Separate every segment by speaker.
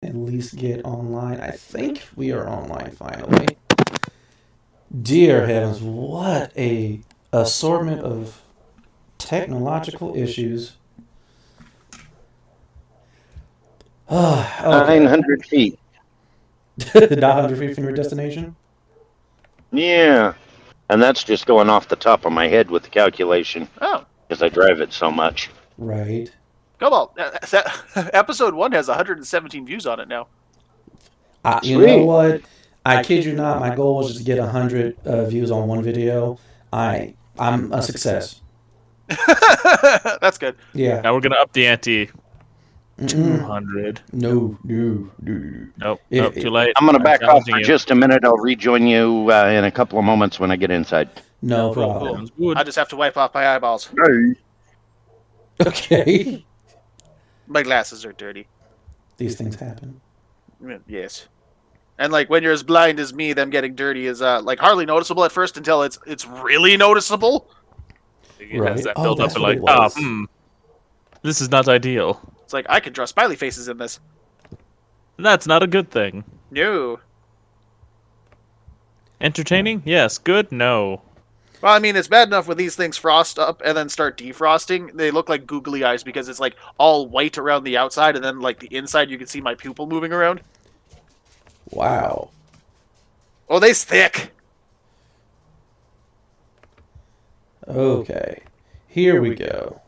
Speaker 1: at least get online. I think we are online finally. Dear heavens, what a assortment of technological issues. Okay.
Speaker 2: 900 feet.
Speaker 1: Not 100 feet from your destination?
Speaker 2: Yeah. And that's just going off the top of my head with the calculation.
Speaker 3: Oh.
Speaker 2: Because I drive it so much.
Speaker 1: Right.
Speaker 3: Cobalt, episode 1 has 117 views on it now.
Speaker 1: You know what? I kid you not, my goal was just to get 100 views on one video. I'm a success.
Speaker 3: That's good.
Speaker 1: Yeah.
Speaker 4: Now we're going to up the ante. 200.
Speaker 1: No.
Speaker 4: Nope, too late.
Speaker 2: I'm going to back off for just a minute. I'll rejoin you in a couple of moments when I get inside.
Speaker 1: No problem.
Speaker 3: Cool. I just have to wipe off my eyeballs.
Speaker 2: Hey.
Speaker 1: Okay.
Speaker 3: My glasses are dirty.
Speaker 1: These things happen.
Speaker 3: Yes. And like when you're as blind as me, them getting dirty is like hardly noticeable at first until it's really noticeable.
Speaker 4: It has that build up and like, this is not ideal.
Speaker 3: It's like I can draw smiley faces in this.
Speaker 4: That's not a good thing.
Speaker 3: No.
Speaker 4: Entertaining? Yes. Good? No.
Speaker 3: Well, I mean, it's bad enough when these things frost up and then start defrosting. They look like googly eyes because it's like all white around the outside, and then like the inside, you can see my pupil moving around.
Speaker 1: Wow.
Speaker 3: Oh, they's thick.
Speaker 1: Okay. Here we go.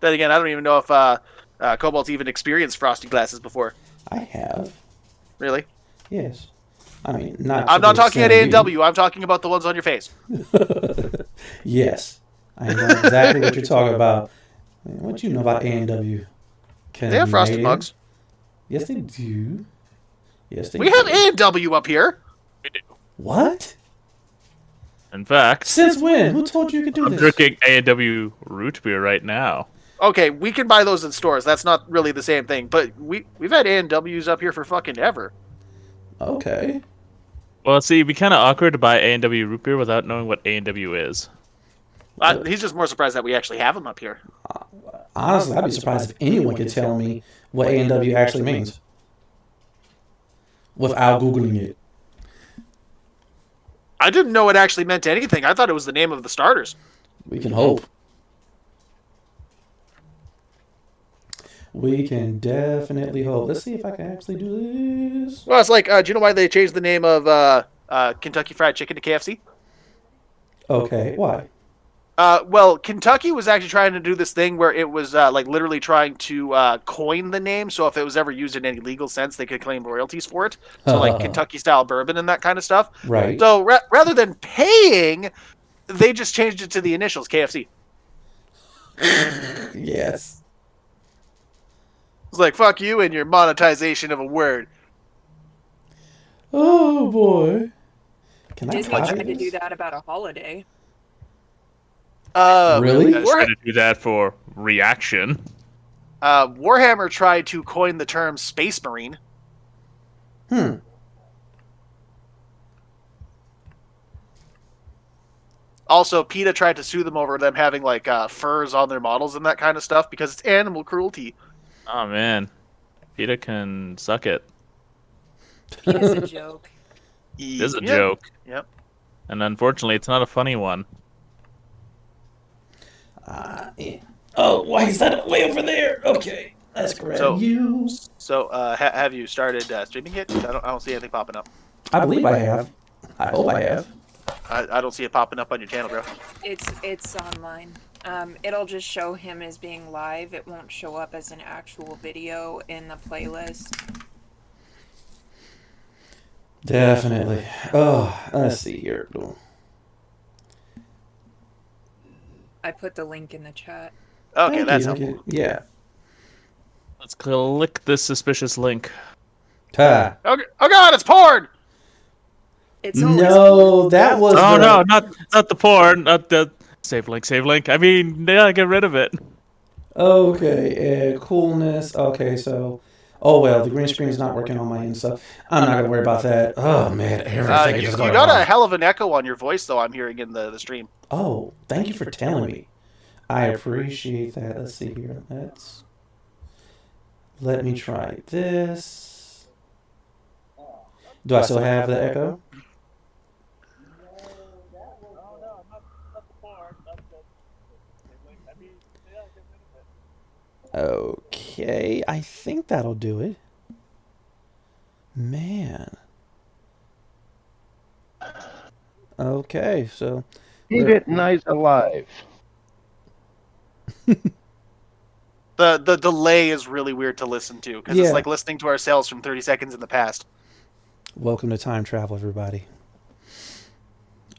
Speaker 3: Then again, I don't even know if Cobalt's even experienced frosty glasses before.
Speaker 1: I have.
Speaker 3: Really?
Speaker 1: Yes. I mean, not.
Speaker 3: I'm not talking at A&W. I'm talking about the ones on your face.
Speaker 1: Yes. I know exactly what you're talking about. What do you know about A&W?
Speaker 3: They have frosted mugs.
Speaker 1: Yes, they do. Yes, they do.
Speaker 3: We have A&W up here.
Speaker 4: We do.
Speaker 1: What?
Speaker 4: In fact,
Speaker 1: since when? Who told you could do this?
Speaker 4: I'm drinking A&W root beer right now.
Speaker 3: Okay, we can buy those in stores. That's not really the same thing. But we've had A&Ws up here for fucking ever.
Speaker 1: Okay.
Speaker 4: Well, see, it'd be kind of awkward to buy A&W root beer without knowing what A&W is.
Speaker 3: He's just more surprised that we actually have them up here.
Speaker 1: Honestly, I'd be surprised if anyone could tell me what A&W actually means without Googling it.
Speaker 3: I didn't know it actually meant anything. I thought it was the name of the starters.
Speaker 1: We can hope. We can definitely hope. Let's see if I can actually do this.
Speaker 3: Well, it's like, do you know why they changed the name of Kentucky Fried Chicken to KFC?
Speaker 1: Okay, why?
Speaker 3: Well, Kentucky was actually trying to do this thing where it was like literally trying to coin the name, so if it was ever used in any legal sense, they could claim royalties for it. So like Kentucky-style bourbon and that kind of stuff.
Speaker 1: Right.
Speaker 3: So rather than paying, they just changed it to the initials, KFC.
Speaker 1: Yes.
Speaker 3: It's like, fuck you and your monetization of a word.
Speaker 1: Oh, boy. Can
Speaker 5: Disney
Speaker 1: I
Speaker 5: tried to do that about a holiday.
Speaker 1: Really?
Speaker 4: I was trying to do that for reaction.
Speaker 3: Warhammer tried to coin the term Space Marine. Also, PETA tried to sue them over them having like furs on their models and that kind of stuff because it's animal cruelty.
Speaker 4: Oh, man. PETA can suck it.
Speaker 5: PETA's a joke.
Speaker 4: It is a joke.
Speaker 3: Yep.
Speaker 4: And unfortunately, it's not a funny one.
Speaker 1: Oh, why is that way over there? Okay, let's grab you.
Speaker 3: So, have you started streaming yet? I don't see anything popping up.
Speaker 1: I believe I have. I hope I have.
Speaker 3: I don't see it popping up on your channel, bro.
Speaker 5: It's online. It'll just show him as being live. It won't show up as an actual video in the playlist.
Speaker 1: Definitely. Oh, let's see here.
Speaker 5: I put the link in the chat.
Speaker 3: Okay, that's helpful.
Speaker 1: Yeah.
Speaker 4: Let's click this suspicious link.
Speaker 1: Ha.
Speaker 3: Okay. Oh god, it's porn!
Speaker 5: It's
Speaker 1: no, that was.
Speaker 4: Oh no, not the porn. Not the save link. Save link. I mean, yeah, get rid of it.
Speaker 1: Okay, coolness. Okay, so. Oh well, the green screen is not working on my end, so I'm not gonna worry about that. Oh man, everything is just going
Speaker 3: You got
Speaker 1: wrong.
Speaker 3: a hell of an echo on your voice, though. I'm hearing in the stream.
Speaker 1: Oh, thank you for telling me. I appreciate that. Let's see here. Let me try this. Do I still have the echo? Okay, I think that'll do it. Man. Okay, so
Speaker 2: Keep it nice alive.
Speaker 3: The delay is really weird to listen to because
Speaker 1: Yeah.
Speaker 3: it's like listening to ourselves from 30 seconds in the past.
Speaker 1: welcome to time travel, everybody.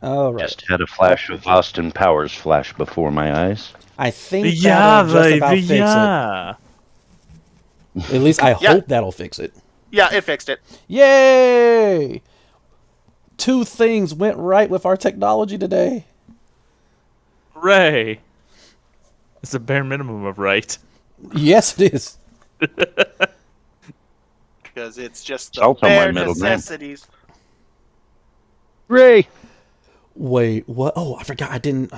Speaker 1: All right.
Speaker 2: Just had a flash of Austin Powers flash before my eyes.
Speaker 1: I think
Speaker 4: Yeah,
Speaker 1: that'll just about
Speaker 4: baby,
Speaker 1: fix
Speaker 4: yeah.
Speaker 1: it. At least I
Speaker 3: Yeah.
Speaker 1: hope that'll fix it.
Speaker 3: Yeah, it fixed it.
Speaker 1: Yay! 2 things went right with our technology today.
Speaker 4: Hooray. It's the bare minimum of right.
Speaker 1: Yes, it is.
Speaker 3: Because it's just
Speaker 2: It's
Speaker 3: the
Speaker 2: also my
Speaker 3: bare
Speaker 2: middle name.
Speaker 3: necessities.
Speaker 2: Ray!
Speaker 1: Wait, what? Oh, I forgot I didn't.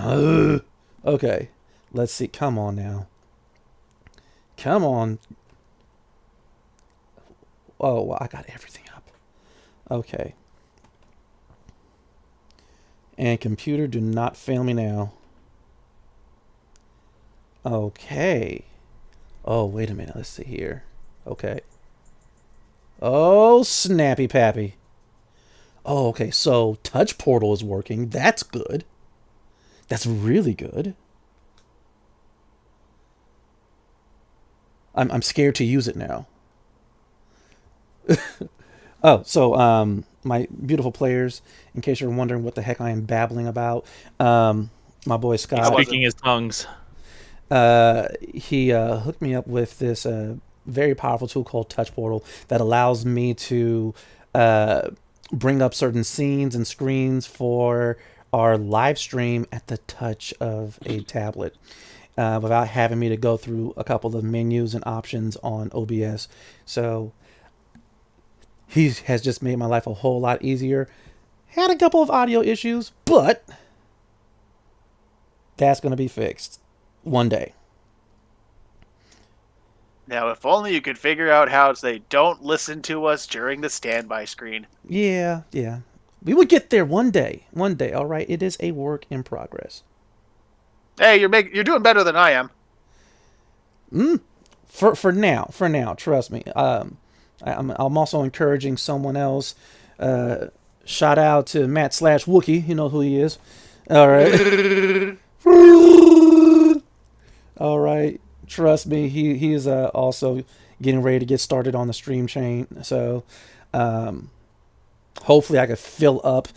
Speaker 1: Okay, let's see. Come on now. Come on. Oh, well, I got everything up. Okay. And computer, do not fail me now. Okay. Oh, wait a minute. Let's see here. Okay. Oh, snappy pappy. Oh, okay. So touch portal is working. That's good. That's really good. I'm scared to use it now. Oh, so my beautiful players, in case you're wondering what the heck I am babbling about, my boy
Speaker 4: He's
Speaker 1: Scott,
Speaker 4: speaking his tongues.
Speaker 1: he hooked me up with this very powerful tool called Touch Portal that allows me to bring up certain scenes and screens for our live stream at the touch of a tablet without having me to go through a couple of menus and options on OBS. So he has just made my life a whole lot easier. Had a couple of audio issues, but that's going to be fixed one day.
Speaker 3: Now, if only you could figure out how they don't listen to us during the standby screen.
Speaker 1: Yeah. We will get there one day. One day, all right? It is a work in progress.
Speaker 3: Hey, you're doing better than I am.
Speaker 1: For now, trust me. I'm also encouraging someone else. Shout out to Matt/Wookie. You know who he is. All right. All right. Trust me, he is also getting ready to get started on the stream chain. So hopefully I could fill up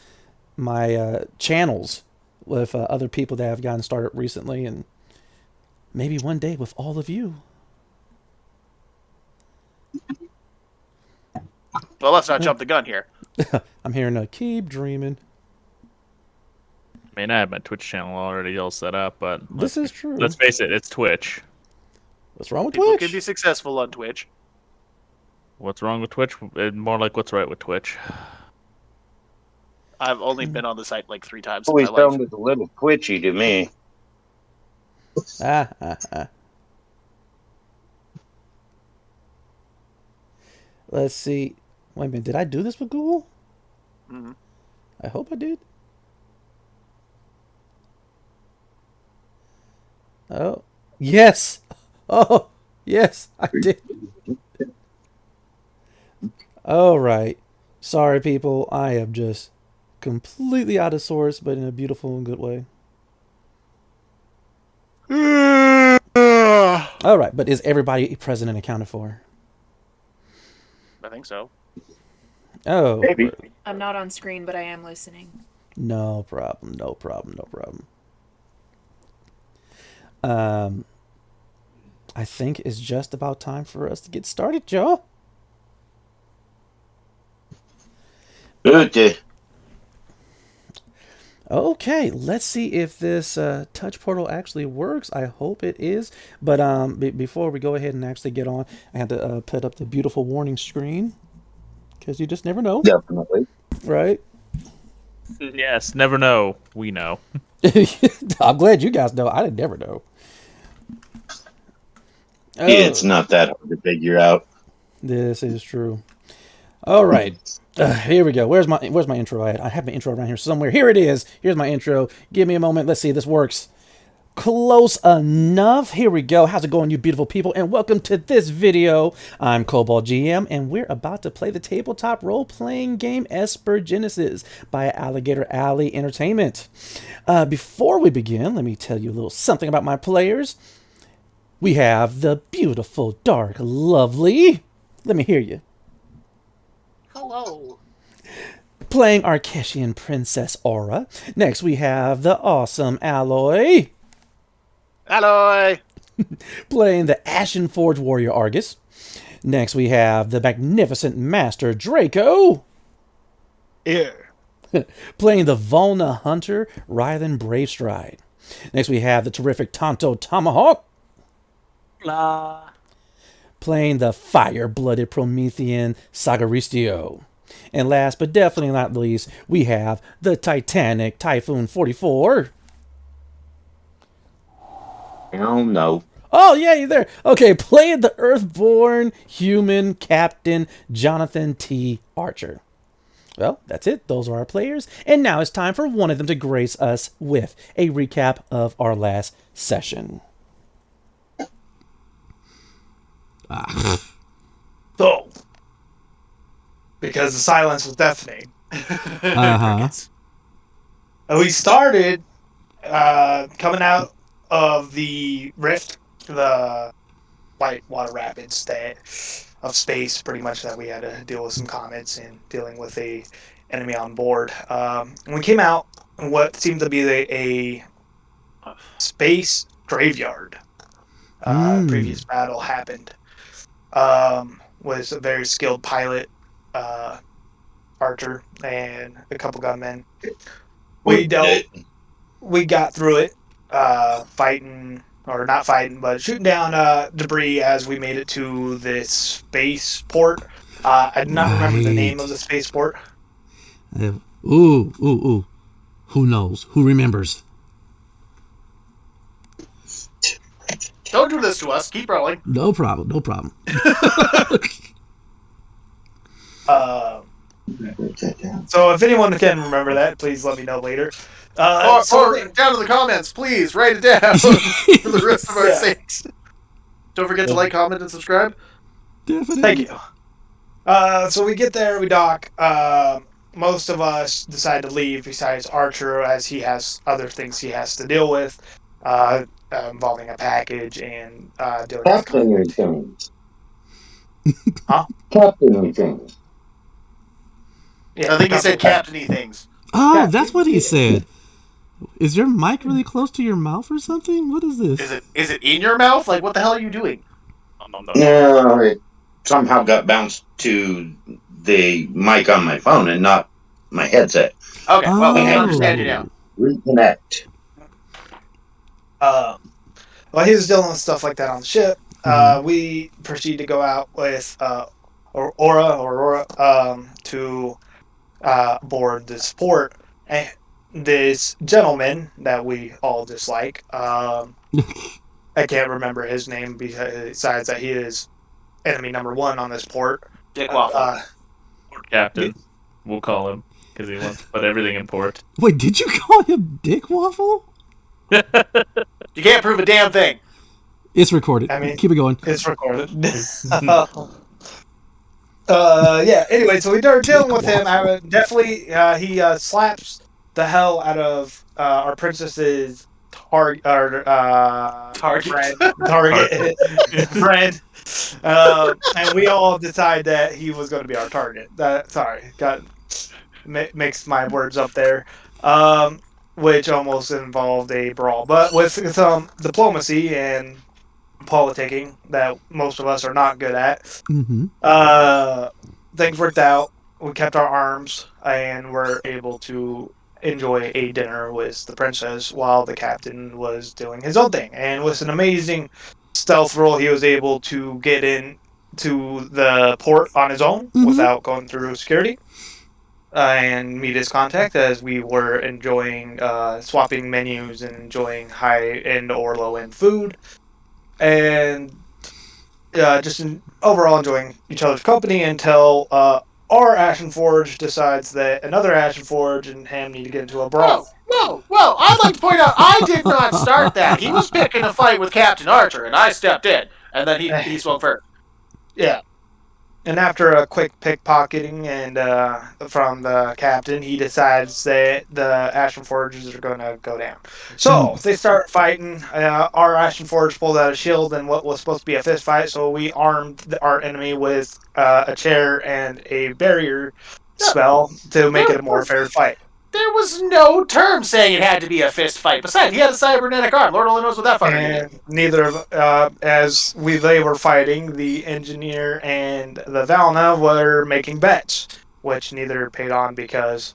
Speaker 1: my channels with other people that have gotten started recently, and maybe one day with all of you.
Speaker 3: Well, let's not jump the gun here.
Speaker 1: I'm hearing a keep dreaming.
Speaker 4: I mean, I have my Twitch channel already all set up, but
Speaker 1: This is true.
Speaker 4: let's face it, it's Twitch.
Speaker 1: What's wrong with
Speaker 3: People
Speaker 1: Twitch?
Speaker 3: can be successful on Twitch.
Speaker 4: What's wrong with Twitch? More like what's right with Twitch.
Speaker 3: I've only been on the site like 3 times in
Speaker 2: Always
Speaker 3: my life.
Speaker 2: sounded a little twitchy to me.
Speaker 1: Let's see. Wait a minute. Did I do this with Google?
Speaker 3: Mm-hmm.
Speaker 1: I hope I did. Oh, yes. Oh, yes, I did. All right. Sorry, people. I am just completely out of sorts, but in a beautiful and good way. All right, but is everybody present and accounted for?
Speaker 3: I think so.
Speaker 1: Oh,
Speaker 2: Maybe.
Speaker 5: I'm not on screen, but I am listening.
Speaker 1: no problem. I think it's just about time for us to get started, Joe.
Speaker 2: Okay.
Speaker 1: Okay, let's see if this touch portal actually works. I hope it is. But before we go ahead and actually get on, I had to put up the beautiful warning screen because you just never know,
Speaker 2: Definitely.
Speaker 1: right?
Speaker 4: Yes, never know. We know.
Speaker 1: I'm glad you guys know. I didn't never know.
Speaker 2: It's not that hard to figure out.
Speaker 1: This is true. All right. Here we go. Where's my intro at? I have my intro around here somewhere. Here it is. Here's my intro. Give me a moment. Let's see if this works. Close enough. Here we go. How's it going, you beautiful people? And welcome to this video. I'm Cobalt GM, and we're about to play the tabletop role-playing game Esper Genesis by Alligator Alley Entertainment. Before we begin, let me tell you a little something about my players. We have the beautiful, dark, lovely. Let me hear you.
Speaker 3: Hello.
Speaker 1: Playing Arcesian Princess Aura. Next, we have the awesome Alloy.
Speaker 3: Alloy.
Speaker 1: Playing the Ashen Forge Warrior Argus. Next, we have the magnificent Master Draco.
Speaker 3: Here.
Speaker 1: Playing the Volna Hunter Rylan Bravestride. Next, we have the terrific Tonto Tomahawk.
Speaker 4: Blah.
Speaker 1: Playing the fire-blooded Promethean Sagaristio. And last but definitely not least, we have the Titanic Typhoon 44.
Speaker 2: Oh, no.
Speaker 1: Oh, yeah, you're there. Okay, playing the Earthborn human Captain Jonathan T. Archer. Well, that's it. Those are our players. And now it's time for one of them to grace us with a recap of our last session.
Speaker 6: So, because the silence was deafening, we started coming out of the rift, the whitewater rapids of space, pretty much, that we had to deal with some comets and dealing with a enemy on board. And we came out in what seemed to be a space graveyard. Previous battle happened. Was a very skilled pilot, Archer, and a couple gunmen. We got through it, fighting, or not fighting, but shooting down debris as we made it to this space port. I do not remember the name of the space port.
Speaker 1: Ooh. Who knows? Who remembers?
Speaker 3: Don't do this to us. Keep rolling.
Speaker 1: No problem.
Speaker 6: So if anyone can remember that, please let me know later.
Speaker 3: Or down in the comments, please write it down for the rest of our sakes. Don't forget to like, comment, and subscribe.
Speaker 1: Definitely.
Speaker 6: Thank you. So we get there, we dock. Most of us decide to leave, besides Archer, as he has other things he has to deal with, involving a package and dealing with
Speaker 2: Captain things.
Speaker 6: Huh?
Speaker 2: Captain things.
Speaker 6: Yeah,
Speaker 3: I think he said captain-y things.
Speaker 1: Oh, that's what he said. Is your mic really close to your mouth or something? What is this?
Speaker 3: Is it in your mouth? Like, what the hell are you doing?
Speaker 2: No, it somehow got bounced to the mic on my phone and not my headset.
Speaker 3: Okay, well, we can understand you now.
Speaker 2: Reconnect.
Speaker 6: While he was dealing with stuff like that on the ship, we proceed to go out with Aurora to board this port. And this gentleman that we all dislike, I can't remember his name, besides that he is enemy number one on this port.
Speaker 3: Dick Waffle.
Speaker 4: Captain, we'll call him, because he wants to put everything in port.
Speaker 1: Wait, did you call him Dick Waffle?
Speaker 3: You can't prove a damn thing.
Speaker 1: It's recorded.
Speaker 6: I mean,
Speaker 1: keep it going.
Speaker 6: It's recorded. Yeah, anyway, so we started dealing with him. Definitely, he slaps the hell out of our princess's target friend. And we all decided that he was going to be our target. Mixed my words up there. Which almost involved a brawl. But with some diplomacy and politicking that most of us are not good at, things worked out. We kept our arms and were able to enjoy a dinner with the princess while the captain was doing his own thing. And with an amazing stealth roll, he was able to get in to the port on his own without going through security. And meet his contact as we were enjoying swapping menus and enjoying high-end or low-end food. And overall enjoying each other's company until Ashen Forge decides that another Ashen Forge and him need to get into a brawl.
Speaker 3: Whoa! I'd like to point out, I did not start that. He was picking a fight with Captain Archer, and I stepped in, and then he spoke first.
Speaker 6: Yeah. And after a quick pickpocketing and from the captain, he decides that the Ashen Forges are going to go down. So they start fighting. Our Ashen Forge pulled out a shield and what was supposed to be a fist fight, so we armed our enemy with a chair and a barrier spell to make it a more fair fight.
Speaker 3: There was no term saying it had to be a fist fight. Besides, he had a cybernetic arm. Lord only knows what that fucker did.
Speaker 6: And neither of they were fighting, the engineer and the Valna were making bets, which neither paid on because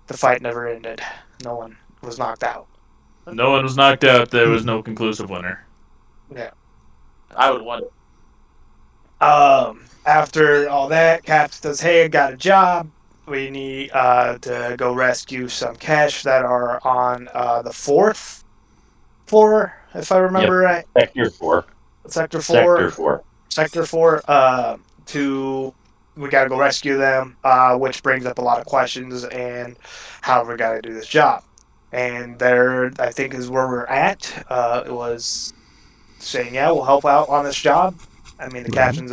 Speaker 6: the fight never ended. No one was knocked out.
Speaker 4: No one was knocked out. There was no conclusive winner.
Speaker 6: Yeah.
Speaker 3: I would wonder.
Speaker 6: After all that, Captain says, "Hey, I got a job. We need to go rescue some cash that are on the 4th floor, if I remember right.
Speaker 2: Sector 4.
Speaker 6: Sector 4.
Speaker 2: Sector 4.
Speaker 6: Sector 4. We got to go rescue them, which brings up a lot of questions and how we got to do this job. And there, I think, is where we're at. It was saying, yeah, we'll help out on this job. I mean, the captain's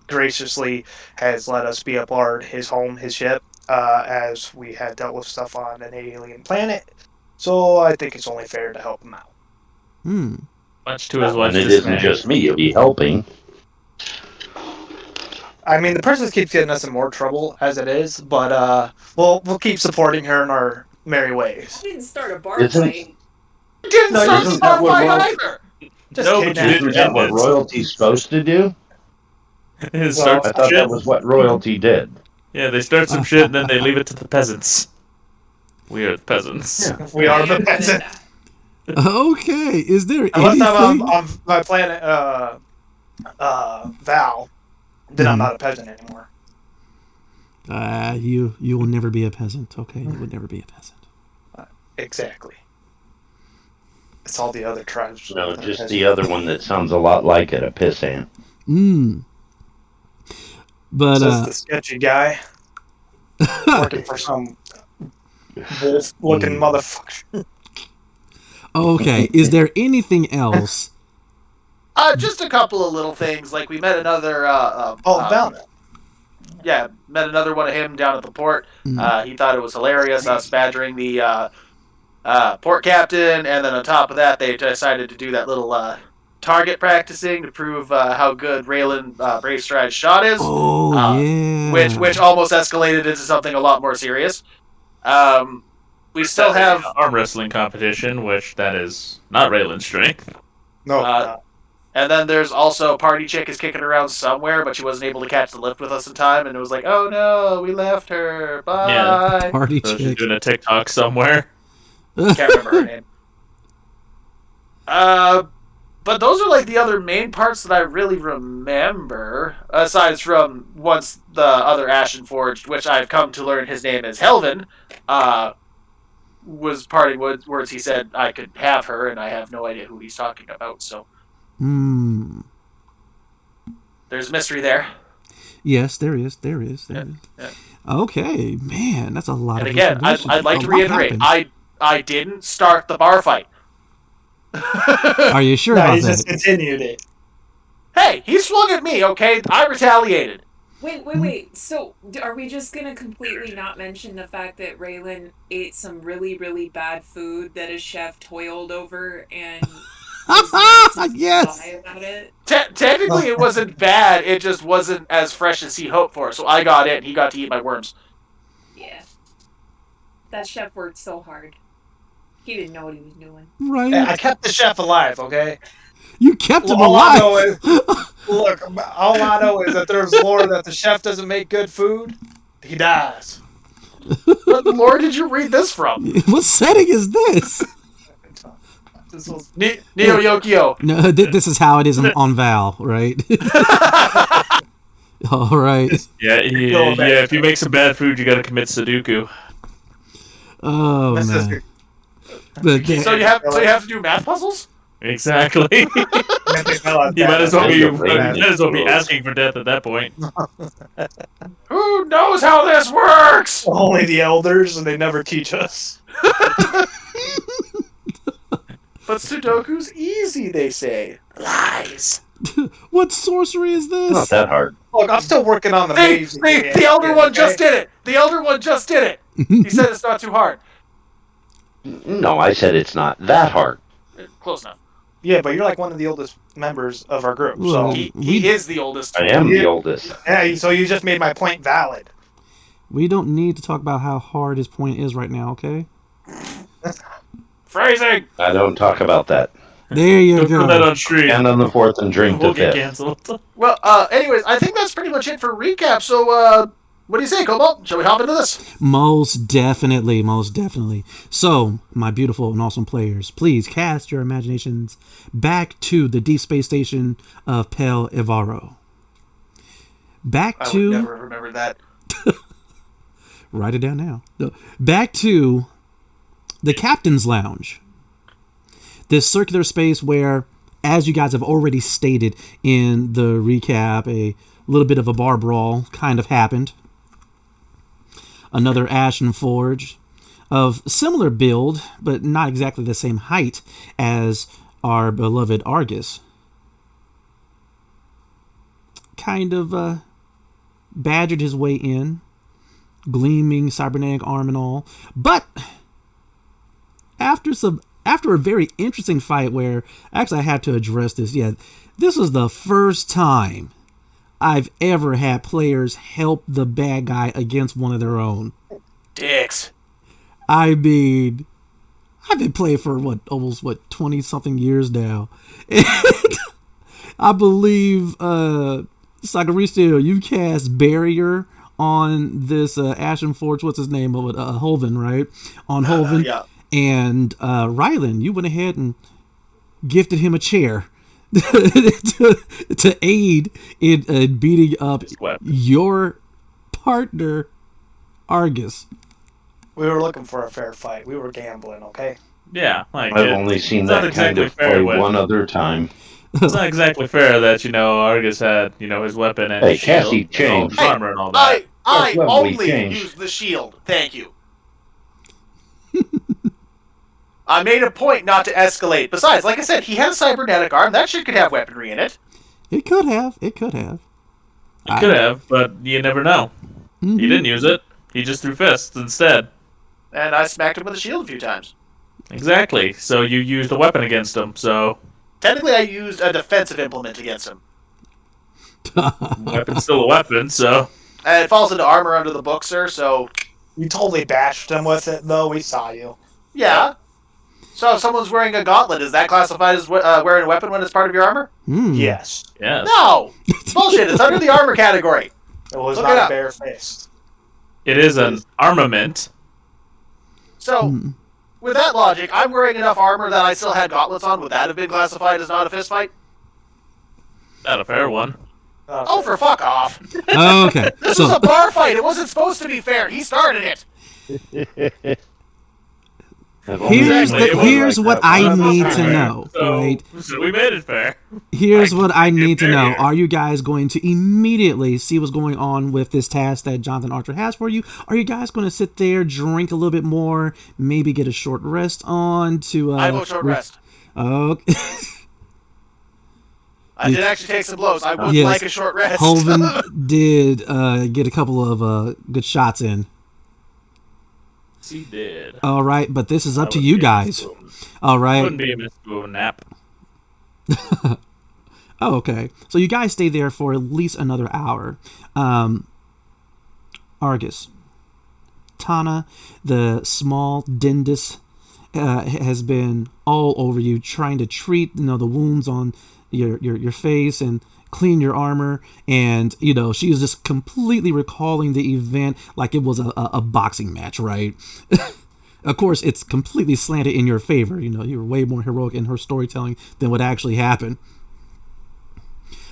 Speaker 6: graciously has let us be aboard his home, his ship, as we had dealt with stuff on an alien planet. So I think it's only fair to help him out.
Speaker 4: Much to his wife's
Speaker 2: And it isn't just me, you'll be helping.
Speaker 6: I mean, the princess keeps getting us in more trouble as it is, but we'll keep supporting her in our merry ways.
Speaker 5: I didn't start a bar fight.
Speaker 3: Didn't start the bar fight either.
Speaker 6: Just
Speaker 4: No,
Speaker 6: kidding.
Speaker 4: but you
Speaker 2: Isn't that what royalty's supposed to do?
Speaker 4: They
Speaker 2: I
Speaker 4: start some
Speaker 2: thought
Speaker 4: shit.
Speaker 2: that was what royalty did.
Speaker 4: Yeah, they start some shit and then they leave it to the peasants. We are the peasants.
Speaker 6: We are the peasant.
Speaker 7: Okay, is there
Speaker 6: Unless I'm
Speaker 7: anything?
Speaker 6: on my planet, Val, then I'm not a peasant anymore.
Speaker 7: You will never be a peasant. Okay, you would never be a peasant.
Speaker 6: Exactly. It's all the other tribes.
Speaker 2: No, just the other one that sounds a lot like it, a pissant.
Speaker 7: But
Speaker 6: Says the sketchy guy working for some wolf-looking motherfucker.
Speaker 7: okay, is there anything else?
Speaker 3: Just a couple of little things. Like we met another.
Speaker 6: Val.
Speaker 3: Yeah, met another one of him down at the port. He thought it was hilarious us badgering the port captain, and then on top of that, they decided to do that little target practicing to prove how good Raylan Bravestride's shot is.
Speaker 7: Oh yeah.
Speaker 3: Which almost escalated into something a lot more serious. We still have
Speaker 4: arm wrestling competition, which that is not Raylan's strength.
Speaker 6: No.
Speaker 3: And then there's also Party Chick is kicking around somewhere, but she wasn't able to catch the lift with us in time, and it was like, oh no, we left her. Bye.
Speaker 4: Yeah.
Speaker 7: Party
Speaker 4: So she's
Speaker 7: chick.
Speaker 4: doing a TikTok somewhere.
Speaker 3: Can't remember her name. But those are like the other main parts that I really remember, aside from once the other Ashen Forged, which I've come to learn his name is Helvin, was parting words he said I could have her, and I have no idea who he's talking about, so there's mystery there.
Speaker 7: Yes, there is.
Speaker 3: Yeah.
Speaker 7: Okay, man, that's a lot.
Speaker 3: And
Speaker 7: of
Speaker 3: again,
Speaker 7: information.
Speaker 3: I'd like
Speaker 7: A
Speaker 3: to
Speaker 7: lot
Speaker 3: reiterate,
Speaker 7: happened.
Speaker 3: I didn't start the bar fight.
Speaker 7: Are you sure
Speaker 6: No,
Speaker 7: about
Speaker 6: he
Speaker 7: that?
Speaker 6: just continued it.
Speaker 3: Hey, he swung at me, okay? I retaliated.
Speaker 5: Wait. So, are we just gonna completely not mention the fact that Raylan ate some really, really bad food that his chef toiled over and was nice to
Speaker 7: Yes.
Speaker 5: lie about it?
Speaker 3: Technically, it wasn't bad. It just wasn't as fresh as he hoped for. So I got it, and he got to eat my worms.
Speaker 5: Yeah. That chef worked so hard. He didn't know what he was doing.
Speaker 7: Right.
Speaker 6: I kept the chef alive, okay?
Speaker 7: You kept him
Speaker 6: All I
Speaker 7: alive.
Speaker 6: know is, look, all I know is that there's lore that the chef doesn't make good food, he dies.
Speaker 3: What lore did you read this from?
Speaker 7: What setting is this?
Speaker 6: This was
Speaker 3: Neo Yokio.
Speaker 7: No, this is how it is on Val, right? All right.
Speaker 4: Yeah. If you make some bad food, you got to commit Sudoku.
Speaker 7: Oh
Speaker 6: this is
Speaker 7: man. But
Speaker 3: So you have to do math puzzles?
Speaker 4: Exactly. You might as well be asking for death at that point.
Speaker 3: Who knows how this works?
Speaker 6: Only the elders, and they never teach us.
Speaker 3: But Sudoku's easy, they say. Lies.
Speaker 7: What sorcery is this?
Speaker 2: Not that hard.
Speaker 6: Look, I'm still working on the maze.
Speaker 3: The elder one just did it. The elder one just did it. He said it's not too hard.
Speaker 2: No, I said it's not that hard.
Speaker 3: Close enough.
Speaker 6: Yeah, but you're like one of the oldest members of our group. So
Speaker 3: He is the oldest.
Speaker 2: I am the oldest.
Speaker 6: yeah, so you just made my point valid.
Speaker 7: We don't need to talk about how hard his point is right now, okay?
Speaker 3: Phrasing.
Speaker 2: I don't talk about that.
Speaker 7: There you
Speaker 4: Don't put that
Speaker 7: go.
Speaker 4: on stream.
Speaker 2: And on the fourth and drink
Speaker 4: We'll
Speaker 2: the
Speaker 4: get
Speaker 2: fifth.
Speaker 4: canceled.
Speaker 3: Well, anyways, I think that's pretty much it for recap. So, what do you say, Cobalt? Shall we hop into this?
Speaker 7: Most definitely, most definitely. So, my beautiful and awesome players, please cast your imaginations back to the deep space station of Pel Ivaro. Back
Speaker 3: I would
Speaker 7: to...
Speaker 3: never remember that.
Speaker 7: Write it down now. Back to the Captain's Lounge. This circular space where, as you guys have already stated in the recap, a little bit of a bar brawl kind of happened. Another Ashen Forge of similar build, but not exactly the same height as our beloved Argus. Kind of badgered his way in, gleaming cybernetic arm and all. But after a very interesting fight where actually I have to address this. Yeah, this was the first time I've ever had players help the bad guy against one of their own.
Speaker 3: Dicks.
Speaker 7: I mean, I've been playing for almost 20 something years now. And I believe Sagaristo, you cast Barrier on this Ashen Forge, what's his name? Holvin, right? On Holvin.
Speaker 3: Yeah.
Speaker 7: And Rylan, you went ahead and gifted him a chair to aid in beating up your partner, Argus.
Speaker 6: We were looking for a fair fight. We were gambling, okay?
Speaker 4: Yeah, like
Speaker 2: I've only seen that kind of play one other time.
Speaker 4: It's not exactly fair that Argus had his weapon and
Speaker 2: Hey,
Speaker 4: his shield,
Speaker 2: Cassie, change.
Speaker 4: his armor and all that.
Speaker 3: I
Speaker 2: That's lovely
Speaker 3: only
Speaker 2: change.
Speaker 3: use the shield. Thank you. I made a point not to escalate. Besides, like I said, he has a cybernetic arm. That shit could have weaponry in it.
Speaker 7: It could have. It could have.
Speaker 4: He could have, but you never know.
Speaker 7: Mhm.
Speaker 4: He didn't use it. He just threw fists instead.
Speaker 3: And I smacked him with a shield a few times.
Speaker 4: Exactly. So you used a weapon against him. So
Speaker 3: Technically, I used a defensive implement against him.
Speaker 4: weapon's still a weapon. So
Speaker 3: And it falls into armor under the book, sir, so...
Speaker 6: You totally bashed him with it, though. We saw you.
Speaker 3: Yeah. So if someone's wearing a gauntlet, is that classified as wearing a weapon when it's part of your armor?
Speaker 6: Yes.
Speaker 4: yes,
Speaker 3: No! Bullshit, it's under the armor category.
Speaker 6: It was
Speaker 3: Look it
Speaker 6: not
Speaker 3: up.
Speaker 6: a bare fist.
Speaker 4: it is an armament.
Speaker 3: So, with that logic, I'm wearing enough armor that I still had gauntlets on. Would that have been classified as not a fist fight?
Speaker 4: Not a fair one.
Speaker 3: Oh, for fuck off.
Speaker 7: Okay.
Speaker 3: This was a bar fight. It wasn't supposed to be fair. He started it.
Speaker 7: Here's what I need to know, right?
Speaker 4: So we made it fair.
Speaker 7: Here's what I need to know.
Speaker 4: Barrier.
Speaker 7: Are you guys going to immediately see what's going on with this task that Jonathan Archer has for you? Are you guys going to sit there, drink a little bit more, maybe get a short rest on to...
Speaker 3: I vote short rest.
Speaker 7: Okay.
Speaker 3: I did actually take some blows. I would
Speaker 7: Yes.
Speaker 3: like a short rest.
Speaker 7: Holvin did get a couple of good shots in.
Speaker 4: He did.
Speaker 7: All right, but this is up to
Speaker 4: That
Speaker 7: you
Speaker 4: would be
Speaker 7: guys.
Speaker 4: a
Speaker 7: All right.
Speaker 4: Wouldn't be amiss to go nap.
Speaker 7: Oh, okay. So you guys stay there for at least another hour. Argus. Tana, the small Dindus, has been all over you, trying to treat the wounds on your face and clean your armor, and she was just completely recalling the event like it was a boxing match, right? Of course, it's completely slanted in your favor. You're way more heroic in her storytelling than what actually happened.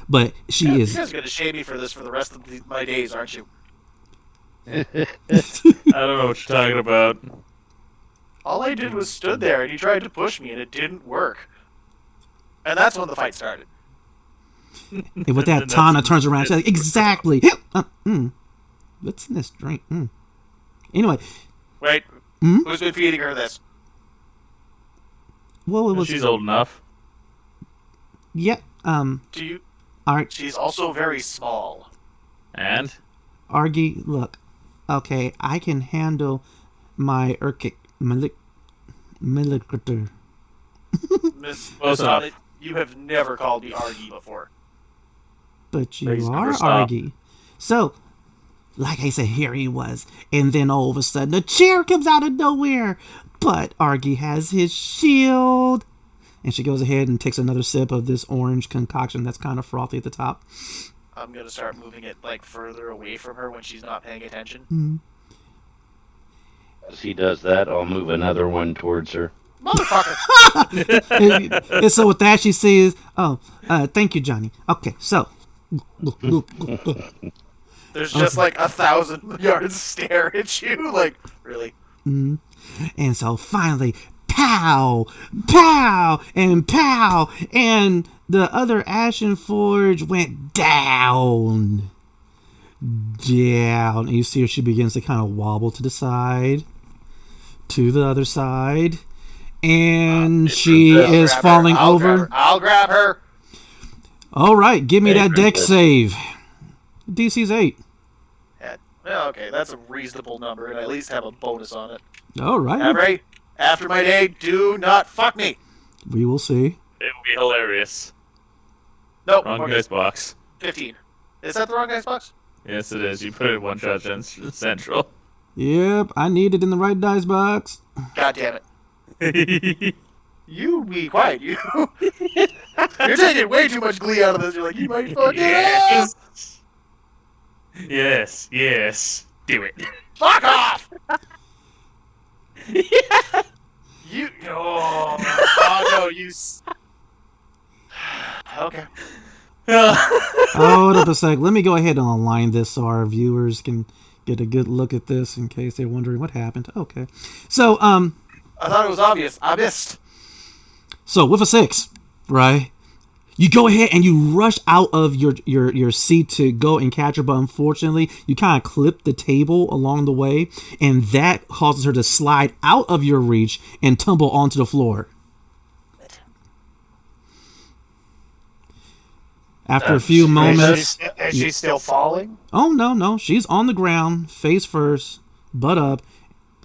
Speaker 7: But she
Speaker 3: You
Speaker 7: is.
Speaker 3: guys are going to shame me for this for the rest of my days, aren't you?
Speaker 4: I don't know what you're talking about.
Speaker 3: All I did was stood there, and you tried to push me, and it didn't work. And that's when the fight started.
Speaker 7: And with that, Tana turns around and says, exactly. What's in this drink? Anyway.
Speaker 3: Wait, who's been feeding her this?
Speaker 7: Well, it was.
Speaker 4: She's old enough.
Speaker 7: Yeah.
Speaker 3: Do you?
Speaker 7: She's
Speaker 3: also very small.
Speaker 4: And?
Speaker 7: Argy, look. Okay, I can handle my Milicator.
Speaker 3: Miss Masada, you have never called me Argy before.
Speaker 7: But you are Argy. So, like I said, here he was. And then all of a sudden, a chair comes out of nowhere. But Argy has his shield. And she goes ahead and takes another sip of this orange concoction that's kind of frothy at the top.
Speaker 3: I'm going to start moving it like further away from her when she's not paying attention.
Speaker 7: Mm-hmm.
Speaker 2: As he does that, I'll move another one towards her.
Speaker 3: Motherfucker!
Speaker 7: And so with that, she says, thank you, Johnny. Okay, so.
Speaker 3: There's just like 1,000 yards stare at you. Like, really?
Speaker 7: Mm-hmm. And so finally, pow, pow, and pow, and the other Ashen Forge went down. And you see her, she begins to kind of wobble to the side, to the other side, and she is falling over.
Speaker 3: I'll grab her.
Speaker 7: All right, give me that dex save. DC's 8.
Speaker 3: Yeah, okay, that's a reasonable number, and I at least have a bonus on it.
Speaker 7: All right.
Speaker 3: Avery, after my day, do not fuck me.
Speaker 7: We will see.
Speaker 4: It will be hilarious.
Speaker 3: Nope.
Speaker 4: Wrong dice box.
Speaker 3: 15. Is that the wrong dice box?
Speaker 4: Yes, it is. You put it in one shot central.
Speaker 7: Yep, I need it in the right dice box.
Speaker 3: God damn it. You be quiet, you. You're taking way too much glee out of this. You're like, you might fuck it up.
Speaker 4: Yes. Do it.
Speaker 3: Fuck off! You. Oh, no, you. Okay.
Speaker 7: Hold up a sec. Let me go ahead and align this so our viewers can get a good look at this in case they're wondering what happened. Okay. So,
Speaker 3: I thought it was obvious. I missed.
Speaker 7: So with a 6, right? You go ahead and you rush out of your seat to go and catch her, but unfortunately, you kind of clip the table along the way, and that causes her to slide out of your reach and tumble onto the floor. After a few moments...
Speaker 6: Is she still falling?
Speaker 7: Oh, no. She's on the ground, face first, butt up,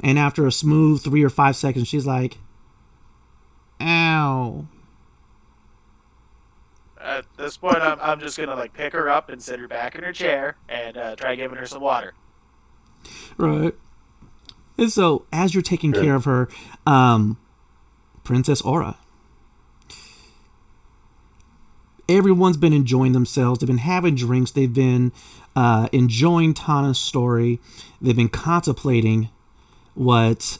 Speaker 7: and after a smooth 3 or 5 seconds, she's like, ow.
Speaker 3: At this point, I'm just gonna like pick her up and sit her back in her chair and try giving her some water.
Speaker 7: Right. And so, as you're taking care of her, Princess Aura, everyone's been enjoying themselves. They've been having drinks. They've been enjoying Tana's story. They've been contemplating what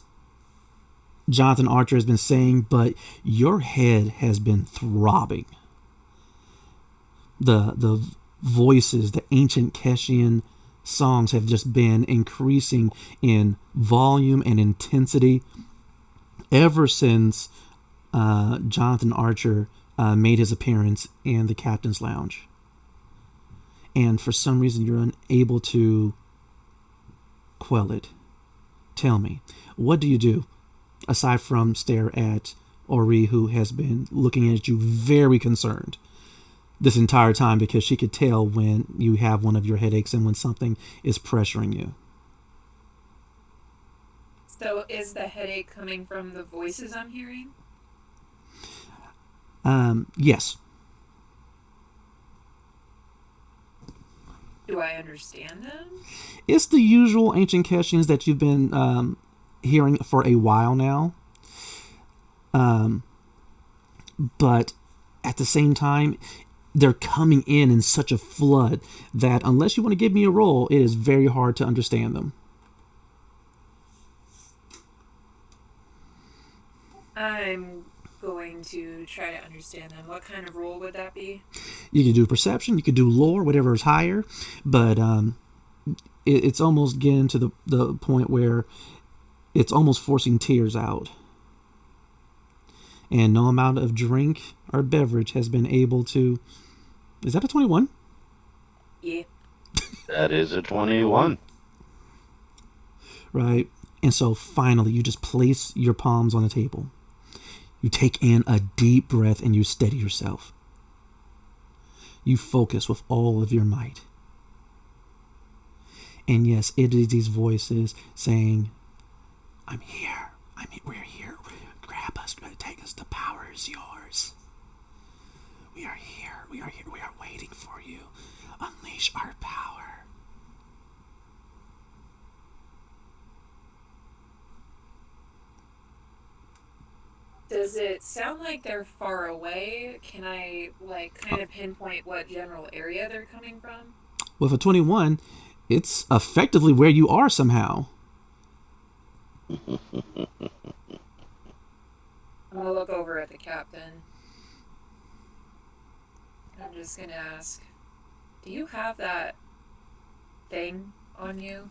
Speaker 7: Jonathan Archer has been saying, but your head has been throbbing. The voices, the ancient Keshian songs have just been increasing in volume and intensity ever since Jonathan Archer made his appearance in the Captain's Lounge. And for some reason, you're unable to quell it. Tell me, what do you do, aside from stare at Ori, who has been looking at you very concerned this entire time because she could tell when you have one of your headaches and when something is pressuring you?
Speaker 5: So is the headache coming from the voices I'm hearing?
Speaker 7: Yes.
Speaker 5: Do I understand them?
Speaker 7: It's the usual ancient Keshians that you've been hearing for a while now. But at the same time, they're coming in such a flood that unless you want to give me a roll, it is very hard to understand them.
Speaker 5: I'm going to try to understand them. What kind of roll would that be?
Speaker 7: You can do perception, you could do lore, whatever is higher, but it's almost getting to the point where it's almost forcing tears out. And no amount of drink our beverage has been able to... Is that a 21?
Speaker 5: Yeah.
Speaker 8: That is a 21.
Speaker 7: Right. And so finally, you just place your palms on the table. You take in a deep breath and you steady yourself. You focus with all of your might. And yes, it is these voices saying, I'm here. We're here. Grab us. Take us. The power is yours. We are here. We are waiting for you. Unleash our power.
Speaker 5: Does it sound like they're far away? Can I, kind of pinpoint what general area they're coming from?
Speaker 7: With a 21, it's effectively where you are somehow.
Speaker 5: I'm gonna look over at the captain. I'm just gonna ask, do you have that thing on you?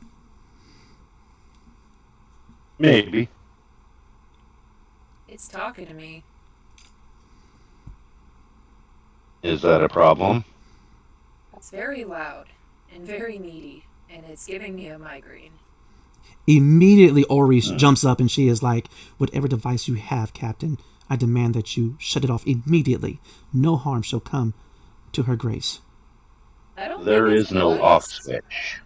Speaker 8: Maybe.
Speaker 5: It's talking to me.
Speaker 8: Is that a problem?
Speaker 5: It's very loud and very needy, and it's giving me a migraine.
Speaker 7: Immediately, Ori jumps up and she is like, whatever device you have, Captain, I demand that you shut it off immediately. No harm shall come to her grace.
Speaker 5: I don't
Speaker 8: There
Speaker 5: think
Speaker 8: is
Speaker 5: it's
Speaker 8: no
Speaker 5: device.
Speaker 8: off switch.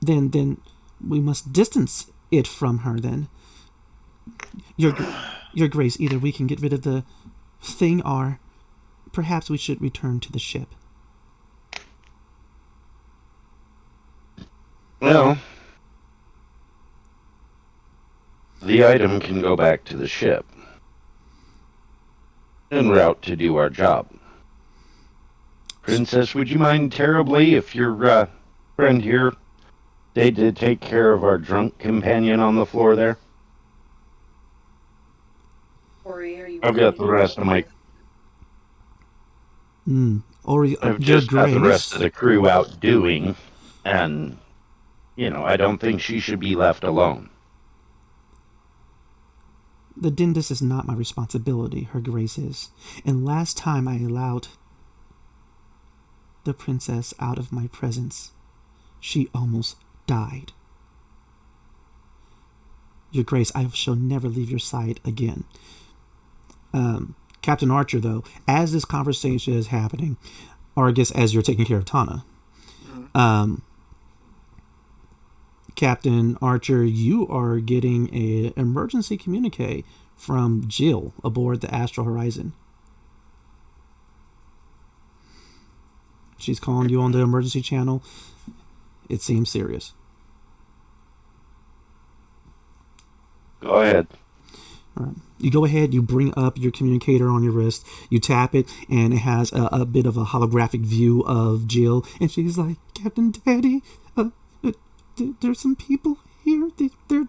Speaker 7: Then we must distance it from her then. Your grace, either we can get rid of the thing or perhaps we should return to the ship.
Speaker 8: Well, the item can go back to the ship. En route to do our job. Princess, would you mind terribly if your friend here stayed to take care of our drunk companion on the floor there?
Speaker 5: Ori, are you
Speaker 8: I've got the rest of my...
Speaker 7: Ori,
Speaker 8: I've
Speaker 7: your
Speaker 8: just got the
Speaker 7: grace.
Speaker 8: rest of the crew out doing, and, I don't think she should be left alone.
Speaker 7: The dentist is not my responsibility, her grace is. And last time I allowed the princess out of my presence, she almost died. Your grace, I shall never leave your side again. Captain Archer, though, as this conversation is happening, or I guess as you're taking care of Tana, Captain Archer, you are getting an emergency communique from Jill aboard the Astral Horizon. She's calling you on the emergency channel. It seems serious.
Speaker 8: Go ahead.
Speaker 7: All right. You go ahead, you bring up your communicator on your wrist, you tap it, and it has a bit of a holographic view of Jill, and she's like, Captain Daddy, there's some people here. They're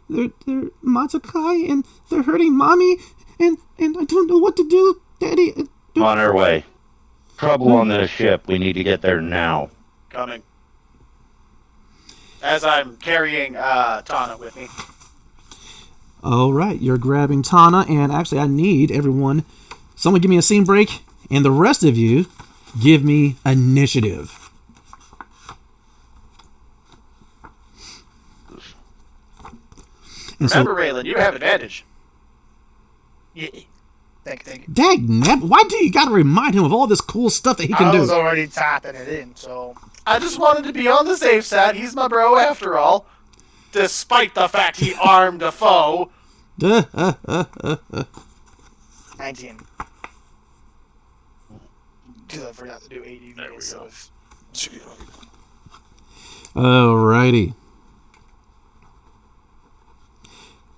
Speaker 7: Matsukai, and they're hurting Mommy, and I don't know what to do, Daddy.
Speaker 8: On our way. Trouble on this ship. We need to get there now.
Speaker 3: Coming. As I'm carrying Tana with me.
Speaker 7: All right, you're grabbing Tana, and actually I need everyone, someone give me a scene break, and the rest of you give me initiative. And
Speaker 3: Remember, Raylan, you have advantage.
Speaker 6: Yeah. Thank you.
Speaker 7: Dagnabbit, why do you gotta remind him of all this cool stuff that he can
Speaker 6: I
Speaker 7: do?
Speaker 6: was already tapping it in, so...
Speaker 3: I just wanted to be on the safe side. He's my bro after all. Despite the fact he armed a foe.
Speaker 6: 19. Because I forgot to do 80 minutes of...
Speaker 7: Alrighty.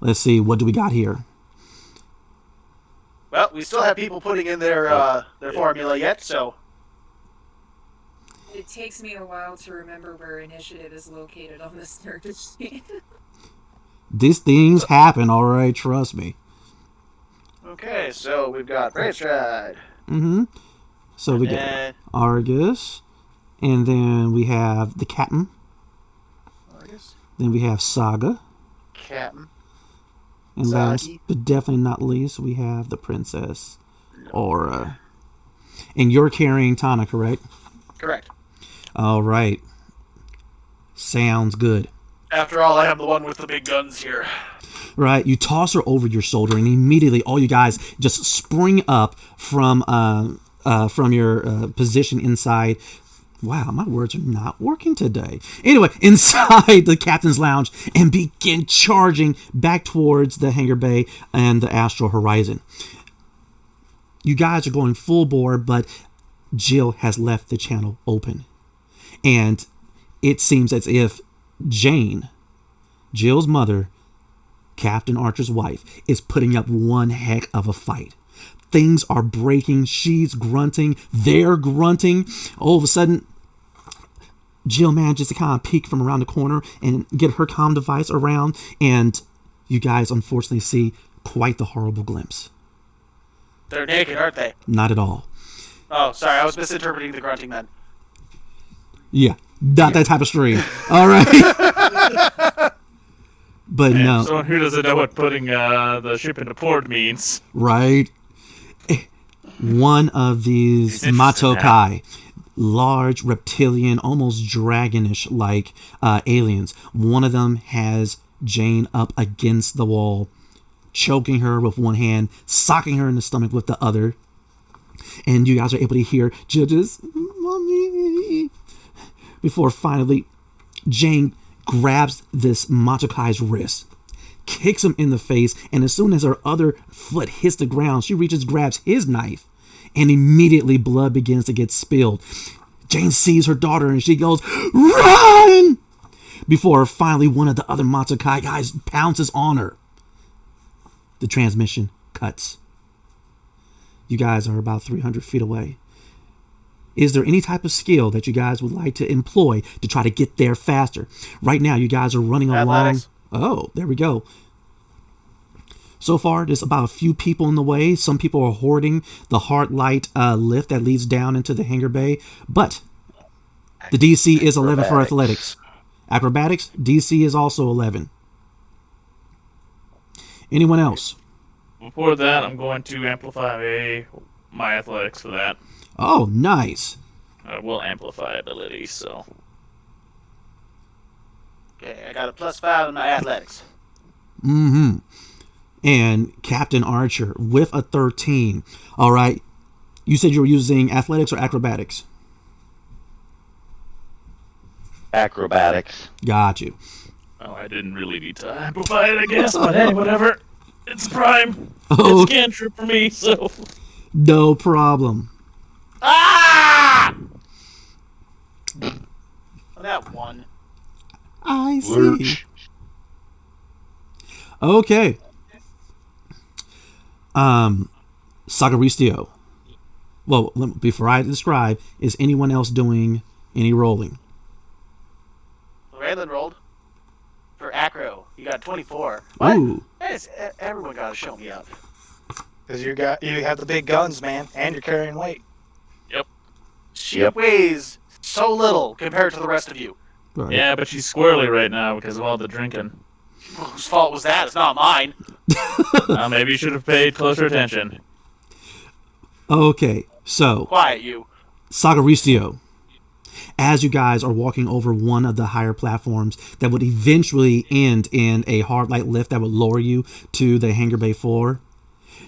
Speaker 7: Let's see, what do we got here?
Speaker 3: Well, we still have people putting in their formula yet, so...
Speaker 5: It takes me a while to remember where initiative is located on this nerd sheet.
Speaker 7: These things happen, alright, trust me.
Speaker 3: Okay, so we've got Brave Stride.
Speaker 7: So we got Argus, and then we have the Captain.
Speaker 3: Argus.
Speaker 7: Then we have Saga.
Speaker 3: Captain.
Speaker 7: And last but definitely not least, we have the Princess Aura. And you're carrying Tana, correct?
Speaker 3: Correct.
Speaker 7: All right. Sounds good.
Speaker 3: After all, I am the one with the big guns here.
Speaker 7: Right, you toss her over your shoulder, and immediately all you guys just spring up from your position inside. Wow, my words are not working today. Anyway, inside the captain's lounge and begin charging back towards the hangar bay and the astral horizon. You guys are going full bore, but Jill has left the channel open. And it seems as if Jane, Jill's mother, Captain Archer's wife, is putting up one heck of a fight. Things are breaking. She's grunting. They're grunting. All of a sudden, Jill manages to kind of peek from around the corner and get her comm device around. And you guys unfortunately see quite the horrible glimpse.
Speaker 3: They're naked, aren't they?
Speaker 7: Not at all.
Speaker 3: Oh, sorry. I was misinterpreting the grunting then.
Speaker 7: Yeah, not that type of stream. All right. But
Speaker 4: and
Speaker 7: no.
Speaker 4: Someone who doesn't know what putting the ship into port means.
Speaker 7: Right. One of these Matokai, large reptilian, almost dragonish like aliens. One of them has Jane up against the wall, choking her with one hand, socking her in the stomach with the other. And you guys are able to hear Jill just, "Mommy," before finally Jane grabs this Matokai's wrist, kicks him in the face, and as soon as her other foot hits the ground, she reaches, grabs his knife, and immediately blood begins to get spilled. Jane sees her daughter and she goes, "Run!" Before finally one of the other Matokai guys pounces on her. The transmission cuts. You guys are about 300 feet away. Is there any type of skill that you guys would like to employ to try to get there faster? Right now, you guys are running
Speaker 3: Athletics.
Speaker 7: along. Oh, there we go. So far, there's about a few people in the way. Some people are hoarding the hard light lift that leads down into the hangar bay. But the DC is 11 for athletics. Acrobatics, DC is also 11. Anyone else?
Speaker 4: Before that, I'm going to amplify my athletics for that.
Speaker 7: Oh, nice.
Speaker 4: I will amplify ability, so.
Speaker 3: Okay, I got a +5 in my athletics.
Speaker 7: Mm-hmm. And Captain Archer with a 13. All right. You said you were using athletics or acrobatics?
Speaker 8: Acrobatics.
Speaker 7: Got you.
Speaker 4: Oh, I didn't really need to amplify it, I guess, but hey, whatever. It's prime.
Speaker 7: Oh.
Speaker 4: It's cantrip for me, so.
Speaker 7: No problem.
Speaker 3: Ah! That one.
Speaker 7: I see.
Speaker 8: Lurch.
Speaker 7: Okay. Sagaristio. Well, before I describe, is anyone else doing any rolling?
Speaker 3: Raylan rolled for acro. You got 24. What?
Speaker 7: Ooh.
Speaker 3: Everyone got to show me up.
Speaker 6: Because you have the big guns, man, and you're carrying weight.
Speaker 3: She weighs so little compared to the rest of you.
Speaker 7: Right.
Speaker 4: Yeah, but she's squirrely right now because of all the drinking.
Speaker 3: Whose fault was that? It's not mine.
Speaker 4: Maybe you should have paid closer attention.
Speaker 7: Okay, so
Speaker 3: Quiet, you.
Speaker 7: Sagaristio, as you guys are walking over one of the higher platforms that would eventually end in a hard light lift that would lower you to the hangar bay floor,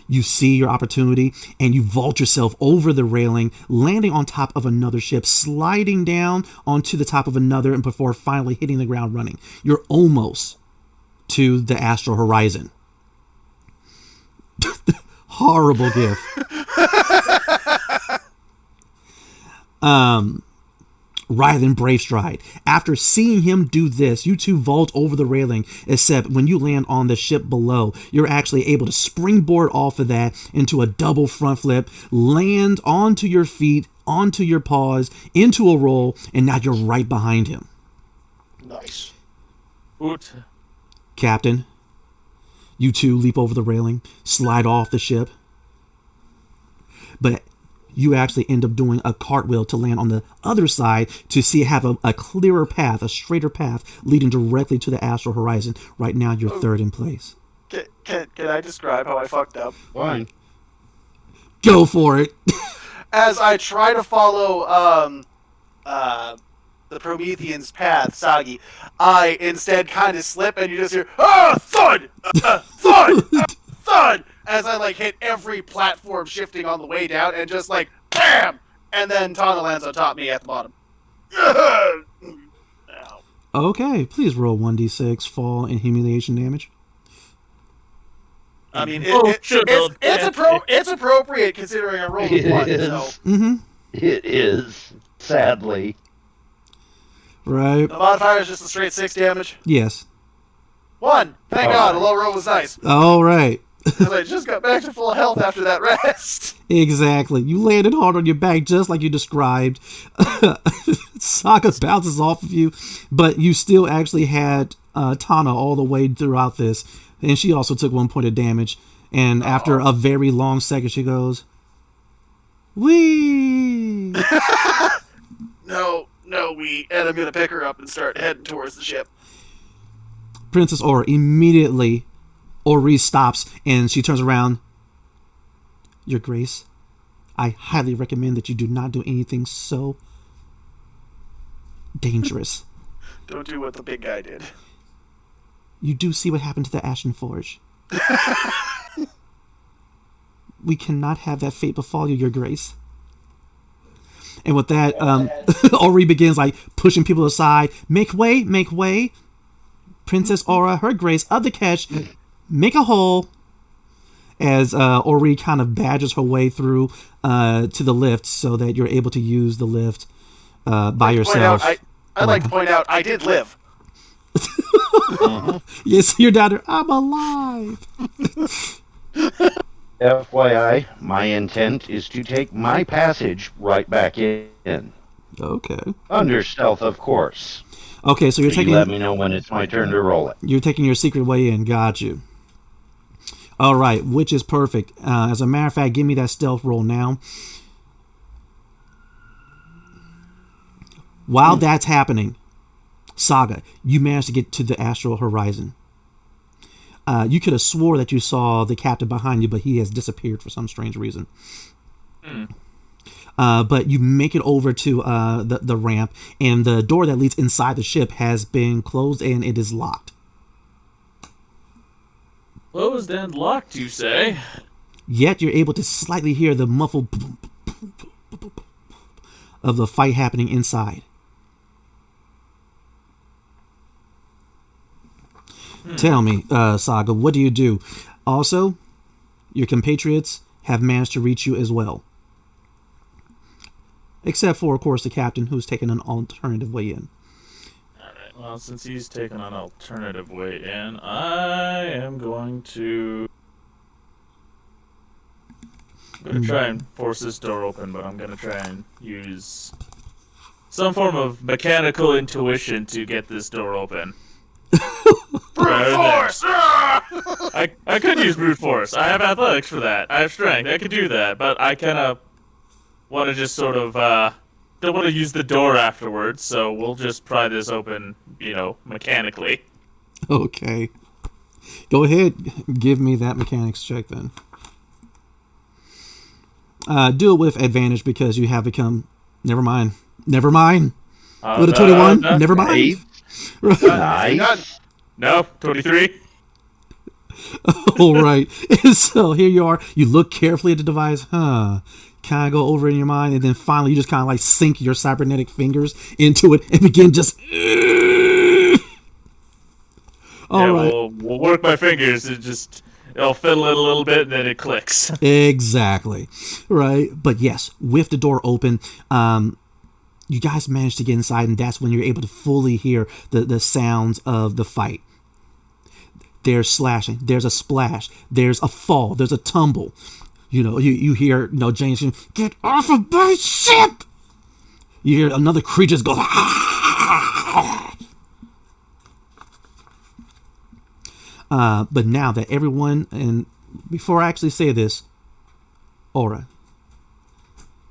Speaker 7: you see your opportunity and you vault yourself over the railing, landing on top of another ship, sliding down onto the top of another, and before finally hitting the ground running. You're almost to the astral horizon. Horrible gift. Rylan Bravestride. After seeing him do this, you two vault over the railing, except when you land on the ship below, you're actually able to springboard off of that into a double front flip, land onto your feet, onto your paws, into a roll, and now you're right behind him.
Speaker 6: Nice.
Speaker 4: Oot.
Speaker 7: Captain, you two leap over the railing, slide off the ship, but you actually end up doing a cartwheel to land on the other side to have a clearer path, a straighter path leading directly to the astral horizon. Right now, you're third in place.
Speaker 3: Can I describe how I fucked up?
Speaker 8: Fine.
Speaker 7: Go for it.
Speaker 3: As I try to follow the Promethean's path, Sagi, I instead kind of slip, and you just hear thud, thud, thud, as I like hit every platform shifting on the way down, and just like bam, and then Tana lands on top of me at the bottom. Ow.
Speaker 7: Okay, please roll 1d6 fall and humiliation damage.
Speaker 3: I mean,
Speaker 4: Sure,
Speaker 3: it's appropriate considering I rolled a 1.
Speaker 8: It
Speaker 3: So
Speaker 8: is.
Speaker 7: Mm-hmm.
Speaker 8: It is, sadly.
Speaker 7: Right.
Speaker 3: the modifier is just a straight 6 damage.
Speaker 7: Yes.
Speaker 3: 1. Thank
Speaker 8: Oh.
Speaker 3: God, the low roll was nice.
Speaker 7: All right.
Speaker 3: Because I just got back to full health after that rest.
Speaker 7: Exactly. You landed hard on your back just like you described. Saga bounces off of you, but you still actually had Tana all the way throughout this. And she also took 1 point of damage. And after a very long second, she goes, "Wee!"
Speaker 3: No, and I'm gonna pick her up and start heading towards the ship.
Speaker 7: Princess Aura immediately, Ori stops and she turns around. Your Grace, I highly recommend that you do not do anything so dangerous.
Speaker 3: Don't do what the big guy did.
Speaker 7: You do see what happened to the Ashen Forge. We cannot have that fate befall you, Your Grace. And with that, Ori begins like pushing people aside. Make way, make way. Princess Aura, Her Grace of the Catch, make a hole. As Ori kind of badgers her way through to the lift so that you're able to use the lift by yourself.
Speaker 3: I'd like to point out, I did live.
Speaker 7: Yes, you're down there. I'm alive.
Speaker 8: FYI, my intent is to take my passage right back in.
Speaker 7: Okay.
Speaker 8: Under stealth, of course.
Speaker 7: Okay, so you're
Speaker 8: You
Speaker 7: taking
Speaker 8: let me know when it's my turn to roll it.
Speaker 7: you're taking your secret way in. Got you. All right, which is perfect. As a matter of fact, give me that stealth roll now. While that's happening, Saga, you managed to get to the astral horizon. You could have swore that you saw the captain behind you, but he has disappeared for some strange reason. But you make it over to the ramp, and the door that leads inside the ship has been closed and it is locked.
Speaker 4: Closed and locked, you say?
Speaker 7: Yet you're able to slightly hear the muffled of the fight happening inside. Tell me, Saga, what do you do? Also, your compatriots have managed to reach you as well. Except for, of course, the captain, who's taken an alternative way in.
Speaker 4: Alright, well, since he's taken an alternative way in, I am going to... I'm going to try and force this door open, but I'm going to try and use some form of mechanical intuition to get this door open.
Speaker 3: Brute force!
Speaker 4: I could use brute force. I have athletics for that. I have strength. I could do that, but I kind of want to just sort of don't want to use the door afterwards, so we'll just pry this open, mechanically.
Speaker 7: Okay. Go ahead. Give me that mechanics check then. Do it with advantage because you have become... Never mind. With a 21? Never mind.
Speaker 8: Nice.
Speaker 4: No, 23.
Speaker 7: All right. And so here you are. You look carefully at the device. Kind of go over it in your mind. And then finally you just kind of like sink your cybernetic fingers into it and begin just... All right.
Speaker 4: We'll work my fingers. It'll fiddle it a little bit and then it clicks.
Speaker 7: Exactly. Right. But yes, with the door open, you guys manage to get inside, and that's when you're able to fully hear the sounds of the fight. There's slashing, there's a splash, there's a fall, there's a tumble. You hear James, get off of my ship! You hear another creature go, but now that everyone, and before I actually say this, Aura,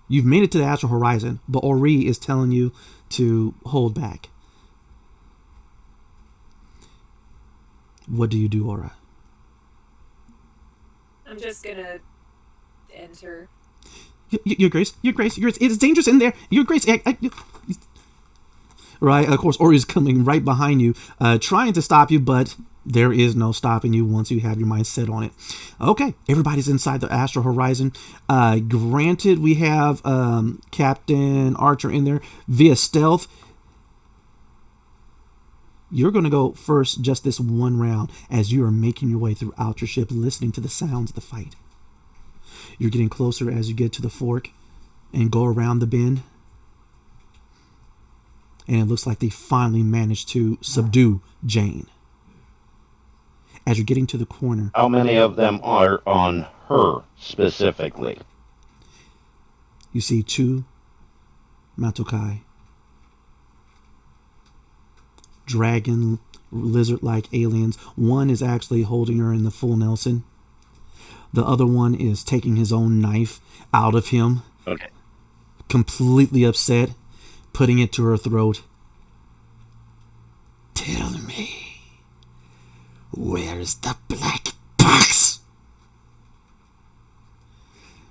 Speaker 7: you've made it to the astral horizon, but Ori is telling you to hold back. What do you do, Aura?
Speaker 5: I'm just gonna enter.
Speaker 7: Your Grace, it's dangerous in there. Your Grace, right, of course, Ori is coming right behind you, trying to stop you, but there is no stopping you once you have your mind set on it. Okay, everybody's inside the Astral Horizon. Granted, we have Captain Archer in there via stealth. You're going to go first just this one round as you are making your way throughout your ship, listening to the sounds of the fight. You're getting closer as you get to the fork and go around the bend. And it looks like they finally managed to subdue Jane. As you're getting to the corner.
Speaker 8: How many of them are on her specifically?
Speaker 7: You see 2 Matokai. Dragon, lizard-like aliens. One is actually holding her in the full Nelson. The other one is taking his own knife out of him.
Speaker 8: Okay.
Speaker 7: Completely upset, putting it to her throat. Tell me, where's the black box?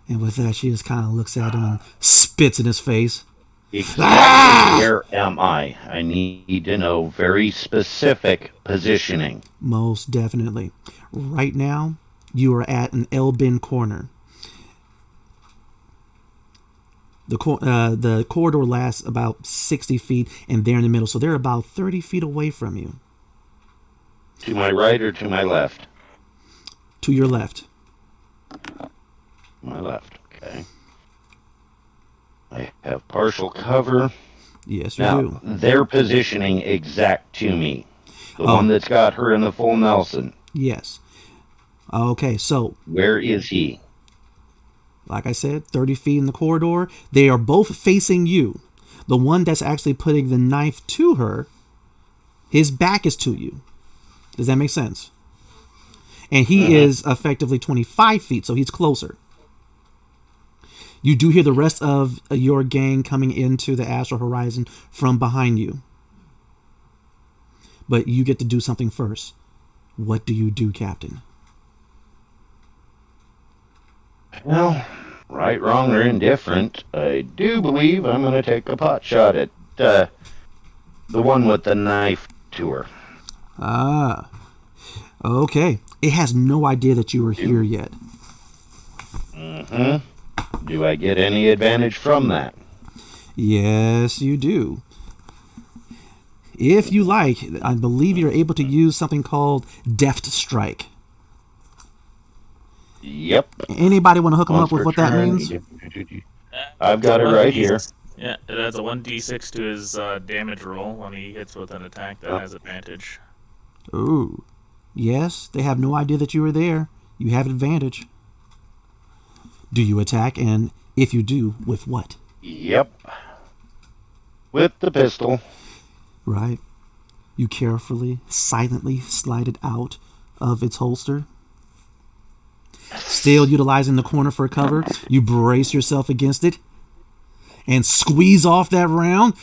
Speaker 7: And with that, she just kind of looks at him and spits in his face.
Speaker 8: Exactly where am I? I need to know very specific positioning.
Speaker 7: Most definitely. Right now, you are at an L-bend corner. The corridor lasts about 60 feet, and they're in the middle, so they're about 30 feet away from you.
Speaker 8: To my right or to my left?
Speaker 7: To your left.
Speaker 8: My left, okay. I have partial cover.
Speaker 7: Yes, you
Speaker 8: now,
Speaker 7: do.
Speaker 8: They're positioning exact to me. The one that's got her in the full Nelson.
Speaker 7: Yes. Okay, so...
Speaker 8: Where is he?
Speaker 7: Like I said, 30 feet in the corridor. They are both facing you. The one that's actually putting the knife to her, his back is to you. Does that make sense? And he is effectively 25 feet, so he's closer. You do hear the rest of your gang coming into the Astral Horizon from behind you. But you get to do something first. What do you do, Captain?
Speaker 8: Well, right, wrong, or indifferent, I do believe I'm going to take a pot shot at the one with the knife to her.
Speaker 7: Ah. Okay. It has no idea that you were here yet.
Speaker 8: Mm-hmm. Do I get any advantage from that?
Speaker 7: Yes, you do. If you like, I believe you're able to use something called Deft Strike.
Speaker 8: Yep.
Speaker 7: Anybody want to hook him up with what that means?
Speaker 8: I've got it right here.
Speaker 4: Yeah, it adds a 1d6 to his damage roll when he hits with an attack that has advantage.
Speaker 7: Ooh. Yes, they have no idea that you were there. You have advantage. Do you attack? And if you do, with what?
Speaker 8: Yep. With the pistol.
Speaker 7: Right. You carefully, silently slide it out of its holster. Still utilizing the corner for cover, you brace yourself against it and squeeze off that round.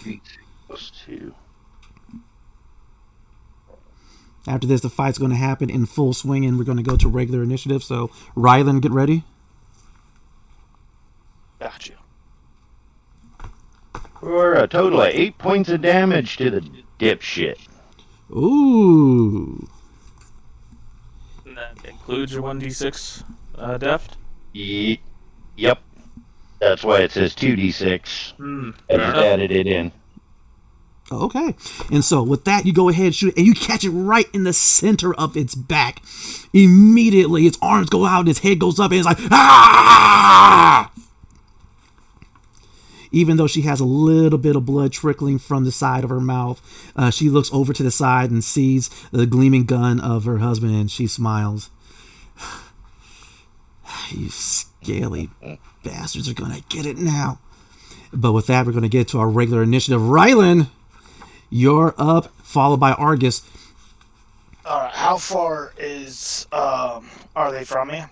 Speaker 7: After this, the fight's going to happen in full swing, and we're going to go to regular initiative. So, Rylan, get ready.
Speaker 6: Got you.
Speaker 8: For a total of 8 points of damage to the dipshit.
Speaker 7: Ooh.
Speaker 4: And that includes your 1d6 deft?
Speaker 8: Yep. That's why it says 2d6. I just added it in.
Speaker 7: Okay. And so with that, you go ahead and shoot it, and you catch it right in the center of its back. Immediately, its arms go out, and its head goes up, and it's like, ah! Even though she has a little bit of blood trickling from the side of her mouth, she looks over to the side and sees the gleaming gun of her husband, and she smiles. You scaly bastards are going to get it now. But with that, we're going to get to our regular initiative. Rylan, you're up, followed by Argus.
Speaker 6: All right, how far are they from me?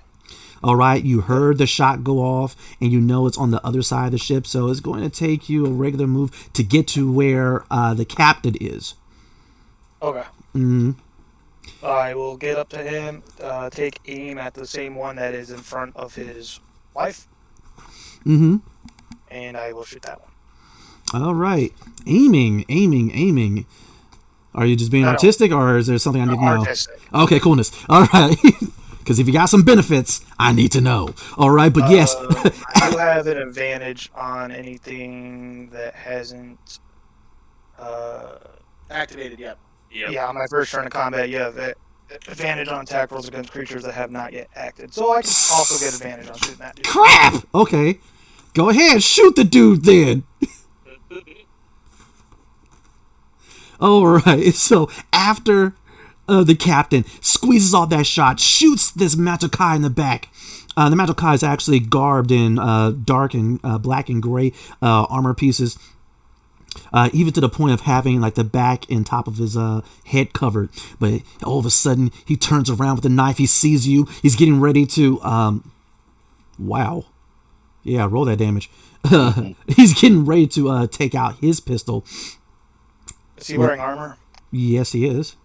Speaker 7: All right, you heard the shot go off, and you know it's on the other side of the ship, so it's going to take you a regular move to get to where the captain is.
Speaker 6: Okay. I will get up to him, take aim at the same one that is in front of his wife,
Speaker 7: Mm-hmm.
Speaker 6: and I will shoot that one.
Speaker 7: All right. Aiming. Are you just being
Speaker 6: No.
Speaker 7: artistic, or is there something I need to know?
Speaker 6: Artistic.
Speaker 7: Okay, coolness. All right. Because if you got some benefits, I need to know. All right, but yes.
Speaker 6: I do have an advantage on anything that hasn't.
Speaker 3: Activated yet.
Speaker 4: Yep.
Speaker 6: Yeah, on my first turn of combat, you have advantage on attack rolls against creatures that have not yet acted. So I can also get advantage on shooting that dude.
Speaker 7: Crap! Okay. Go ahead, shoot the dude then. All right. So after the captain squeezes off that shot, shoots this Matokai in the back. The Matokai is actually garbed in dark and black and gray armor pieces. Even to the point of having like the back and top of his head covered. But all of a sudden, he turns around with the knife. He sees you. He's getting ready to... wow. Yeah, roll that damage. He's getting ready to take out his pistol.
Speaker 6: Is he wearing armor?
Speaker 7: Yes, he is.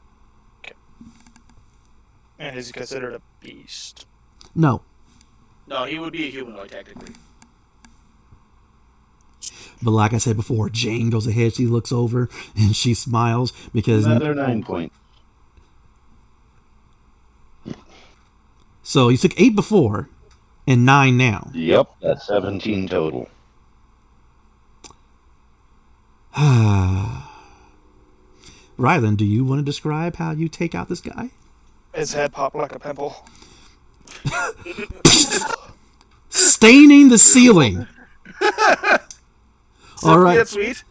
Speaker 6: And is he considered a beast?
Speaker 7: No.
Speaker 3: No, he would be a humanoid technically.
Speaker 7: But like I said before, Jane goes ahead. She looks over and she smiles because...
Speaker 8: Another 9 points.
Speaker 7: So you took 8 before and 9 now.
Speaker 8: Yep, that's 17 total.
Speaker 7: Rylan, do you want to describe how you take out this guy?
Speaker 6: His head popped like a pimple.
Speaker 7: Staining the ceiling. All right.
Speaker 3: That's sweet.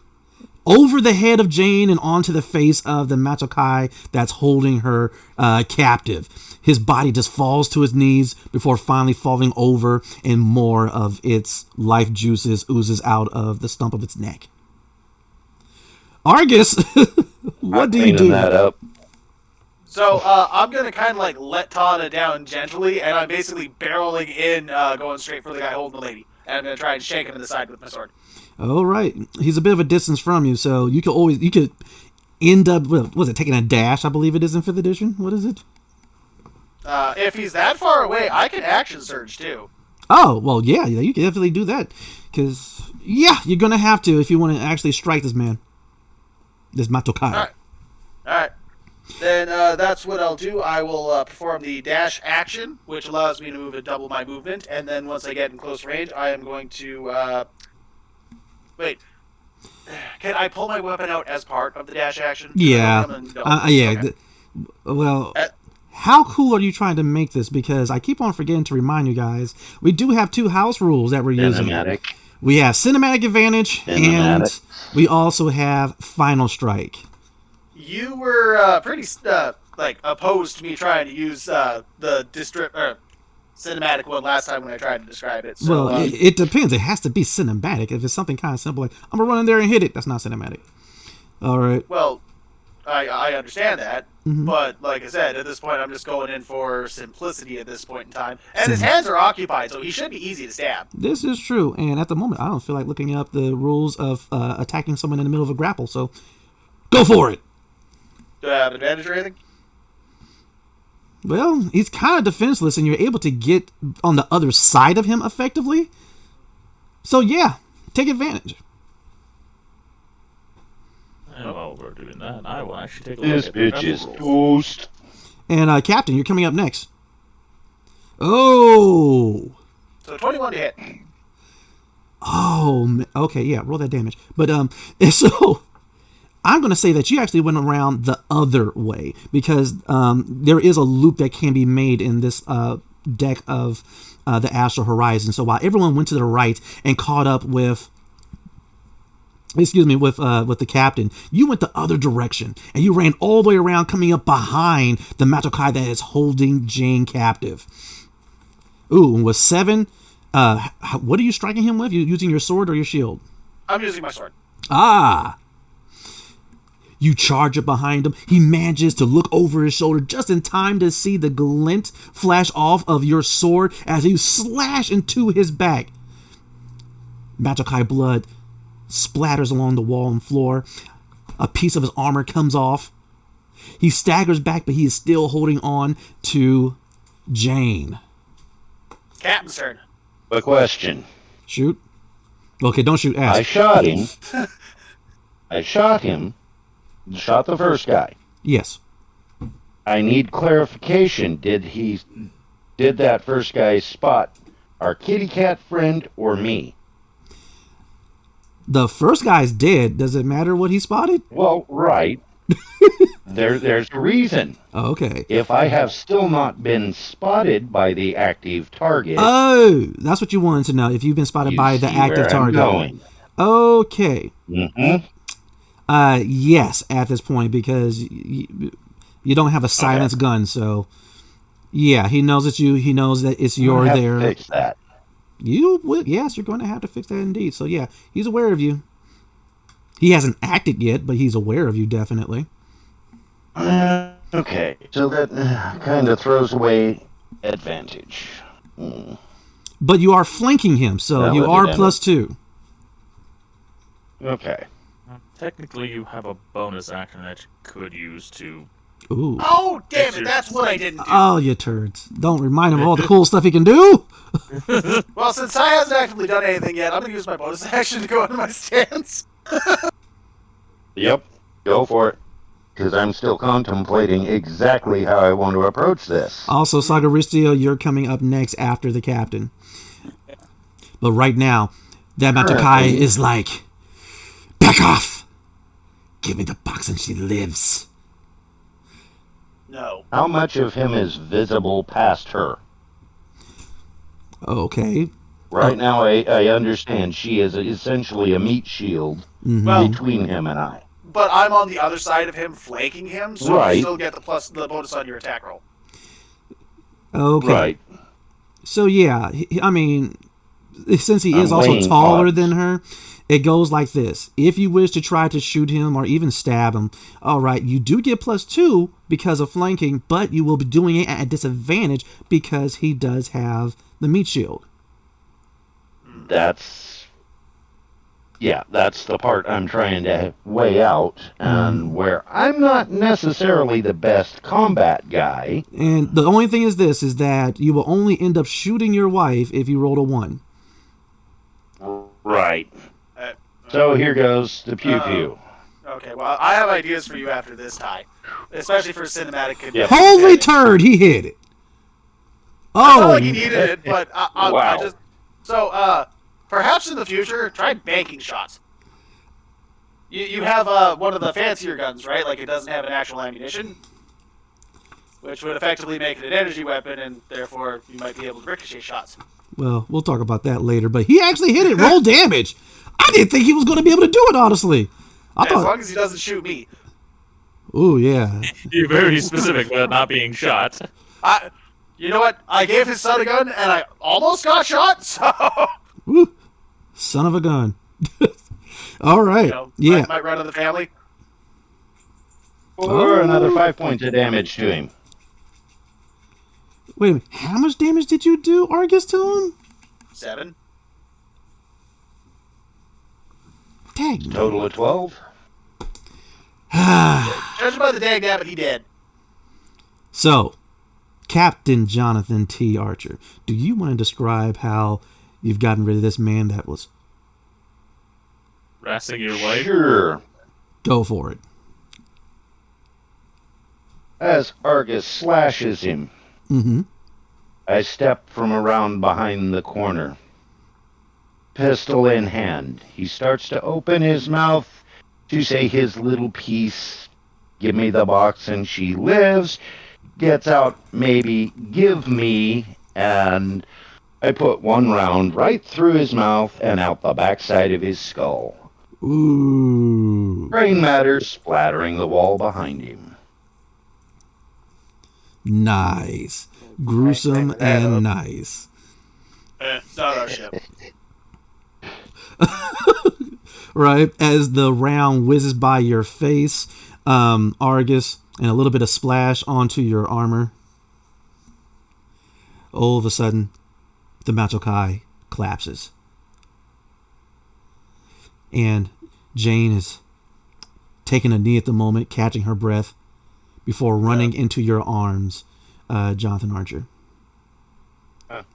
Speaker 7: Over the head of Jane and onto the face of the Matokai that's holding her captive. His body just falls to his knees before finally falling over, and more of its life juices oozes out of the stump of its neck. Argus, what do you
Speaker 8: Cleaning
Speaker 7: do?
Speaker 8: that up.
Speaker 3: So I'm gonna kind of like let Tana down gently, and I'm basically barreling in, going straight for the guy holding the lady, and I'm gonna try and shank him in the side with my sword.
Speaker 7: All right, he's a bit of a distance from you, so you could end up with, was it taking a dash? I believe it is in 5th edition. What is it?
Speaker 3: If he's that far away, I can action surge too.
Speaker 7: Oh well, yeah, you can definitely do that, because you're gonna have to if you want to actually strike this man, this Matokai.
Speaker 3: All right. Then that's what I'll do. I will perform the dash action, which allows me to move at double my movement, and then once I get in close range, I am going to wait. Can I pull my weapon out as part of the dash action?
Speaker 7: Yeah. Yeah.
Speaker 3: Okay.
Speaker 7: Well, how cool are you trying to make this? Because I keep on forgetting to remind you guys, we do have 2 house rules that we're using.
Speaker 8: Cinematic.
Speaker 7: We have cinematic advantage, and we also have final strike.
Speaker 3: You were pretty opposed to me trying to use the cinematic one last time when I tried to describe it. So,
Speaker 7: Well, it depends. It has to be cinematic. If it's something kind of simple, like I'm gonna run in there and hit it, that's not cinematic. All right.
Speaker 3: Well, I understand that,
Speaker 7: Mhm.
Speaker 3: but like I said, at this point, I'm just going in for simplicity at this point in time. And his hands are occupied, so he should be easy to stab.
Speaker 7: This is true, and at the moment, I don't feel like looking up the rules of attacking someone in the middle of a grapple. So, go for it.
Speaker 3: Do I have advantage or anything?
Speaker 7: Well, he's kind of defenseless, and you're able to get on the other side of him effectively. So yeah, take advantage.
Speaker 4: And while we're doing that, I will actually take a
Speaker 8: This
Speaker 4: look at
Speaker 8: bitch is
Speaker 4: rolls.
Speaker 8: toast.
Speaker 7: And Captain, you're coming up next. Oh,
Speaker 3: So 21 to hit.
Speaker 7: okay, yeah, roll that damage. But so I'm going to say that you actually went around the other way because there is a loop that can be made in this deck of the Astral Horizon. So while everyone went to the right and caught up with the captain, you went the other direction and you ran all the way around, coming up behind the Matokai that is holding Jane captive. Ooh, and with 7, what are you striking him with? You using your sword or your shield?
Speaker 3: I'm using my sword.
Speaker 7: You charge up behind him. He manages to look over his shoulder just in time to see the glint flash off of your sword as you slash into his back. Matokai blood splatters along the wall and floor. A piece of his armor comes off. He staggers back, but he is still holding on to Jane.
Speaker 3: Captain's turn.
Speaker 8: A question.
Speaker 7: Shoot. Okay, don't shoot.
Speaker 8: I
Speaker 7: Ask.
Speaker 8: shot him. I shot him. Shot the first guy.
Speaker 7: Yes.
Speaker 8: I need clarification. Did that first guy spot our kitty cat friend or me?
Speaker 7: The first guy's dead. Does it matter what he spotted?
Speaker 8: Well, right. There's a reason.
Speaker 7: Okay.
Speaker 8: If I have still not been spotted by the active target,
Speaker 7: Oh, that's what you wanted to know. If you've been spotted
Speaker 8: you
Speaker 7: by the
Speaker 8: see
Speaker 7: active
Speaker 8: where I'm
Speaker 7: target.
Speaker 8: going.
Speaker 7: Okay.
Speaker 8: Mm-hmm.
Speaker 7: Yes, at this point, because you don't have a silenced gun, so yeah, he knows it's you. He knows that it's you're
Speaker 8: I'll have
Speaker 7: there.
Speaker 8: to fix that.
Speaker 7: You will. Yes, you're going to have to fix that indeed. So yeah, he's aware of you. He hasn't acted yet, but he's aware of you definitely.
Speaker 8: Okay, so that kind of throws away advantage.
Speaker 7: But you are flanking him, so
Speaker 8: That
Speaker 7: you
Speaker 8: would be
Speaker 7: are
Speaker 8: damage.
Speaker 7: +2.
Speaker 8: Okay.
Speaker 4: Technically, you have a bonus action that you could use to.
Speaker 7: Ooh.
Speaker 3: Oh, damn it, that's what I didn't do.
Speaker 7: Oh, you turds. Don't remind him of all the cool stuff he can do.
Speaker 3: Well, since I hasn't actively done anything yet, I'm going to use my bonus action to go into my stance.
Speaker 8: Yep, go for it. Because I'm still contemplating exactly how I want to approach this.
Speaker 7: Also, Sagaristio, you're coming up next after the captain. But right now, that Matakai is like, back off! Give me the box and she lives.
Speaker 3: No.
Speaker 8: How much of him is visible past her?
Speaker 7: Okay.
Speaker 8: Right now, I understand she is essentially a meat shield
Speaker 3: Well,
Speaker 8: between him and I.
Speaker 3: but I'm on the other side of him, flanking him, so
Speaker 8: Right.
Speaker 3: you still get the bonus on your attack roll.
Speaker 7: Okay.
Speaker 8: Right.
Speaker 7: So yeah, I mean, since he is
Speaker 8: I'm
Speaker 7: also
Speaker 8: weighing
Speaker 7: taller
Speaker 8: odds.
Speaker 7: than her, it goes like this. If you wish to try to shoot him or even stab him, all right, you do get +2 because of flanking, but you will be doing it at a disadvantage because he does have the meat shield.
Speaker 8: That's the part I'm trying to weigh out, and where I'm not necessarily the best combat guy.
Speaker 7: And the only thing is this, is that you will only end up shooting your wife if you rolled a 1.
Speaker 8: Right. So here goes the pew-pew.
Speaker 3: Okay, well, I have ideas for you after this tie, especially for cinematic.
Speaker 8: Yep.
Speaker 7: Holy turd, he hit it.
Speaker 3: It's not
Speaker 7: Oh,
Speaker 3: like he needed it, but I
Speaker 8: Wow.
Speaker 3: just... So, perhaps in the future, try banking shots. You have one of the fancier guns, right? Like, it doesn't have an actual ammunition, which would effectively make it an energy weapon, and therefore you might be able to ricochet shots.
Speaker 7: well, we'll talk about that later, but he actually hit it. Roll damage. I didn't think he was going to be able to do it, honestly. I
Speaker 3: As
Speaker 7: thought,
Speaker 3: long as he doesn't shoot me.
Speaker 7: ooh, yeah.
Speaker 4: You're very specific about not being shot.
Speaker 3: You know what? I gave his son a gun, and I almost got shot, so...
Speaker 7: Woo. Son of a gun. All right.
Speaker 3: You know,
Speaker 7: Yeah.
Speaker 3: might run in the family.
Speaker 8: Or another 5 points of damage to him.
Speaker 7: Wait a minute. How much damage did you do, Argus, to him?
Speaker 3: 7.
Speaker 7: Dang.
Speaker 8: Total of 12.
Speaker 3: Judging by the dag nabbit, he did.
Speaker 7: So, Captain Jonathan T. Archer, do you want to describe how you've gotten rid of this man that was...
Speaker 4: Harassing your wife.
Speaker 8: Sure.
Speaker 7: Go for it.
Speaker 8: As Argus slashes him,
Speaker 7: Mm-hmm.
Speaker 8: I step from around behind the corner. Pistol in hand, he starts to open his mouth to say his little piece. Give me the box and she lives. Gets out, maybe, give me, and I put one round right through his mouth and out the backside of his skull.
Speaker 7: Ooh.
Speaker 8: Brain matter splattering the wall behind him.
Speaker 7: Nice. Gruesome
Speaker 3: Right, that
Speaker 7: and
Speaker 3: up.
Speaker 7: nice.
Speaker 3: It's not our ship.
Speaker 7: Right? As the round whizzes by your face, Argus, and a little bit of splash onto your armor. All of a sudden, the Machokai collapses. And Jane is taking a knee at the moment, catching her breath. before running into your arms, Jonathan Archer.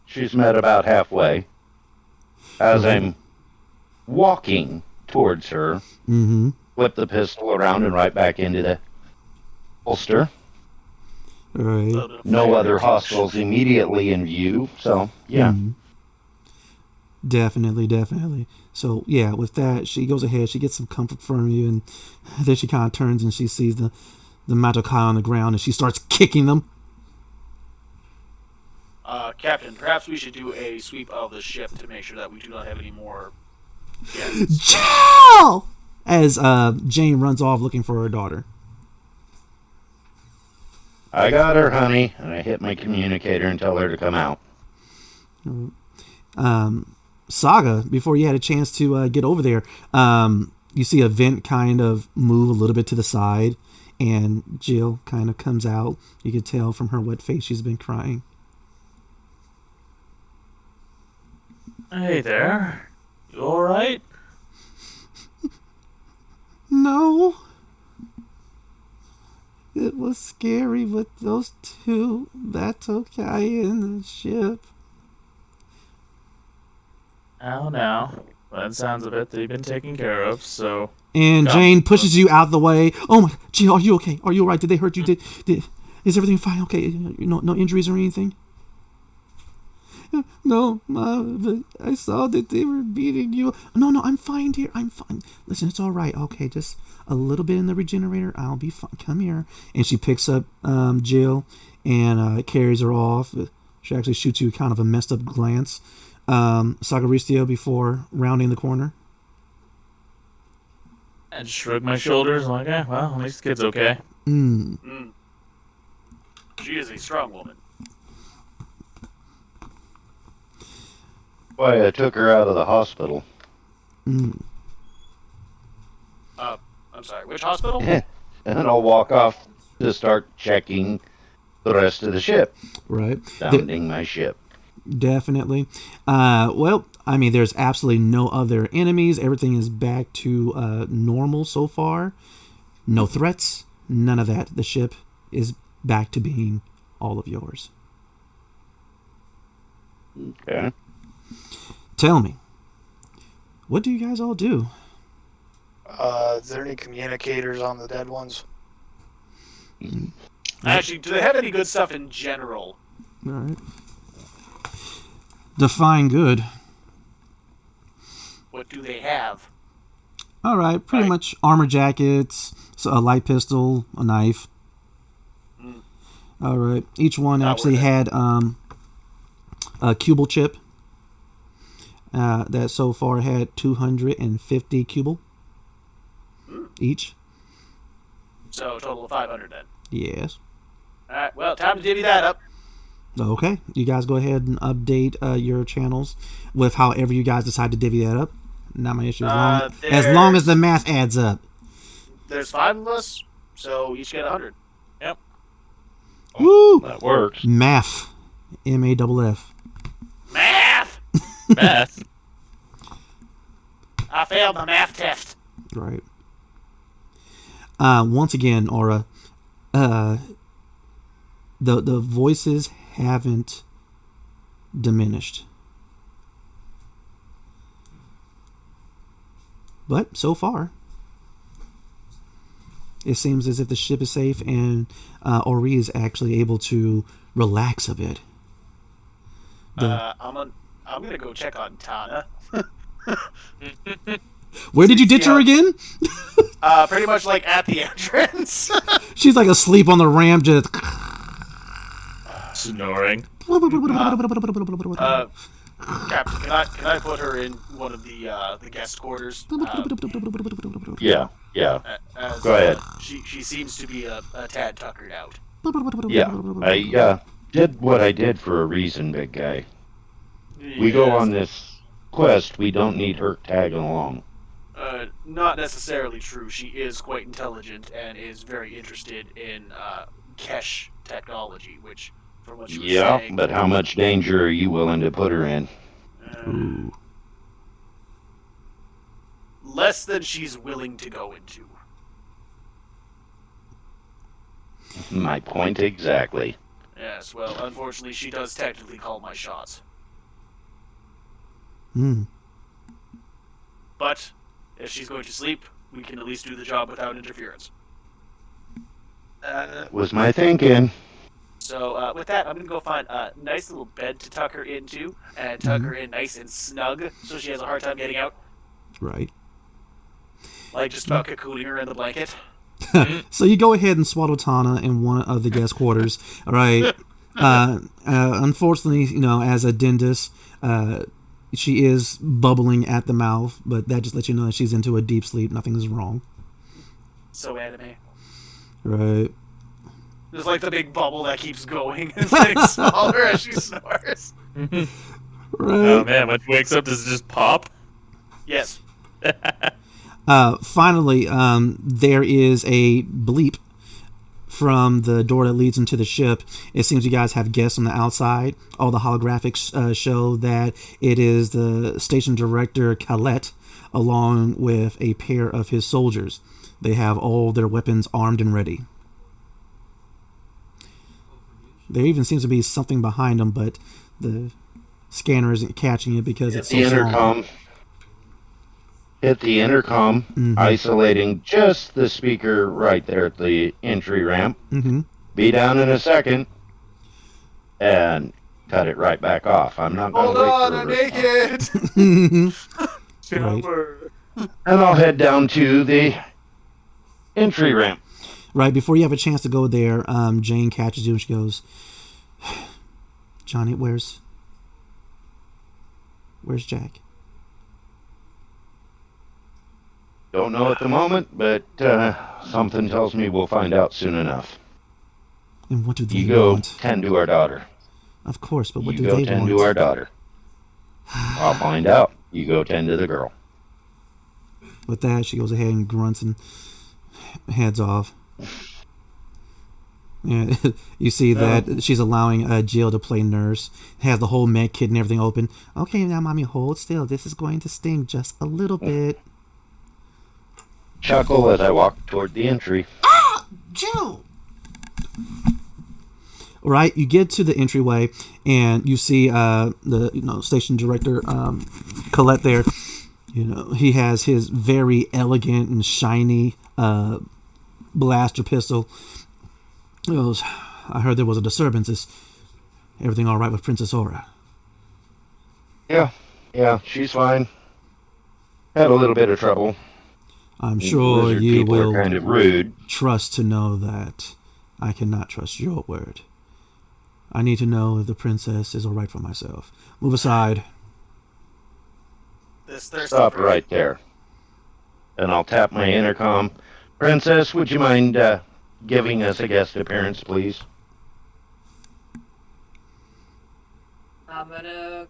Speaker 8: She's met about halfway. As I'm walking towards her, flip the pistol around and right back into the holster.
Speaker 7: Right.
Speaker 8: No other hostiles immediately in view, so yeah.
Speaker 7: Definitely. So yeah, with that, she goes ahead. She gets some comfort from you, and then she kind of turns and she sees the Matokai on the ground, and she starts kicking them.
Speaker 3: Captain, perhaps we should do a sweep of the ship to make sure that we do not have any more guests.
Speaker 7: Jill! As Jane runs off looking for her daughter.
Speaker 8: I got her, honey, and I hit my communicator and tell her to come out.
Speaker 7: Saga, before you had a chance to get over there, you see a vent kind of move a little bit to the side, and Jill kind of comes out. You could tell from her wet face she's been crying.
Speaker 4: Hey there. You alright?
Speaker 7: No. It was scary with those two Batokai in the ship.
Speaker 4: Oh, no. That sounds a bit they've been taken care of, so...
Speaker 7: And Jane pushes you out the way. Oh my, Jill, are you okay? Are you alright? Did they hurt you? Is everything fine? Okay, no injuries or anything? No, but I saw that they were beating you. No, I'm fine, dear. I'm fine. Listen, it's all right. Okay, just a little bit in the regenerator. I'll be fine. Come here. And she picks up Jill and carries her off. She actually shoots you kind of a messed up glance. Sagaristio before rounding the corner.
Speaker 4: I just shrug my shoulders like, well, at least the kid's okay.
Speaker 3: She is a strong woman.
Speaker 8: Why, I took her out of the hospital.
Speaker 3: I'm sorry, which hospital?
Speaker 8: And I'll walk off to start checking the rest of the ship.
Speaker 7: Right.
Speaker 8: Sounding my ship.
Speaker 7: Definitely. Well, I mean, there's absolutely no other enemies. Everything is back to normal so far. No threats. None of that. The ship is back to being all of yours.
Speaker 8: Okay.
Speaker 7: Tell me, what do you guys all do?
Speaker 6: Is there any communicators on the dead ones?
Speaker 3: Actually, do they have any good stuff in general?
Speaker 7: All right. Define good.
Speaker 3: What do they have?
Speaker 7: All right, pretty much armor jackets, so a light pistol, a knife. All right, each one actually had a Cobalt chip. That so far had 250 Cobalt each.
Speaker 3: So a total of 500 then.
Speaker 7: Yes.
Speaker 3: All right. Well, time to divvy that up.
Speaker 7: Okay, you guys go ahead and update your channels with however you guys decide to divvy that up. Not my issue. As long as the math adds up.
Speaker 3: There's 5 of us, so each get 100.
Speaker 4: Yep.
Speaker 7: Woo!
Speaker 8: That works.
Speaker 7: Math. MAFF.
Speaker 3: Math!
Speaker 4: Math?
Speaker 3: I failed the math test.
Speaker 7: Right. Once again, Aura, the voices haven't diminished. But so far, it seems as if the ship is safe and Ori is actually able to relax a bit.
Speaker 3: I'm gonna go check on Tana.
Speaker 7: Where did you ditch her again?
Speaker 3: Pretty much like at the entrance.
Speaker 7: She's like asleep on the ramp, just
Speaker 4: Snoring.
Speaker 3: Captain, can I put her in one of the guest quarters?
Speaker 8: Yeah.
Speaker 3: As,
Speaker 8: Go ahead.
Speaker 3: She seems to be a tad tuckered out.
Speaker 8: Yeah. I did what I did for a reason, big guy. We go on this quest, we don't need her tagging along.
Speaker 3: Not necessarily true. She is quite intelligent and is very interested in Kesh technology, which, from what she was saying...
Speaker 8: but how much danger are you willing to put her in?
Speaker 3: Less than she's willing to go into.
Speaker 8: My point exactly.
Speaker 3: Yes, well, unfortunately, she does technically call my shots.
Speaker 7: Hmm.
Speaker 3: But if she's going to sleep, we can at least do the job without interference.
Speaker 8: That was my thinking.
Speaker 3: So with that, I'm going to go find a nice little bed to tuck her into and tuck her in nice and snug so she has a hard time getting out.
Speaker 7: Right.
Speaker 3: Like just about cocooning her in the blanket.
Speaker 7: So you go ahead and swaddle Tana in one of the guest quarters. All right. Unfortunately, as a dentist, she is bubbling at the mouth, but that just lets you know that she's into a deep sleep. Nothing is wrong.
Speaker 3: So anime.
Speaker 7: Right.
Speaker 3: There's like the big bubble that keeps going. It's getting smaller as she snores.
Speaker 7: Right.
Speaker 4: Oh man, when she wakes up, does it just pop?
Speaker 3: Yes.
Speaker 7: Finally, there is a bleep from the door that leads into the ship. It seems you guys have guests on the outside. All the holographics show that it is the station director, Colette, along with a pair of his soldiers. They have all their weapons armed and ready. There even seems to be something behind them, but the scanner isn't catching it because it's so small.
Speaker 8: Hit the intercom, isolating just the speaker right there at the entry ramp. Be down in a second, and cut it right back off. I'm not going to wait
Speaker 3: Hold on,
Speaker 8: for
Speaker 3: I'm
Speaker 8: naked.
Speaker 3: naked.
Speaker 8: And I'll head down to the entry ramp.
Speaker 7: Right, before you have a chance to go there, Jane catches you and she goes, Johnny, where's Jack?
Speaker 8: Don't know at the moment, but something tells me we'll find out soon enough.
Speaker 7: And what do they
Speaker 8: You go
Speaker 7: want?
Speaker 8: tend to our daughter.
Speaker 7: Of course, but what
Speaker 8: You
Speaker 7: do
Speaker 8: go
Speaker 7: they
Speaker 8: tend
Speaker 7: want?
Speaker 8: to our daughter. I'll find out. You go tend to the girl.
Speaker 7: With that, she goes ahead and grunts and heads off. And you see that she's allowing Jill to play nurse. Has the whole med kit and everything open. Okay, now, mommy, hold still. This is going to sting just a little bit.
Speaker 8: Chuckle as I walk toward the entry.
Speaker 7: Ah! Jill! Right, you get to the entryway and you see the station director Colette there. He has his very elegant and shiny blaster pistol. He goes, I heard there was a disturbance. Is everything all right with Princess Aura?
Speaker 8: Yeah, she's fine. Had a little bit of trouble.
Speaker 7: I'm sure
Speaker 8: Lizard
Speaker 7: you
Speaker 8: people
Speaker 7: will
Speaker 8: are kind of rude.
Speaker 7: trust to know that I cannot trust your word. I need to know if the princess is all right for myself. Move aside.
Speaker 8: Stop right there. And I'll tap my intercom. Princess, would you mind giving us a guest appearance, please?
Speaker 5: I'm gonna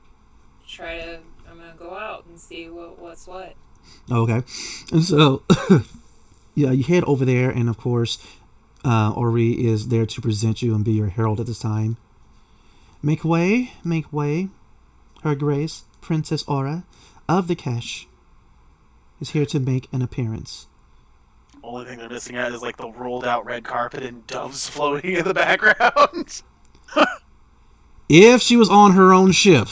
Speaker 5: go out and see what's what.
Speaker 7: Okay. And so, yeah, you head over there, and of course, Ori is there to present you and be your herald at this time. Make way. Her Grace, Princess Aura of the Kesh, is here to make an appearance.
Speaker 3: Only thing they're missing out is like the rolled out red carpet and doves floating in the background.
Speaker 7: If she was on her own ship.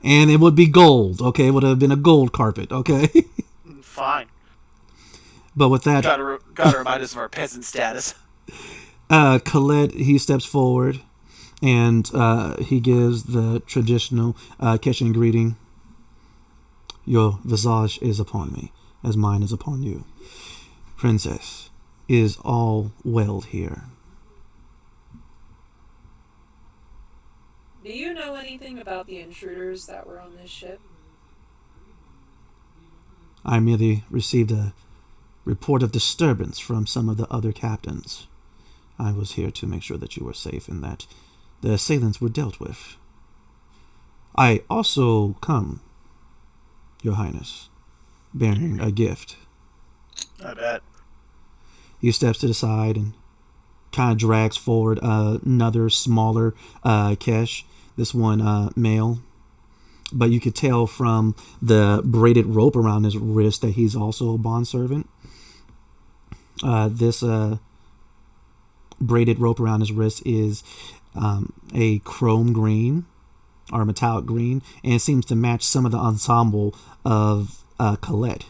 Speaker 7: And it would be gold, okay? It would have been a gold carpet, okay?
Speaker 3: Fine.
Speaker 7: But with that...
Speaker 3: Gotta remind us of our peasant status.
Speaker 7: Colette, he steps forward, and he gives the traditional Keshan greeting. Your visage is upon me, as mine is upon you. Princess, is all well here?
Speaker 5: Do you know anything about the intruders that were on this ship?
Speaker 7: I merely received a report of disturbance from some of the other captains. I was here to make sure that you were safe and that the assailants were dealt with. I also come, Your Highness, bearing a gift.
Speaker 3: I bet.
Speaker 7: He steps to the side and kind of drags forward another smaller Kesh. This one male. But you could tell from the braided rope around his wrist that he's also a bondservant. This braided rope around his wrist is a chrome green or metallic green, and it seems to match some of the ensemble of Colette.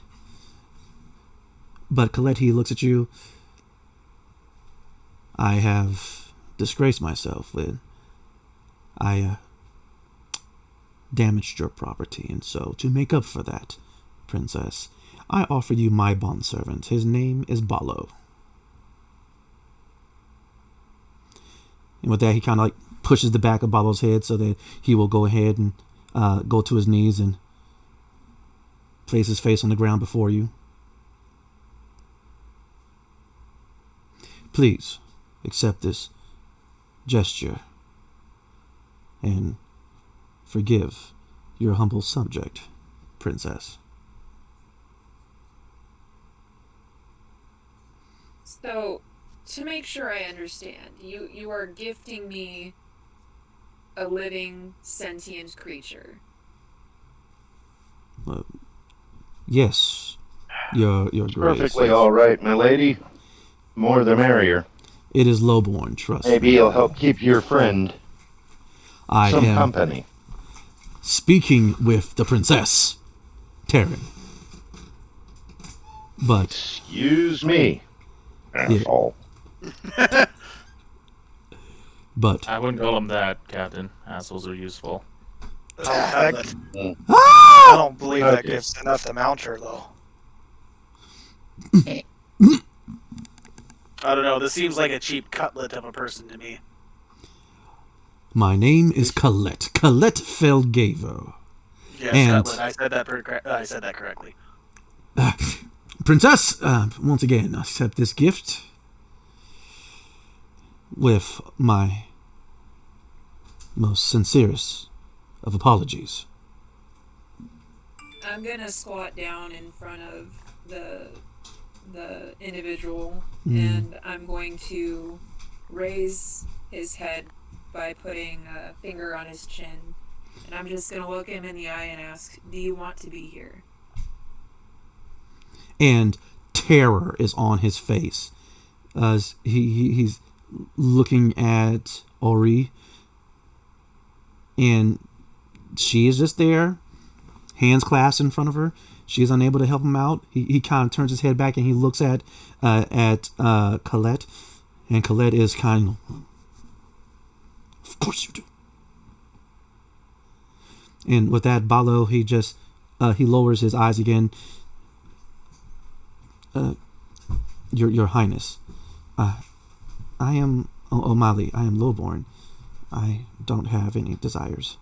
Speaker 7: But Colette, he looks at you. I have disgraced myself with. I damaged your property, and so to make up for that, princess, I offer you my bondservant. His name is Balo. And with that, he kind of like pushes the back of Balo's head so that he will go ahead and go to his knees and place his face on the ground before you. Please accept this gesture and forgive your humble subject, princess.
Speaker 5: So, to make sure I understand, you are gifting me a living, sentient creature.
Speaker 7: Yes, your grace.
Speaker 8: Perfectly all right, my lady. More the merrier.
Speaker 7: It is lowborn, trust
Speaker 8: Maybe
Speaker 7: me.
Speaker 8: you'll help keep your friend
Speaker 7: I
Speaker 8: some
Speaker 7: am
Speaker 8: company.
Speaker 7: speaking with the princess, Taryn. But
Speaker 8: Excuse me, asshole.
Speaker 7: but
Speaker 4: I wouldn't call him that, Captain. Assholes are useful.
Speaker 6: I
Speaker 7: Ah!
Speaker 6: don't believe that
Speaker 8: Okay.
Speaker 6: gift's enough to mount her, though.
Speaker 3: I don't know. This seems like a cheap cutlet of a person to me.
Speaker 7: My name is Colette Feldgaver.
Speaker 3: Yes,
Speaker 7: And-
Speaker 3: cutlet. I said that correctly.
Speaker 7: Princess, once again, accept this gift with my most sincerest of apologies.
Speaker 5: I'm gonna squat down in front of the individual, and I'm going to raise his head by putting a finger on his chin, and I'm just gonna look him in the eye and ask, "Do you want to be here?"
Speaker 7: And terror is on his face as he's looking at Ori, and she is just there, hands clasped in front of her. She is unable to help him out. He kind of turns his head back and he looks at Colette, and Colette is kind of course you do. And with that, Balo, he just he lowers his eyes again. Your Highness, I am O'Malley. I am lowborn. I don't have any desires.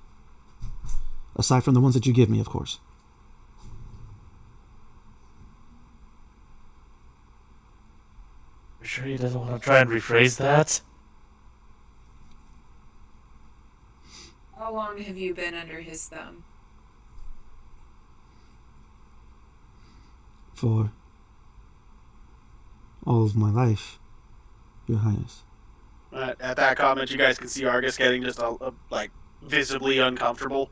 Speaker 7: Aside from the ones that you give me, of course.
Speaker 4: You sure he doesn't want to try and rephrase that?
Speaker 5: How long have you been under his thumb?
Speaker 7: For all of my life, Your Highness.
Speaker 3: At that comment, you guys can see Argus getting just like visibly uncomfortable.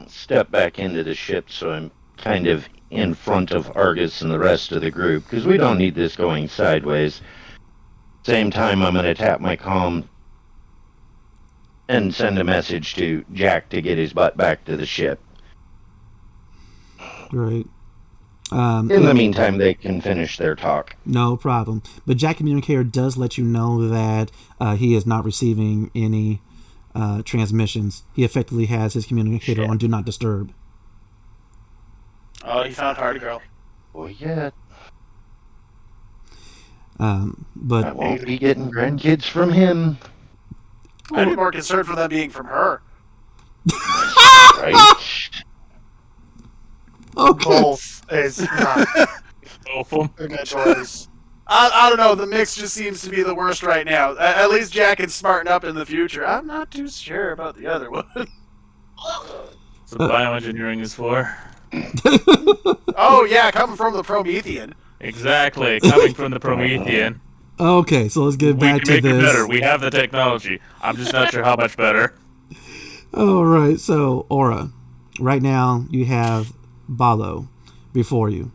Speaker 8: Step back into the ship so I'm kind of in front of Argus and the rest of the group, because we don't need this going sideways. Same time, I'm going to tap my comm and send a message to Jack to get his butt back to the ship.
Speaker 7: Right.
Speaker 8: In the meantime, they can finish their talk.
Speaker 7: No problem. But Jack Communicator does let you know that he is not receiving any transmissions. He effectively has his communicator on Do Not Disturb.
Speaker 3: Oh, he found Hard Girl.
Speaker 8: Well, yeah, I
Speaker 7: But
Speaker 8: won't be getting grandkids from him.
Speaker 3: I'd be more concerned for them being from her.
Speaker 8: Right?
Speaker 7: okay.
Speaker 6: Both is not
Speaker 4: Both of them.
Speaker 6: a good choice.
Speaker 3: I don't know. The mix just seems to be the worst right now. At least Jack can smarten up in the future. I'm not too sure about the other one.
Speaker 4: That's what bioengineering is for.
Speaker 3: Oh yeah, coming from the Promethean.
Speaker 4: Exactly. Coming from the Promethean.
Speaker 7: Okay, so let's get
Speaker 4: We
Speaker 7: back
Speaker 4: can
Speaker 7: to
Speaker 4: make it
Speaker 7: this.
Speaker 4: better. We have the technology. I'm just not sure how much better.
Speaker 7: All right, so Aura, right now you have Balo before you.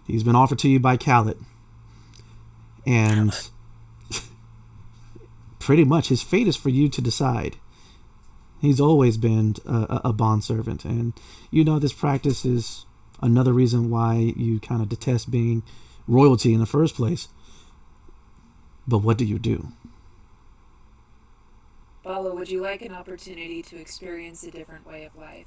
Speaker 7: He's been offered to you by Khaled, And pretty much his fate is for you to decide. He's always been a bondservant, and you know this practice is another reason why you kind of detest being royalty in the first place. But what do you do?
Speaker 5: Balo, would you like an opportunity to experience a different way of life?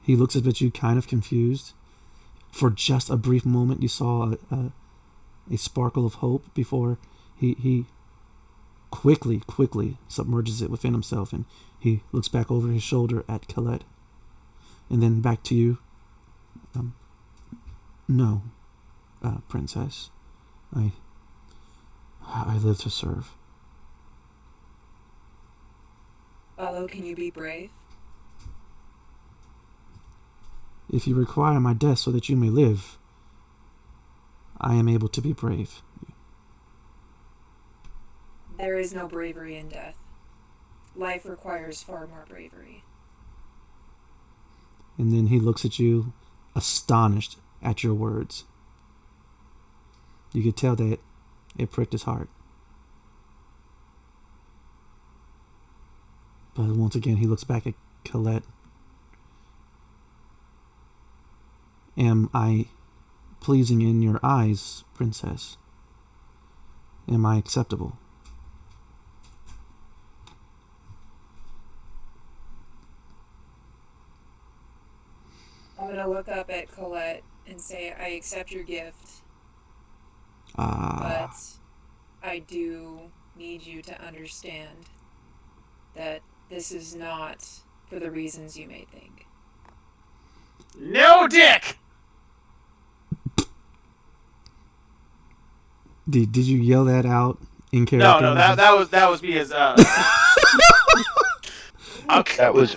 Speaker 7: He looks up at you kind of confused. For just a brief moment, you saw a sparkle of hope before he quickly submerges it within himself, and he looks back over his shoulder at Colette. And then back to you. No, Princess. I live to serve.
Speaker 5: Balo, can you be brave?
Speaker 7: If you require my death so that you may live, I am able to be brave.
Speaker 5: There is no bravery in death. Life requires far more bravery.
Speaker 7: And then he looks at you, astonished at your words. You could tell that it pricked his heart. But once again, he looks back at Colette. Am I pleasing in your eyes, Princess? Am I acceptable?
Speaker 5: I'm going to look up at Colette and say, I accept your gift, but I do need you to understand that this is not for the reasons you may think.
Speaker 3: No dick!
Speaker 7: Did you yell that out in character?
Speaker 3: No, that was me as
Speaker 8: Okay. That was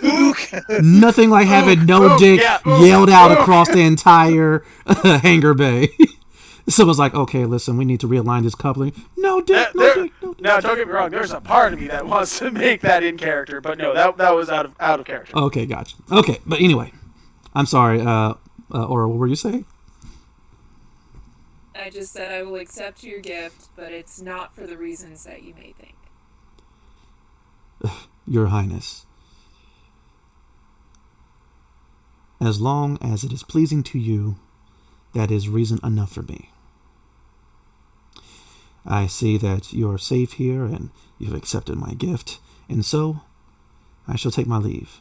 Speaker 7: nothing like having no dick yelled out across the entire hangar bay. Someone's like, okay, listen, we need to realign this coupling. No dick, no dick, no dick.
Speaker 3: No, don't get me wrong. There's a part of me that wants to make that in character, but no, that was out of character.
Speaker 7: Okay, gotcha. Okay, but anyway, I'm sorry. Or what were you saying?
Speaker 5: I just said I will accept your gift, but it's not for the reasons that you may think.
Speaker 7: Your Highness. As long as it is pleasing to you, that is reason enough for me. I see that you are safe here and you've accepted my gift, and so I shall take my leave.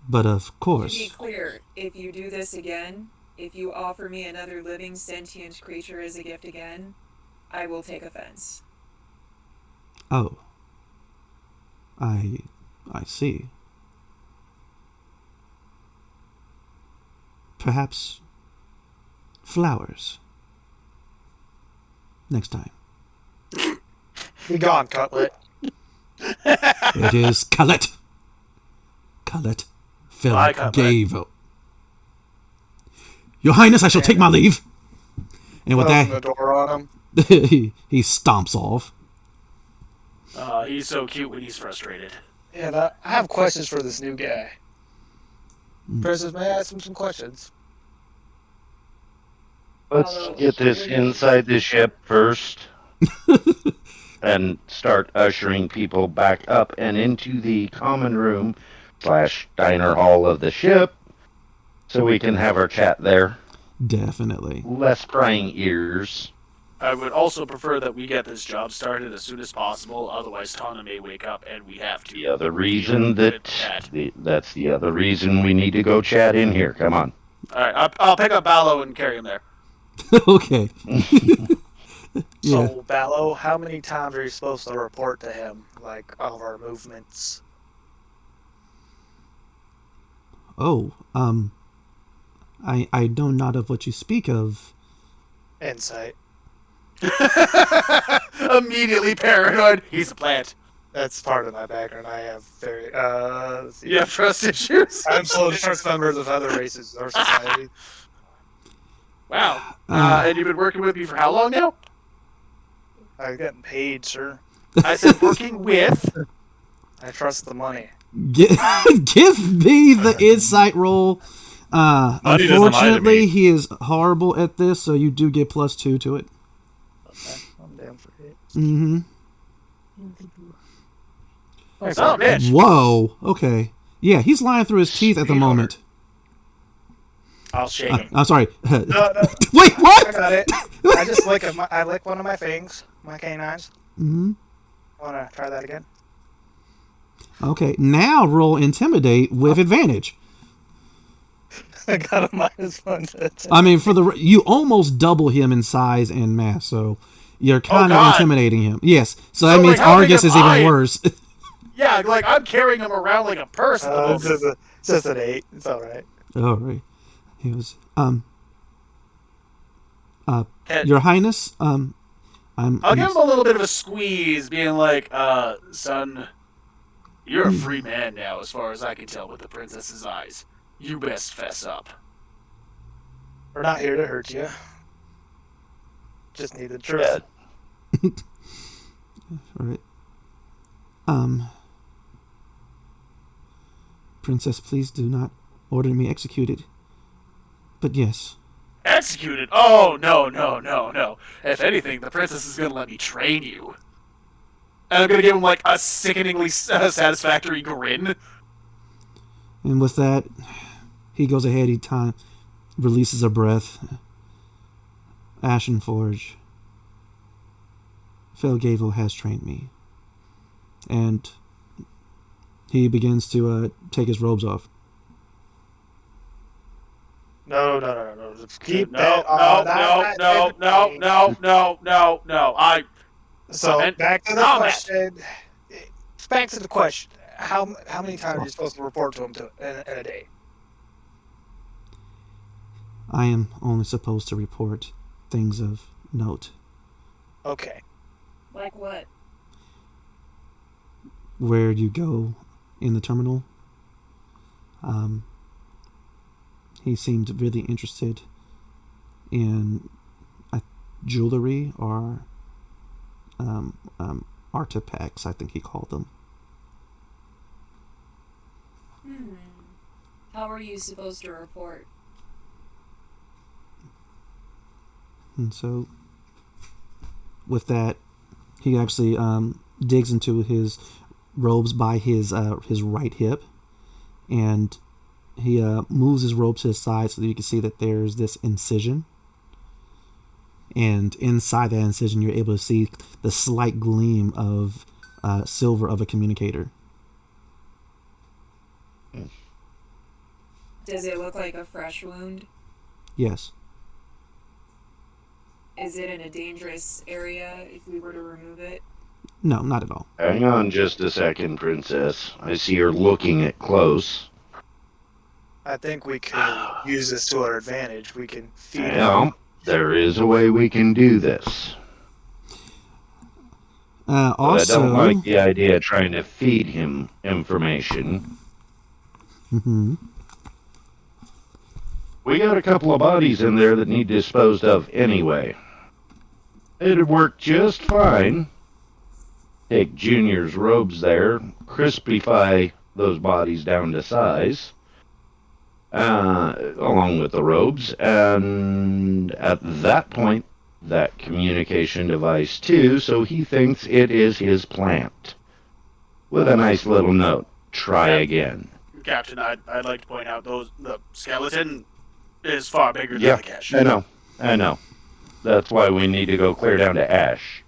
Speaker 7: But of course...
Speaker 5: To be clear, if you do this again, if you offer me another living sentient creature as a gift again, I will take offense.
Speaker 7: Oh. I see. Perhaps flowers. Next time.
Speaker 6: Be gone, Cutlet.
Speaker 7: It is Colette. Colette Felgavo. Your Highness, I shall take my leave. And with
Speaker 6: Closing
Speaker 7: that,
Speaker 6: the door on him.
Speaker 7: he stomps off.
Speaker 3: He's so cute when he's frustrated.
Speaker 6: And I have questions for this new guy. Princess, may I ask him some questions?
Speaker 8: Let's get this inside the ship first. And start ushering people back up and into the common room / diner hall of the ship so we can have our chat there.
Speaker 7: Definitely.
Speaker 8: Less prying ears.
Speaker 3: I would also prefer that we get this job started as soon as possible, otherwise Tana may wake up and we have to.
Speaker 8: The other reason that's the other reason we need to go chat in here. Come on.
Speaker 3: Alright, I'll pick up Balo and carry him there.
Speaker 7: Okay. Yeah.
Speaker 6: So, Ballo, how many times are you supposed to report to him, like, all of our movements?
Speaker 7: Oh, I know not of what you speak of.
Speaker 6: Insight.
Speaker 3: Immediately paranoid. He's a plant.
Speaker 6: That's part of my background. I have very, let's see.
Speaker 3: You have trust issues?
Speaker 6: I'm slow to trust members of other races or society.
Speaker 3: Wow. And you've been working with me for how long now?
Speaker 6: I'm getting paid, sir.
Speaker 3: I said working with.
Speaker 6: I trust the money.
Speaker 7: Give me the insight roll
Speaker 4: Money doesn't lie to
Speaker 7: Unfortunately,
Speaker 4: me.
Speaker 7: he is horrible at this, so you do get +2 to it.
Speaker 6: Okay, I'm down for it.
Speaker 7: Mm-hmm.
Speaker 3: Son of a bitch.
Speaker 7: Whoa. Okay. Yeah, he's lying through his teeth at the moment.
Speaker 3: I'll shake him.
Speaker 7: I'm sorry.
Speaker 6: No,
Speaker 7: Wait,
Speaker 6: I
Speaker 7: what?
Speaker 6: got it. I just lick I lick one of my fangs, my canines.
Speaker 7: Mm-hmm.
Speaker 6: Want to try that again?
Speaker 7: Okay, now roll Intimidate with advantage.
Speaker 6: I got a -1 to attack.
Speaker 7: I mean, you almost double him in size and mass, so you're kind of
Speaker 3: God.
Speaker 7: intimidating him. Yes, so
Speaker 3: So,
Speaker 7: that means
Speaker 3: like, how big
Speaker 7: Argus
Speaker 3: am
Speaker 7: is even
Speaker 3: I?
Speaker 7: worse.
Speaker 3: Yeah, like I'm carrying him around like a purse at the moment.
Speaker 6: It's just an 8. It's all right.
Speaker 7: All right. He was
Speaker 3: And
Speaker 7: Your Highness,
Speaker 3: I'll give him a little bit of a squeeze, being like, son, you're a free man now, as far as I can tell with the princess's eyes. You best fess up.
Speaker 6: We're not here to hurt you. Just need the truth.
Speaker 7: All right. Princess, please do not order me executed. But yes.
Speaker 3: Executed? Oh, no. If anything, the princess is going to let me train you. And I'm going to give him, like, a sickeningly satisfactory grin.
Speaker 7: And with that, he goes ahead, releases a breath. Ashenforge. Felgavo has trained me. And he begins to take his robes off.
Speaker 6: No. Just keep
Speaker 3: No.
Speaker 6: So back to the
Speaker 3: comment.
Speaker 6: question. Back to the question. How many times are you supposed to report to him in a day?
Speaker 7: I am only supposed to report things of note.
Speaker 6: Okay.
Speaker 5: Like what?
Speaker 7: Where you go in the terminal. He seemed really interested in jewelry or artifacts, I think he called them.
Speaker 5: How are you supposed to report?
Speaker 7: And so, with that, he actually digs into his robes by his right hip, and he moves his robe to his side so that you can see that there's this incision. And inside that incision, you're able to see the slight gleam of silver of a communicator.
Speaker 5: Does it look like a fresh wound?
Speaker 7: Yes.
Speaker 5: Is it in a dangerous area if we were to remove it?
Speaker 7: No, not at all.
Speaker 8: Hang on just a second, Princess. I see her looking it close.
Speaker 6: I think we can use this to our advantage. We can feed him.
Speaker 8: Well, there is a way we can do this. But I don't like the idea of trying to feed him information.
Speaker 7: Mm-hmm.
Speaker 8: We got a couple of bodies in there that need disposed of anyway. It'd work just fine. Take Junior's robes there, crispify those bodies down to size, along with the robes, and at that point, that communication device too, so he thinks it is his plant. With a nice little note, try again.
Speaker 3: Captain, I'd like to point out the skeleton is far bigger than the cache.
Speaker 8: I know. That's why we need to go clear down to Ash.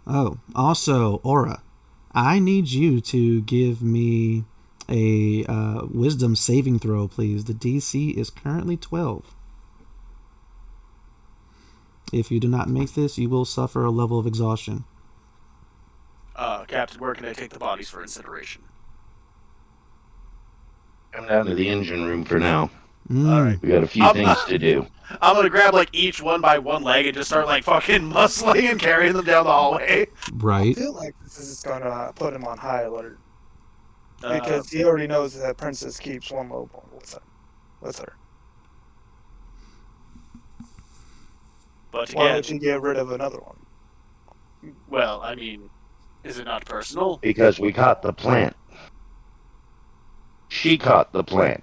Speaker 7: Oh, also, Aura, I need you to give me a wisdom saving throw, please. The DC is currently 12. If you do not make this, you will suffer a level of exhaustion.
Speaker 3: Captain, where can I take the bodies for incineration?
Speaker 8: Come down to the engine room for now.
Speaker 3: All right.
Speaker 8: We got a few things to do.
Speaker 3: I'm gonna grab like each one by one leg and just start like fucking muscling and carrying them down the hallway.
Speaker 6: I
Speaker 7: Right.
Speaker 6: feel like this is going to put him on high alert. Because he already knows that Princess keeps one low point with her.
Speaker 3: But
Speaker 6: Why
Speaker 3: again,
Speaker 6: would you get rid of another one?
Speaker 3: well, I mean, is it not personal?
Speaker 8: Because we caught the plant. She caught the plant.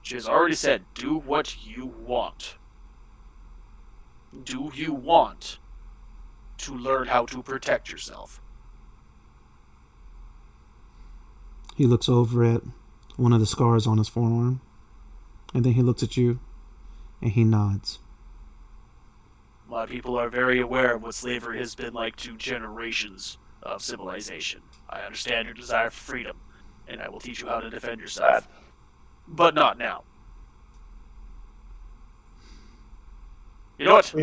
Speaker 3: She has already said, do what you want. Do you want to learn how to protect yourself?
Speaker 7: He looks over at one of the scars on his forearm, and then he looks at you, and he nods.
Speaker 3: My people are very aware of what slavery has been like to generations of civilization. I understand your desire for freedom, and I will teach you how to defend yourself. But not now. You know what?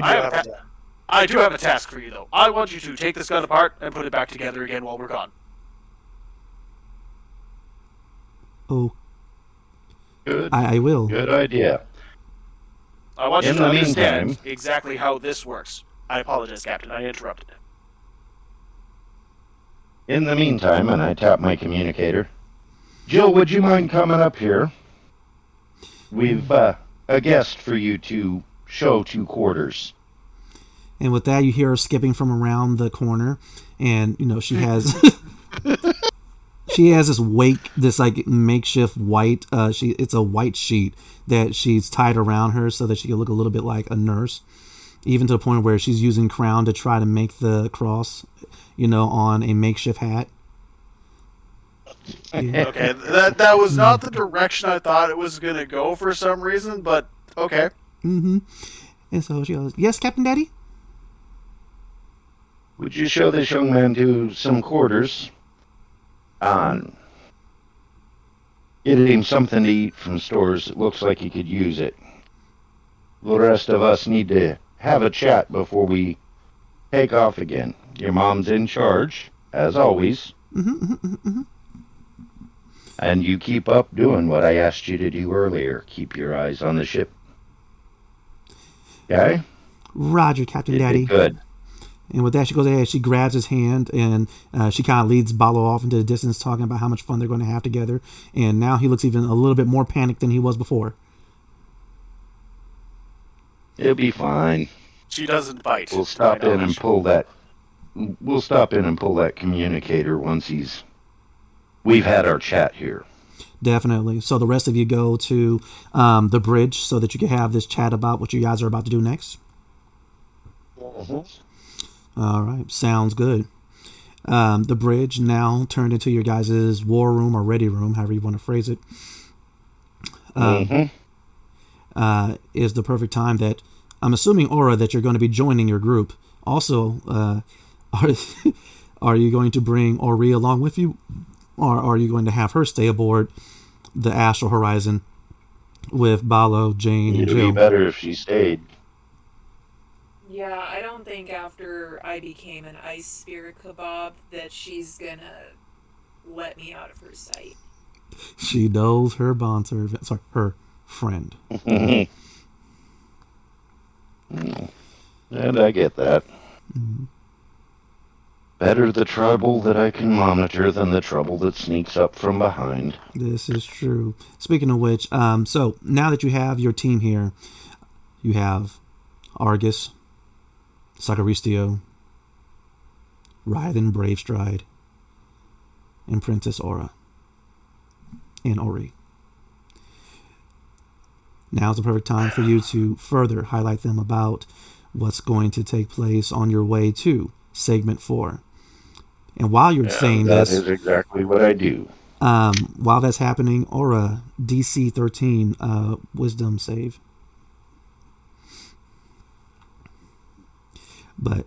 Speaker 3: I do have a task for you, though. I want you to take this gun apart and put it back together again while we're gone.
Speaker 7: Oh,
Speaker 8: Good.
Speaker 7: I will.
Speaker 8: Good idea.
Speaker 3: I want you
Speaker 8: In
Speaker 3: to
Speaker 8: the
Speaker 3: understand
Speaker 8: meantime-
Speaker 3: exactly how this works. I apologize, Captain. I interrupted.
Speaker 8: In the meantime, and I tap my communicator, Jill, would you mind coming up here? We've a guest for you to show to quarters.
Speaker 7: And with that, you hear her skipping from around the corner, and she has she has this like makeshift white it's a white sheet that she's tied around her so that she can look a little bit like a nurse, even to the point where she's using crown to try to make the cross, on a makeshift hat. Yeah.
Speaker 3: Okay, that was not the direction I thought it was going to go for some reason, but okay.
Speaker 7: Mm-hmm. And so she goes, "Yes, Captain Daddy?"
Speaker 8: Would you show this young man to some quarters? On get him something to eat from stores. It looks like he could use it. The rest of us need to have a chat before we take off again. Your mom's in charge, as always.
Speaker 7: Mm-hmm.
Speaker 8: And you keep up doing what I asked you to do earlier. Keep your eyes on the ship. Okay?
Speaker 7: Roger, Captain
Speaker 8: You did
Speaker 7: Daddy.
Speaker 8: good.
Speaker 7: And with that, she goes ahead, she grabs his hand, and she kind of leads Balo off into the distance, talking about how much fun they're going to have together. And now he looks even a little bit more panicked than he was before.
Speaker 8: It'll be fine.
Speaker 3: She doesn't bite.
Speaker 8: We'll stop in and pull that. We'll stop in and pull that communicator once we've had our chat here.
Speaker 7: Definitely. So the rest of you go to the bridge so that you can have this chat about what you guys are about to do next.
Speaker 8: Mm-hmm.
Speaker 7: All right. Sounds good. The bridge now turned into your guys' war room or ready room, however you want to phrase it. Is the perfect time that I'm assuming, Aura, that you're going to be joining your group. Also, are you going to bring Ori along with you, or are you going to have her stay aboard the Astral Horizon with Balo, Jane, and
Speaker 8: It'd
Speaker 7: Jill?
Speaker 8: be better if she stayed.
Speaker 5: Yeah, I don't think after I became an ice spirit kebab that she's gonna let me out of her sight.
Speaker 7: She knows her bondservant, sorry, her friend.
Speaker 8: And I get that.
Speaker 7: Mm-hmm.
Speaker 8: Better the trouble that I can monitor than the trouble that sneaks up from behind.
Speaker 7: This is true. Speaking of which, so now that you have your team here, you have Argus, Sacaristio, Rythan Bravestride, and Princess Aura, and Ori. Now's the perfect time for you to further highlight them about what's going to take place on your way to Segment 4. And while you're saying
Speaker 8: that
Speaker 7: this...
Speaker 8: That is exactly what I do.
Speaker 7: While that's happening, Aura, DC 13, Wisdom save. But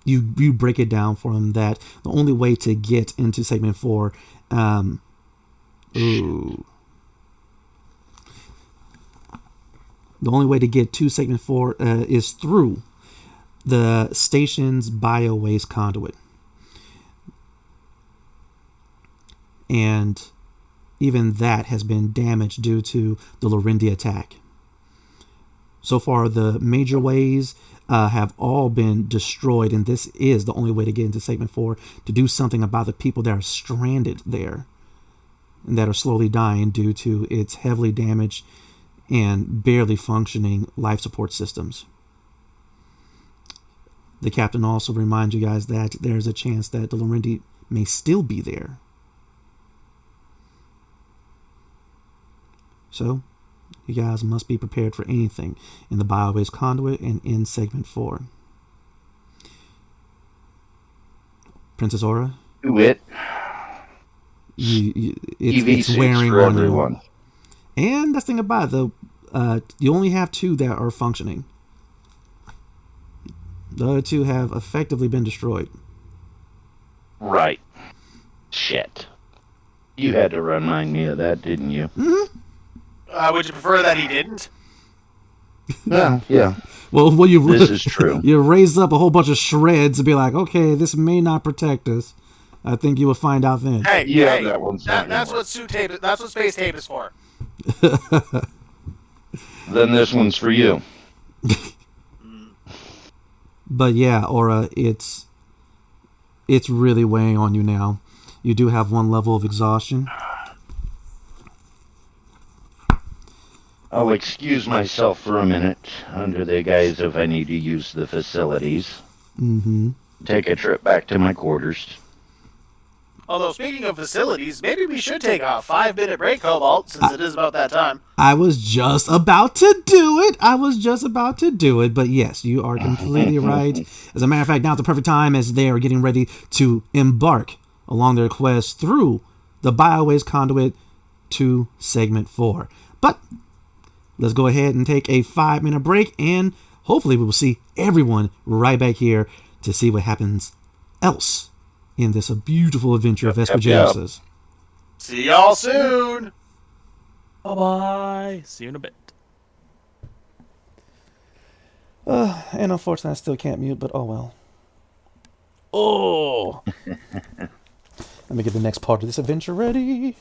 Speaker 7: you break it down for him that the only way to get into Segment 4... The only way to get to Segment 4 is through the station's biowaste conduit. And even that has been damaged due to the Lorindia attack. So far, the major ways have all been destroyed, and this is the only way to get into Segment 4 to do something about the people that are stranded there and that are slowly dying due to its heavily damaged and barely functioning life support systems. The captain also reminds you guys that there's a chance that the Lorindia may still be there. So, you guys must be prepared for anything in the Biowaste Conduit and in Segment 4. Princess Aura?
Speaker 8: Do it.
Speaker 7: It's
Speaker 8: suits
Speaker 7: wearing
Speaker 8: for
Speaker 7: on
Speaker 8: everyone.
Speaker 7: you. And that's the thing about it, though. You only have 2 that are functioning. The other 2 have effectively been destroyed.
Speaker 8: Right. Shit. You had to remind me of that, didn't you?
Speaker 7: Mm-hmm.
Speaker 3: Would you prefer that he didn't?
Speaker 8: Yeah.
Speaker 7: Well,
Speaker 8: This is true.
Speaker 7: You raise up a whole bunch of shreds and be like, okay, this may not protect us. I think you will find out then.
Speaker 3: Hey,
Speaker 8: Yeah,
Speaker 3: hey,
Speaker 8: that one's
Speaker 3: that's what suit tape. That's what space tape is for.
Speaker 8: Then this one's for you.
Speaker 7: But yeah, Aura, it's really weighing on you now. You do have 1 level of exhaustion.
Speaker 8: I'll excuse myself for a minute under the guise of I need to use the facilities.
Speaker 7: Mm-hmm.
Speaker 8: Take a trip back to my quarters.
Speaker 3: Although, speaking of facilities, maybe we should take a 5-minute break, Cobalt, since it is about that time.
Speaker 7: I was just about to do it. But yes, you are completely right. As a matter of fact, now's the perfect time as they are getting ready to embark along their quest through the Biowaste Conduit to Segment 4. But let's go ahead and take a 5-minute break, and hopefully we will see everyone right back here to see what happens else in this beautiful adventure of Esper Genesis.
Speaker 3: See y'all soon!
Speaker 4: Bye-bye. See you in a bit.
Speaker 1: And unfortunately, I still can't mute, but oh well. Oh! Let me get the next part of this adventure ready.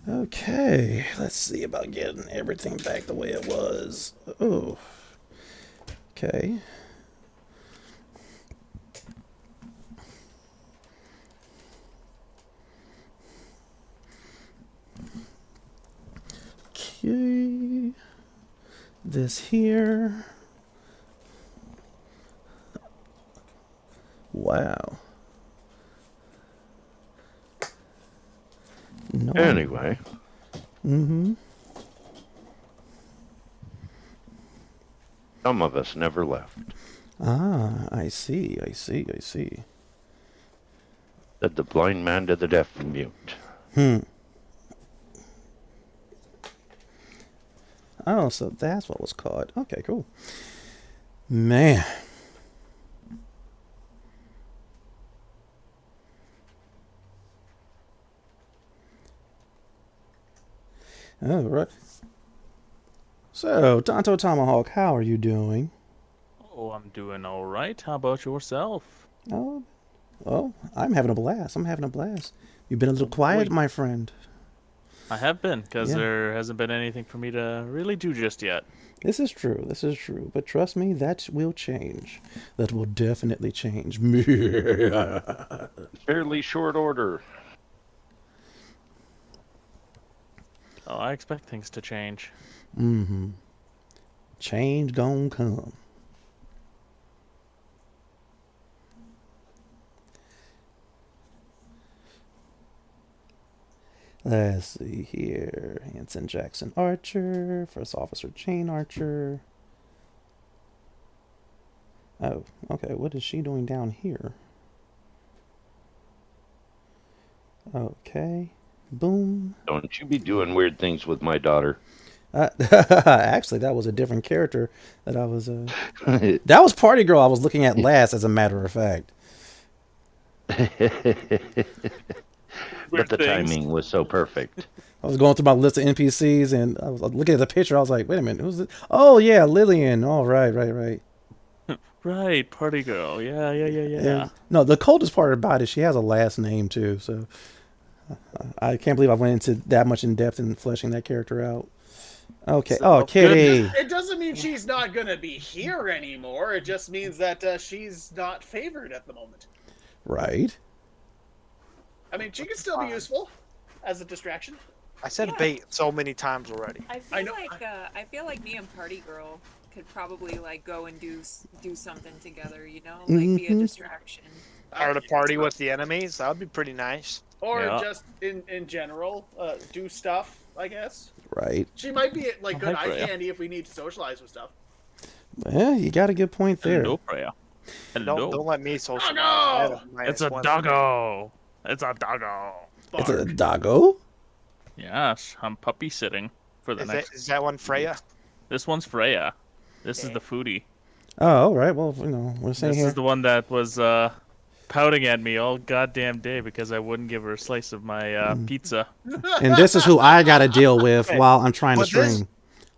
Speaker 1: Okay, let's see about getting everything back the way it was. Oh, okay. Okay, this here. Wow. No.
Speaker 8: Anyway,
Speaker 1: Mm-hmm.
Speaker 8: some of us never left.
Speaker 1: Ah, I see. I see. I see.
Speaker 8: Said the blind man to the deaf and mute.
Speaker 1: Oh, so that's what was caught. Okay, cool. Man. All right. So, Tonto Tomahawk, how are you doing?
Speaker 4: Oh, I'm doing all right. How about yourself?
Speaker 1: Oh, I'm having a blast. I'm having a blast. You've been a little quiet, my friend.
Speaker 4: I have been, because
Speaker 1: Yeah.
Speaker 4: there hasn't been anything for me to really do just yet.
Speaker 1: This is true. This is true. But trust me, that will change. That will definitely change.
Speaker 8: Fairly short order.
Speaker 4: Oh, I expect things to change.
Speaker 1: Mm-hmm. Change gon' come. Let's see here. Hanson Jackson Archer. First Officer Jane Archer. Oh, okay. What is she doing down here? Okay. Boom.
Speaker 8: Don't you be doing weird things with my daughter.
Speaker 1: Actually, that was a different character that I was. That was Party Girl I was looking at last, as a matter of fact.
Speaker 8: But the timing was so perfect.
Speaker 1: I was going through my list of NPCs and I was looking at the picture. I was like, wait a minute, who's it? Oh, yeah, Lillian. Oh, right.
Speaker 4: Right, party girl. Yeah.
Speaker 1: And, no, the coldest part about it, she has a last name, too. So I can't believe I went into that much in depth in fleshing that character out. Okay.
Speaker 3: So,
Speaker 1: Kitty.
Speaker 3: It doesn't mean she's not going to be here anymore. It just means that she's not favored at the moment.
Speaker 1: Right.
Speaker 3: I mean, she can still be useful as a distraction.
Speaker 6: I said
Speaker 5: Yeah.
Speaker 6: bait so many times already.
Speaker 5: I
Speaker 3: I
Speaker 5: feel
Speaker 3: know-
Speaker 5: I feel like me and Party Girl could probably like go and do something together, you know, like be a
Speaker 1: Mhm.
Speaker 5: distraction.
Speaker 6: Or to party with the enemies. That would be pretty nice.
Speaker 3: Or
Speaker 4: Yeah.
Speaker 3: just in general, do stuff, I guess.
Speaker 1: Right.
Speaker 3: She might be like good
Speaker 4: Hi,
Speaker 3: eye
Speaker 4: Freya.
Speaker 3: candy if we need to socialize with stuff.
Speaker 1: Yeah, you got a good point there.
Speaker 4: Hello, Freya. Hello.
Speaker 6: Don't let me socialize.
Speaker 3: no!
Speaker 6: I have a
Speaker 4: It's a
Speaker 6: -1.
Speaker 4: doggo. It's a doggo.
Speaker 1: It's a
Speaker 3: Bark.
Speaker 1: doggo?
Speaker 4: Yes, I'm puppy sitting for the next.
Speaker 6: Is that one Freya?
Speaker 4: This one's Freya. This is the foodie.
Speaker 1: Oh, all right. Well, we're saying
Speaker 4: This
Speaker 1: here.
Speaker 4: is the one that was pouting at me all goddamn day because I wouldn't give her a slice of my pizza.
Speaker 1: And this is who I got to deal with
Speaker 6: Okay.
Speaker 1: while I'm trying to
Speaker 6: But this-
Speaker 1: stream.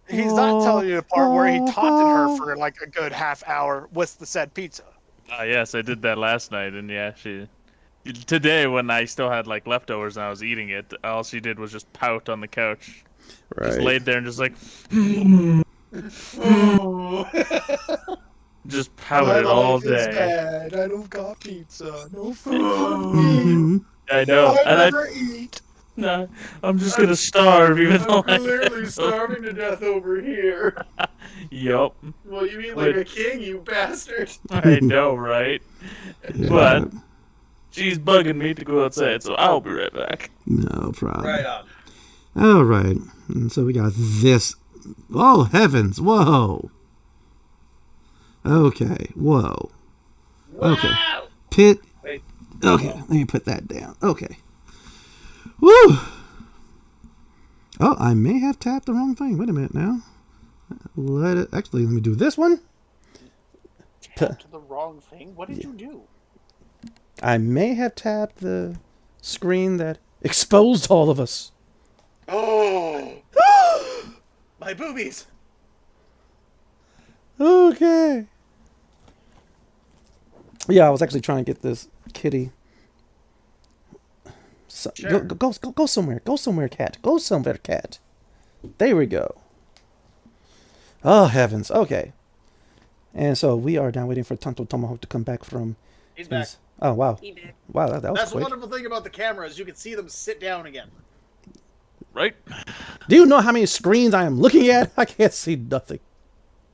Speaker 6: He's not telling you the part where he taunted her for like a good half hour with the said pizza.
Speaker 4: Yes, I did that last night, and yeah, today when I still had like leftovers and I was eating it, all she did was just pout on the couch, just
Speaker 1: Right.
Speaker 4: laid there and just like, just pouted all day.
Speaker 6: Bad. I don't got pizza. No food.
Speaker 1: Mhm.
Speaker 4: I know, and I,
Speaker 6: eat.
Speaker 4: no, I'm just gonna starve even though I
Speaker 3: Clearly starving to death over here.
Speaker 4: Yup,
Speaker 3: Well, you mean
Speaker 4: like
Speaker 3: like a king, you bastard.
Speaker 4: I know, right? But she's bugging me to go outside, so I'll be right back.
Speaker 1: No problem.
Speaker 3: Right on.
Speaker 1: All right. And so we got this. Oh, heavens. Whoa. Okay. Whoa. Okay. Pit.
Speaker 3: Wait.
Speaker 1: Okay. Let me put that down. Okay. Woo. Oh, I may have tapped the wrong thing. Wait a minute now. Actually, let me do this one.
Speaker 3: Tapped the wrong thing? What did you do?
Speaker 1: I may have tapped the screen that exposed all of us.
Speaker 3: Oh! My boobies!
Speaker 1: Okay. Yeah, I was actually trying to get this kitty. So,
Speaker 3: Sure.
Speaker 1: go somewhere. Go somewhere, cat. Go somewhere, cat. There we go. Oh, heavens. Okay. And so we are now waiting for Tonto Tomahawk to come back from
Speaker 3: He's back.
Speaker 1: his... Oh, wow.
Speaker 5: Eat
Speaker 1: Wow, that was
Speaker 3: That's the
Speaker 1: quick.
Speaker 3: wonderful thing about the cameras. You can see them sit down again.
Speaker 4: Right?
Speaker 1: Do you know how many screens I am looking at? I can't see nothing.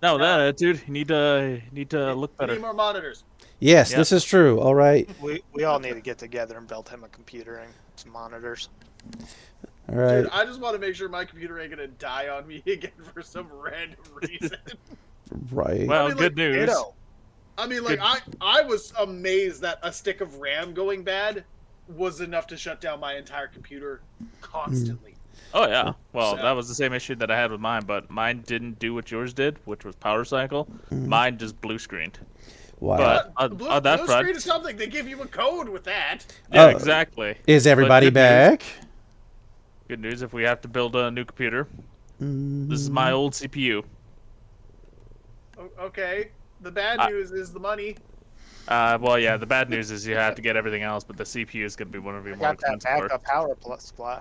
Speaker 4: No, that dude, you need to look
Speaker 3: We
Speaker 4: better.
Speaker 3: need more monitors.
Speaker 1: Yes,
Speaker 4: Yep.
Speaker 1: this is true. All right.
Speaker 6: We all need to get together and build him a computer and some monitors.
Speaker 1: All right.
Speaker 3: Dude, I just want to make sure my computer ain't gonna die on me again for some random reason.
Speaker 1: Right.
Speaker 4: Well,
Speaker 3: I mean,
Speaker 4: good news.
Speaker 3: I mean, like, I was amazed that a stick of RAM going bad was enough to shut down my entire computer constantly.
Speaker 4: Oh yeah. Well,
Speaker 3: So-
Speaker 4: that was the same issue that I had with mine, but mine didn't do what yours did, which was power cycle. Mine just blue screened.
Speaker 1: Wow.
Speaker 4: But
Speaker 3: Blue
Speaker 4: on that front,
Speaker 3: screen is something. They give you a code with that.
Speaker 4: yeah,
Speaker 1: Oh.
Speaker 4: exactly.
Speaker 1: Is everybody
Speaker 4: But good news-
Speaker 1: back?
Speaker 4: Good news if we have to build a new computer. This is my old CPU.
Speaker 3: Okay. The bad news is the money.
Speaker 4: Well, yeah, the bad news is you have to get everything else, but the CPU is going to be one of your more
Speaker 6: Got that
Speaker 4: expensive
Speaker 6: backup power supply.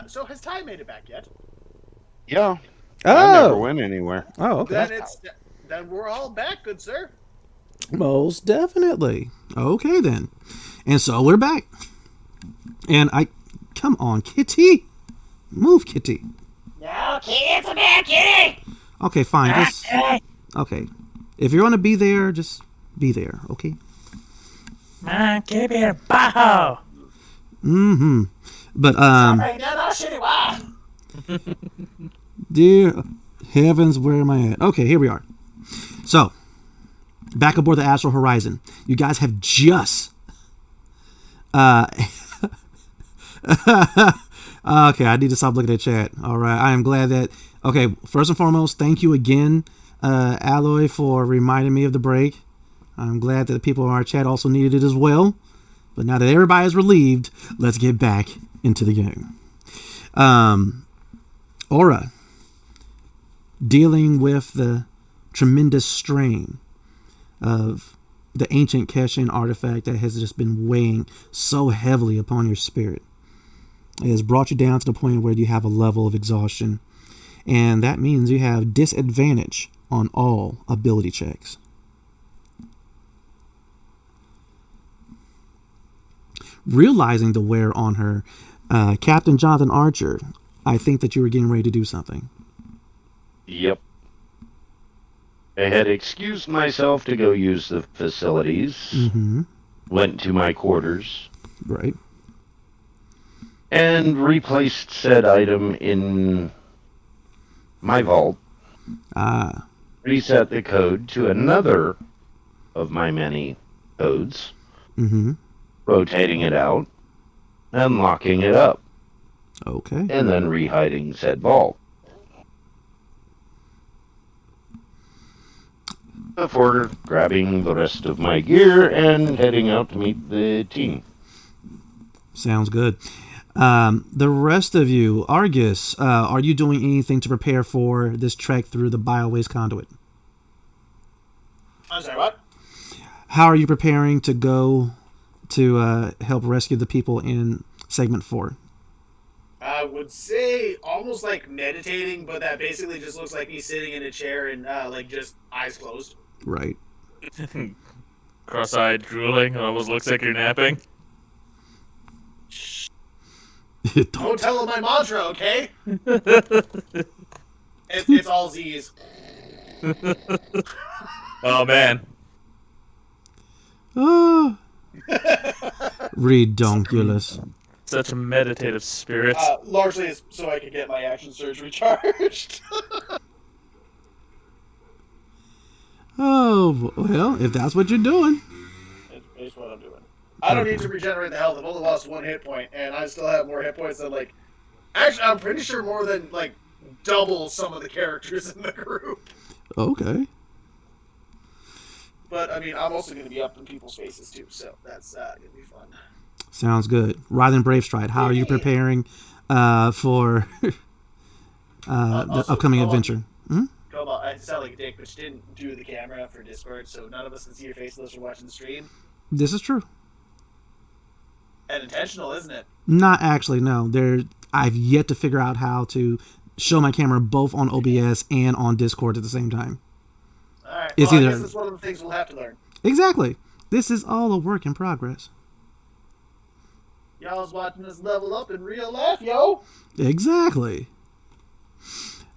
Speaker 3: So has Ty made it back yet?
Speaker 8: Yeah. I never
Speaker 1: Oh.
Speaker 8: went anywhere.
Speaker 1: Oh, okay.
Speaker 3: Then we're all back, good sir.
Speaker 7: Most definitely. Okay, then. And so we're back. And come on, Kitty. Move, Kitty.
Speaker 9: No, Kitty, it's a bad kitty!
Speaker 7: Okay, fine. Just, okay. If you're going to be there, just be there, okay?
Speaker 9: Kitty be a butthole!
Speaker 7: Mm-hmm. But,
Speaker 9: Right now, no shitty why?
Speaker 7: dear heavens, where am I at? Okay, here we are. So, back aboard the Astral Horizon. You guys have just... okay, I need to stop looking at chat. All right, I am glad that... Okay, first and foremost, thank you again, Alloy, for reminding me of the break. I'm glad that the people in our chat also needed it as well. But now that everybody is relieved, let's get back into the game. Aura, dealing with the tremendous strain of the ancient Keshin artifact that has just been weighing so heavily upon your spirit. It has brought you down to the point where you have a level of exhaustion, and that means you have disadvantage on all ability checks. Realizing the wear on her, Captain Jonathan Archer, I think that you were getting ready to do something.
Speaker 8: Yep. I had excused myself to go use the facilities.
Speaker 7: Mm-hmm.
Speaker 8: Went to my quarters.
Speaker 7: Right.
Speaker 8: And replaced said item in my vault.
Speaker 7: Ah.
Speaker 8: Reset the code to another of my many codes.
Speaker 7: Mm-hmm.
Speaker 8: Rotating it out. And locking it up.
Speaker 7: Okay.
Speaker 8: And then rehiding said vault. Before grabbing the rest of my gear and heading out to meet the team.
Speaker 7: Sounds good. The rest of you, Argus, are you doing anything to prepare for this trek through the biowaste conduit?
Speaker 3: I'm sorry, what?
Speaker 7: How are you preparing to go to help rescue the people in segment 4?
Speaker 3: I would say almost like meditating, but that basically just looks like me sitting in a chair and like just eyes closed.
Speaker 7: Right.
Speaker 4: Cross-eyed, drooling, almost looks like you're napping.
Speaker 3: Don't tell them my mantra, okay? It's all Z's.
Speaker 4: Oh man.
Speaker 7: Ah. Redonkulous.
Speaker 4: Such a meditative spirit.
Speaker 3: Largely it's so I can get my action surge recharged.
Speaker 7: Oh, well, if that's what you're doing.
Speaker 3: It's what I'm doing. I don't need to regenerate the health. I've only lost 1 hit point, and I still have more hit points than, like... Actually, I'm pretty sure more than, like, double some of the characters in the group.
Speaker 7: Okay.
Speaker 3: But, I mean, I'm also going to be up in people's faces, too, so that's going to be fun.
Speaker 7: Sounds good. Rylan Bravestride, how are you preparing for the upcoming adventure? Hmm?
Speaker 3: Cobalt, I sound like a dick, but you didn't do the camera for Discord, so none of us can see your face unless you're watching the stream.
Speaker 7: This is true.
Speaker 3: And intentional, isn't it?
Speaker 7: Not actually, no. I've yet to figure out how to show my camera both on OBS and on Discord at the same time.
Speaker 3: Alright,
Speaker 7: It's
Speaker 3: well, I
Speaker 7: either-
Speaker 3: guess that's one of the things we'll have to learn.
Speaker 7: Exactly. This is all a work in progress.
Speaker 3: Y'all's watching us level up in real life, yo!
Speaker 7: Exactly.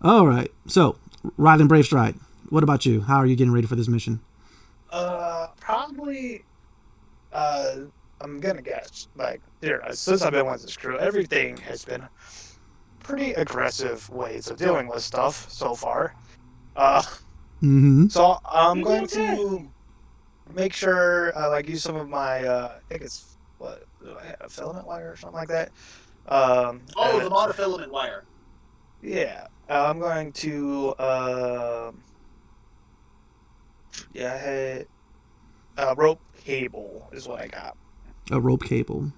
Speaker 7: All right. So, Rylan Bravestride, what about you? How are you getting ready for this mission?
Speaker 6: probably, I'm gonna guess, like, since I've been with this crew, everything has been pretty aggressive ways of dealing with stuff so far.
Speaker 7: Mm-hmm.
Speaker 6: So I'm going to make sure, like, use some of my, I think it's, what, do I have filament wire or something like that?
Speaker 3: The monofilament wire.
Speaker 6: Yeah, I'm going to, I had rope cable is what I got.
Speaker 7: A rope cable.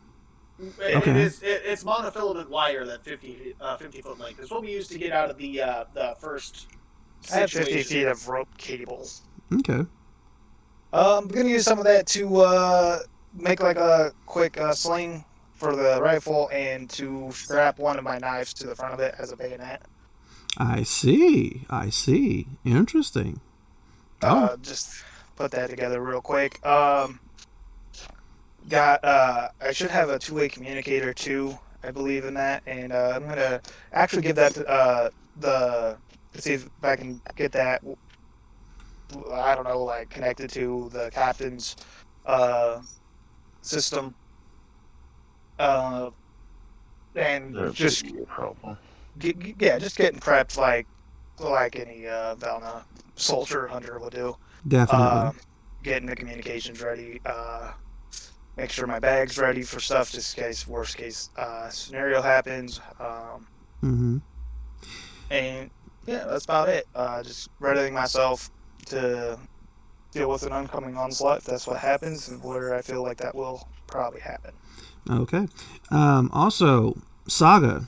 Speaker 3: Okay. It's monofilament wire that 50 foot length. It's what we use to get out of the first
Speaker 6: I have
Speaker 3: situation.
Speaker 6: 50 feet of rope cable.
Speaker 7: Okay.
Speaker 6: I'm gonna use some of that to make like a quick sling for the rifle and to strap one of my knives to the front of it as a bayonet.
Speaker 7: I see. Interesting.
Speaker 6: Just put that together real quick. I should have a two-way communicator too. I believe in that, and I'm gonna actually give that let's see if I can get that. I don't know, like connected to the captain's system, and just just getting prepped like any Valna soldier hunter would do.
Speaker 7: Definitely.
Speaker 6: Getting the communications ready. Make sure my bag's ready for stuff just in case worst case scenario happens.
Speaker 7: Mm-hmm.
Speaker 6: And yeah, that's about it. Just readying myself to deal with an oncoming onslaught if that's what happens, and where I feel like that will probably happen.
Speaker 7: Okay. Also, Saga,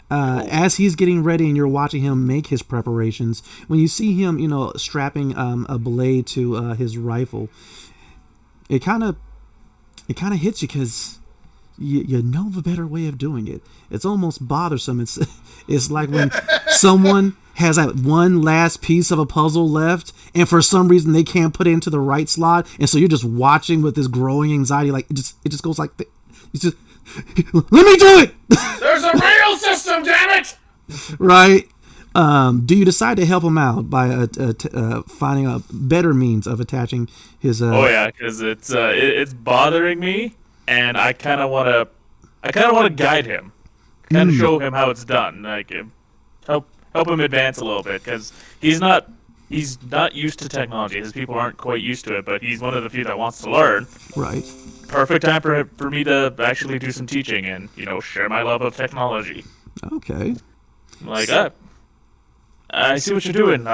Speaker 7: as he's getting ready and you're watching him make his preparations, when you see him, strapping a blade to his rifle, it kind of hits you because you know the better way of doing it. It's almost bothersome. It's like when someone has that one last piece of a puzzle left, and for some reason they can't put it into the right slot, and so you're just watching with this growing anxiety. Like it just goes like, it's just, let me do it.
Speaker 3: There's a rail system, damn it!
Speaker 7: Right. Do you decide to help him out by finding a better means of attaching his?
Speaker 4: Oh yeah, because it's bothering me, and I kind of want to guide him, kind of show him how it's done, like help him advance a little bit, because he's not used to technology. His people aren't quite used to it, but he's one of the few that wants to learn.
Speaker 7: Right.
Speaker 4: Perfect time for me to actually do some teaching and share my love of technology.
Speaker 7: Okay.
Speaker 4: Like I see what you're doing.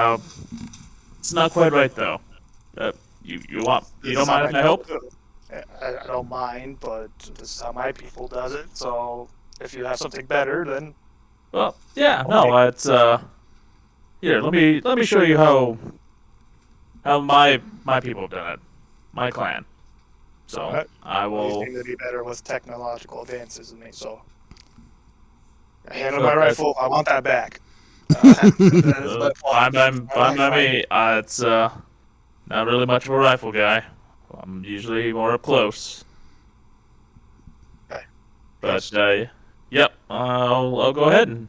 Speaker 4: It's not quite right though. You don't mind if I help?
Speaker 6: I don't mind, but this is how my people does it. So if you have something better, then
Speaker 4: well, yeah, no, it's here. Let me show you how my people have done it, my clan. So I will.
Speaker 6: You seem to be better with technological advances than me. So I handle my rifle. I want that back.
Speaker 4: Fine by me. It's not really much of a rifle guy. I'm usually more up close.
Speaker 6: Okay.
Speaker 4: But yep, I'll go ahead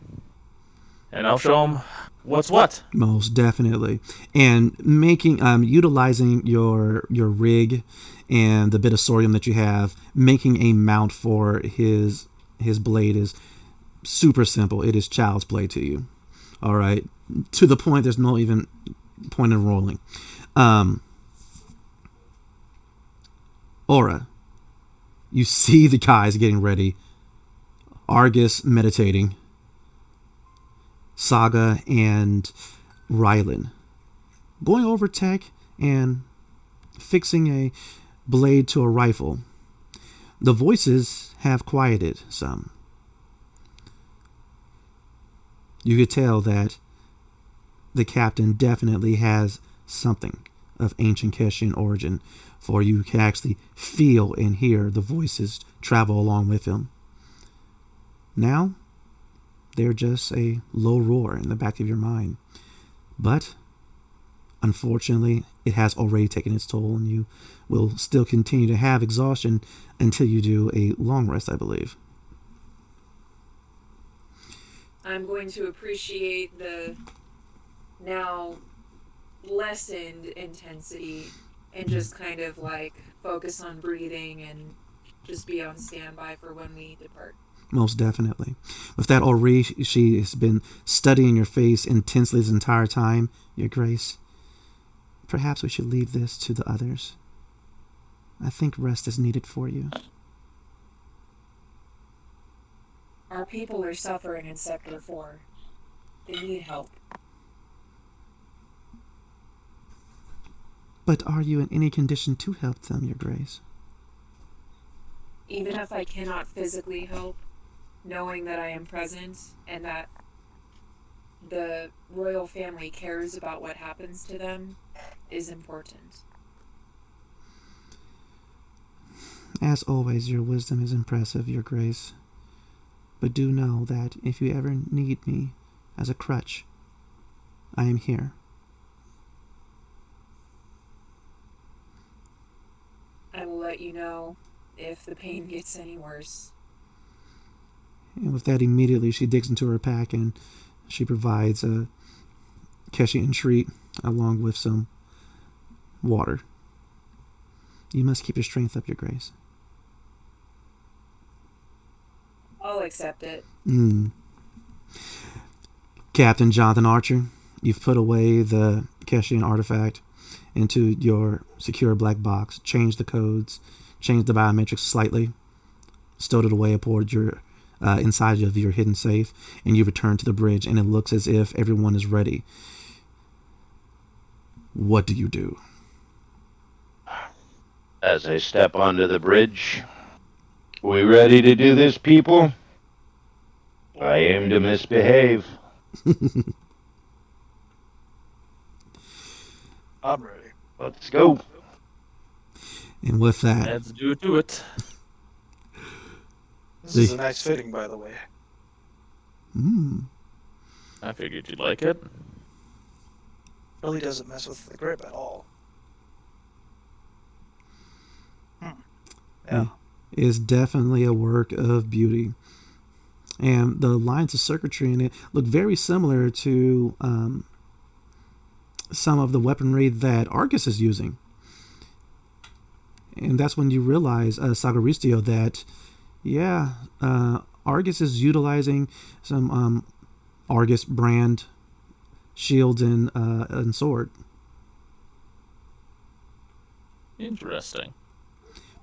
Speaker 4: and I'll show him what's what.
Speaker 7: Most definitely. And utilizing your rig and the bit of sorium that you have, making a mount for his blade is super simple. It is child's play to you. All right, to the point there's no even point in rolling. Aura, you see the guys getting ready. Argus meditating. Saga and Rylan going over tech and fixing a blade to a rifle. The voices have quieted some. You could tell that the captain definitely has something of ancient Keshian origin, for you can actually feel and hear the voices travel along with him. Now, they're just a low roar in the back of your mind. But, unfortunately, it has already taken its toll, and you will still continue to have exhaustion until you do a long rest, I believe.
Speaker 5: I'm going to appreciate the now lessened intensity and just kind of like focus on breathing and just be on standby for when we depart.
Speaker 7: Most definitely. With that, Ori, she has been studying your face intensely this entire time, Your Grace. Perhaps we should leave this to the others. I think rest is needed for you.
Speaker 5: Our people are suffering in Sector 4. They need help.
Speaker 7: But are you in any condition to help them, Your Grace?
Speaker 5: Even if I cannot physically help, knowing that I am present and that the royal family cares about what happens to them is important.
Speaker 7: As always, your wisdom is impressive, Your Grace. But do know that if you ever need me as a crutch, I am here.
Speaker 5: I will let you know if the pain gets any worse.
Speaker 7: And with that, immediately she digs into her pack and she provides a Keshian treat along with some water. You must keep your strength up, Your Grace.
Speaker 5: I'll accept it.
Speaker 7: Captain Jonathan Archer, you've put away the Keshian artifact into your secure black box, changed the codes, changed the biometrics slightly, stowed it away aboard your inside of your hidden safe, and you return to the bridge, and it looks as if everyone is ready. What do you do?
Speaker 8: As I step onto the bridge, we ready to do this, people? I aim to misbehave.
Speaker 6: I'm ready.
Speaker 8: Let's go.
Speaker 7: And with that,
Speaker 4: Let's do it.
Speaker 6: This is a nice fitting, by the way.
Speaker 4: I figured you'd like it.
Speaker 6: Really doesn't mess with the grip at all. Yeah.
Speaker 7: is definitely a work of beauty. And the lines of circuitry in it look very similar to some of the weaponry that Argus is using. And that's when you realize, Sagaristio, that, Argus is utilizing some Argus brand shields and sword.
Speaker 4: Interesting.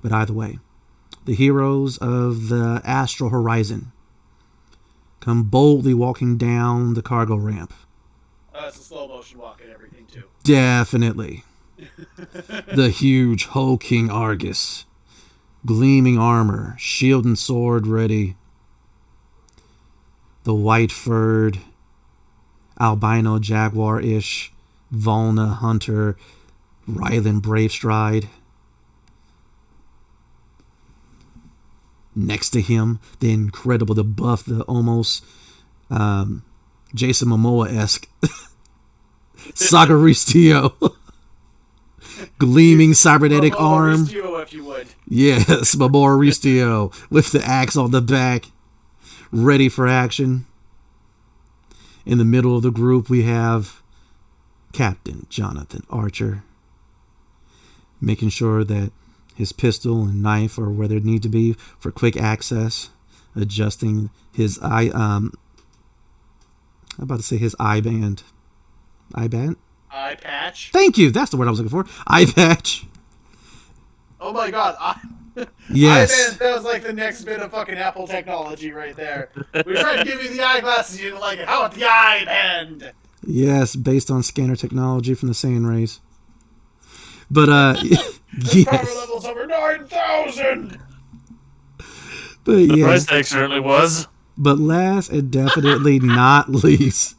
Speaker 7: But either way, the heroes of the Astral Horizon come boldly walking down the cargo ramp.
Speaker 3: It's a slow motion walk and everything too.
Speaker 7: Definitely. The huge hulking Argus, gleaming armor, shield and sword ready. The white-furred, albino jaguar-ish, Volna hunter, Rylan Bravestride. Next to him, the incredible, the buff, the almost Jason Momoa-esque Sagaristio. Gleaming cybernetic arm.
Speaker 3: Aristio, if you would.
Speaker 7: Yes, Momoa with the axe on the back, ready for action. In the middle of the group, we have Captain Jonathan Archer, making sure that his pistol and knife are where they need to be for quick access, adjusting his eye. I'm about to say his eye band. Eye band?
Speaker 3: Eye patch.
Speaker 7: Thank you. That's the word I was looking for. Eye patch.
Speaker 3: Oh my god.
Speaker 7: Yes.
Speaker 3: That was like the next bit of fucking Apple technology right there. We tried to give you the eyeglasses, you didn't like it. How about the eye band?
Speaker 7: Yes, based on scanner technology from the Saiyan rays. But
Speaker 3: Power
Speaker 7: yes.
Speaker 3: levels over 9,000.
Speaker 7: But
Speaker 4: The
Speaker 7: yeah.
Speaker 4: price tag certainly was.
Speaker 7: But last and definitely not least.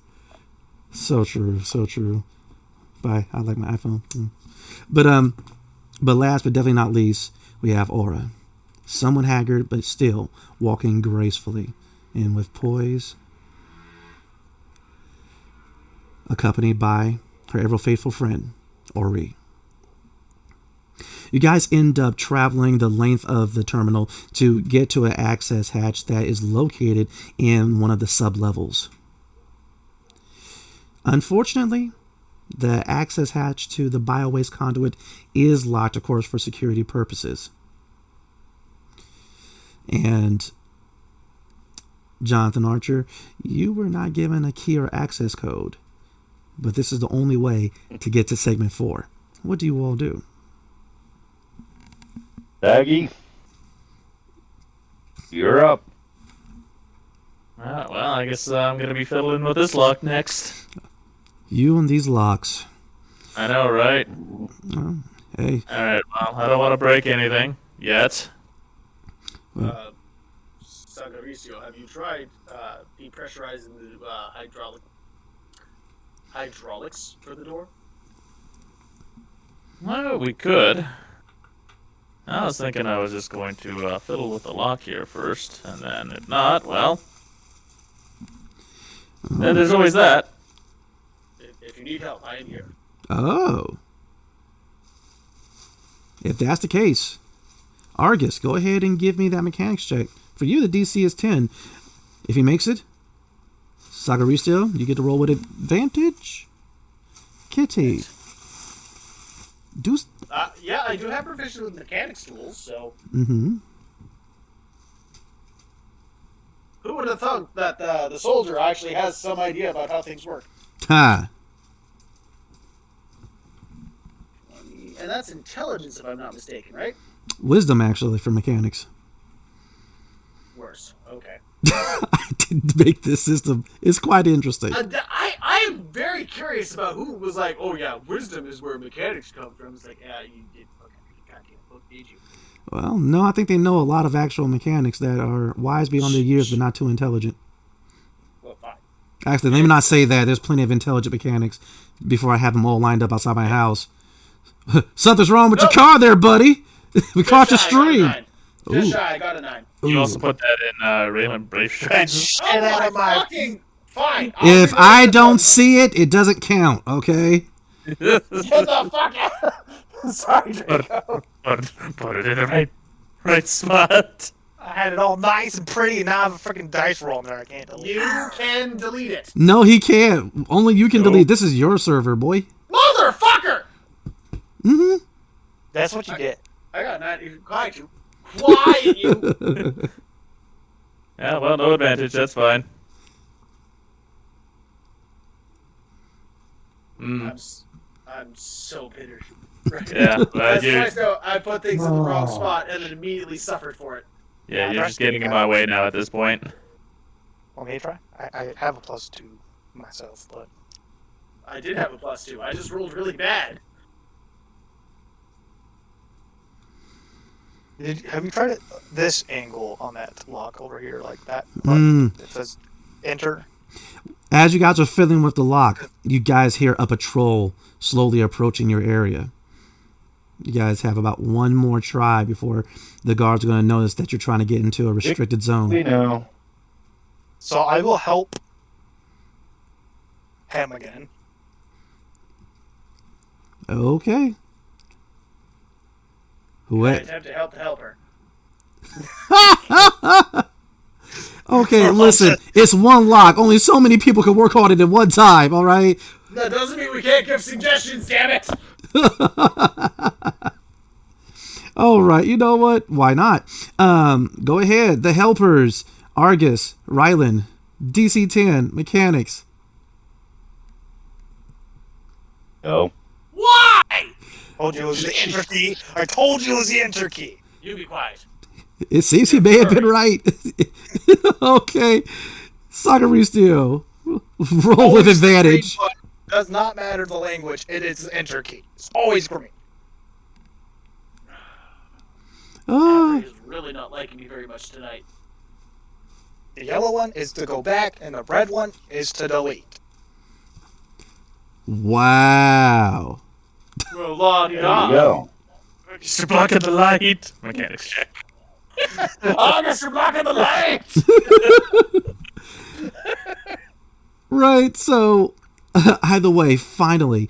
Speaker 7: So true, so true. Bye. I like my iPhone. But last but definitely not least, we have Aura. Someone haggard, but still walking gracefully and with poise, accompanied by her ever faithful friend, Ori. You guys end up traveling the length of the terminal to get to an access hatch that is located in one of the sub-levels. Unfortunately, The access hatch to the biowaste conduit is locked, of course, for security purposes. And Jonathan Archer, you were not given a key or access code, but this is the only way to get to segment 4. What do you all do?
Speaker 8: Daggy, you're up.
Speaker 4: Well, I guess I'm gonna be fiddling with this lock next.
Speaker 7: You and these locks.
Speaker 4: I know, right?
Speaker 7: Well, hey.
Speaker 4: Alright, well, I don't want to break anything yet.
Speaker 3: Sagaricio, have you tried depressurizing the hydraulics for the door?
Speaker 4: Well, we could. I was thinking I was just going to fiddle with the lock here first, and then if not, well, then there's always that.
Speaker 3: If you need help, I am here.
Speaker 7: Oh. If that's the case, Argus, go ahead and give me that mechanics check. For you, the DC is 10. If he makes it, Sagaristo, you get to roll with advantage. Kitty.
Speaker 3: Yeah, I do have proficiency with mechanics tools, so...
Speaker 7: Mm-hmm.
Speaker 3: Who would have thought that the soldier actually has some idea about how things work?
Speaker 7: Ha.
Speaker 3: And that's intelligence, if I'm not mistaken, right?
Speaker 7: Wisdom, actually, for mechanics.
Speaker 3: Worse. Okay.
Speaker 7: I didn't make this system. It's quite interesting.
Speaker 3: I'm very curious about who was like, oh yeah, wisdom is where mechanics come from. It's like, yeah, you did fucking goddamn book, did you?
Speaker 7: Well, no, I think they know a lot of actual mechanics that are wise beyond their years, but not too intelligent.
Speaker 3: Well, fine.
Speaker 7: Actually, let me not say that. There's plenty of intelligent mechanics before I have them all lined up outside my house. Something's wrong with your car there, buddy. We caught your stream.
Speaker 3: Just shy, I got a 9.
Speaker 4: You also put that in Raymond Bravestride's.
Speaker 3: Get out of my fucking... Fine.
Speaker 7: If I don't see it, it doesn't count, okay?
Speaker 3: Get the fuck out. Sorry, Draco.
Speaker 4: Put it in the right spot.
Speaker 6: I had it all nice and pretty, and now I have a freaking dice roll in there. I can't delete it.
Speaker 3: You can delete it.
Speaker 7: No, he can't. Only you can delete. This is your server, boy.
Speaker 3: Motherfucker!
Speaker 7: Mm-hmm.
Speaker 6: That's what you get.
Speaker 3: I got 9. Quiet you. Quiet you.
Speaker 4: Yeah, well, no advantage. That's fine.
Speaker 3: I'm so bitter.
Speaker 4: Yeah,
Speaker 3: That's nice though. I put things in the wrong spot and then immediately suffered for it.
Speaker 4: Yeah, you're just getting in my way now at this point.
Speaker 6: Want me to try? I have a +2 myself, but...
Speaker 3: I did have a +2. I just rolled really bad.
Speaker 6: Have you tried this angle on that lock over here, like that? It says enter.
Speaker 7: As you guys are fiddling with the lock, you guys hear a patrol slowly approaching your area. You guys have about one more try before the guards are going to notice that you're trying to get into a restricted zone.
Speaker 8: We know.
Speaker 6: So I will help him again.
Speaker 7: Okay. Who
Speaker 3: I
Speaker 7: it?
Speaker 3: attempt to help the helper.
Speaker 7: Okay, listen. It's one lock. Only so many people can work on it at one time, all right?
Speaker 3: That doesn't mean we can't give suggestions, damn it!
Speaker 7: All right, you know what? Why not? Go ahead. The helpers. Argus, Rylan, DC 10, mechanics.
Speaker 8: Oh.
Speaker 3: Why?
Speaker 6: Told you it was the enter key. I told you it was the enter key.
Speaker 3: You be quiet.
Speaker 7: It seems he may have been right. Okay. Sagaristio, roll with advantage.
Speaker 6: Does not matter the language. It is the enter key. It's always green.
Speaker 3: Avery is really not liking me very much tonight.
Speaker 6: The yellow one is to go back, and the red one is to delete.
Speaker 7: Wow.
Speaker 3: Well, la
Speaker 8: There you go.
Speaker 4: You're blocking the light. Mechanics check.
Speaker 3: August, you're blocking the lights!
Speaker 7: Right, so either way, finally,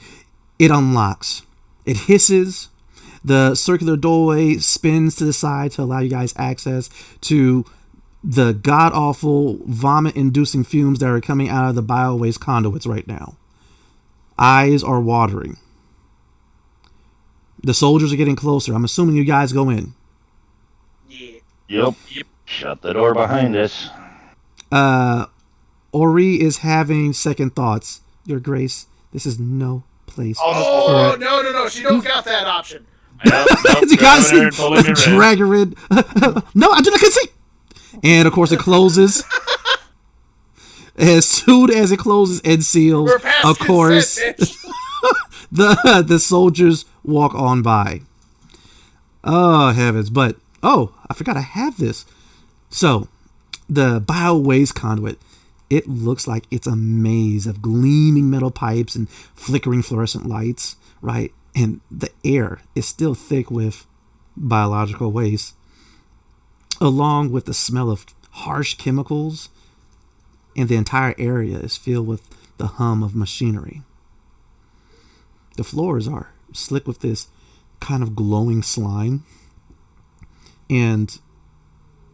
Speaker 7: it unlocks. It hisses. The circular doorway spins to the side to allow you guys access to the god-awful vomit-inducing fumes that are coming out of the biowaste conduits right now. Eyes are watering. The soldiers are getting closer. I'm assuming you guys go in.
Speaker 6: Yeah.
Speaker 8: Yep. Shut the door behind us.
Speaker 7: Ori is having second thoughts. Your Grace, this is no place.
Speaker 3: Oh, no. She don't got that option.
Speaker 4: Nope,
Speaker 7: You guys see
Speaker 4: totally be red.
Speaker 7: Dragon. No, I do not concede. And of course it closes. As soon as it closes and seals,
Speaker 3: We're past
Speaker 7: of course,
Speaker 3: consent,
Speaker 7: the soldiers walk on by. Oh heavens! But I forgot I have this. So the bio-waste conduit. It looks like it's a maze of gleaming metal pipes and flickering fluorescent lights, right? And the air is still thick with biological waste, along with the smell of harsh chemicals, and the entire area is filled with the hum of machinery. The floors are slick with this kind of glowing slime, and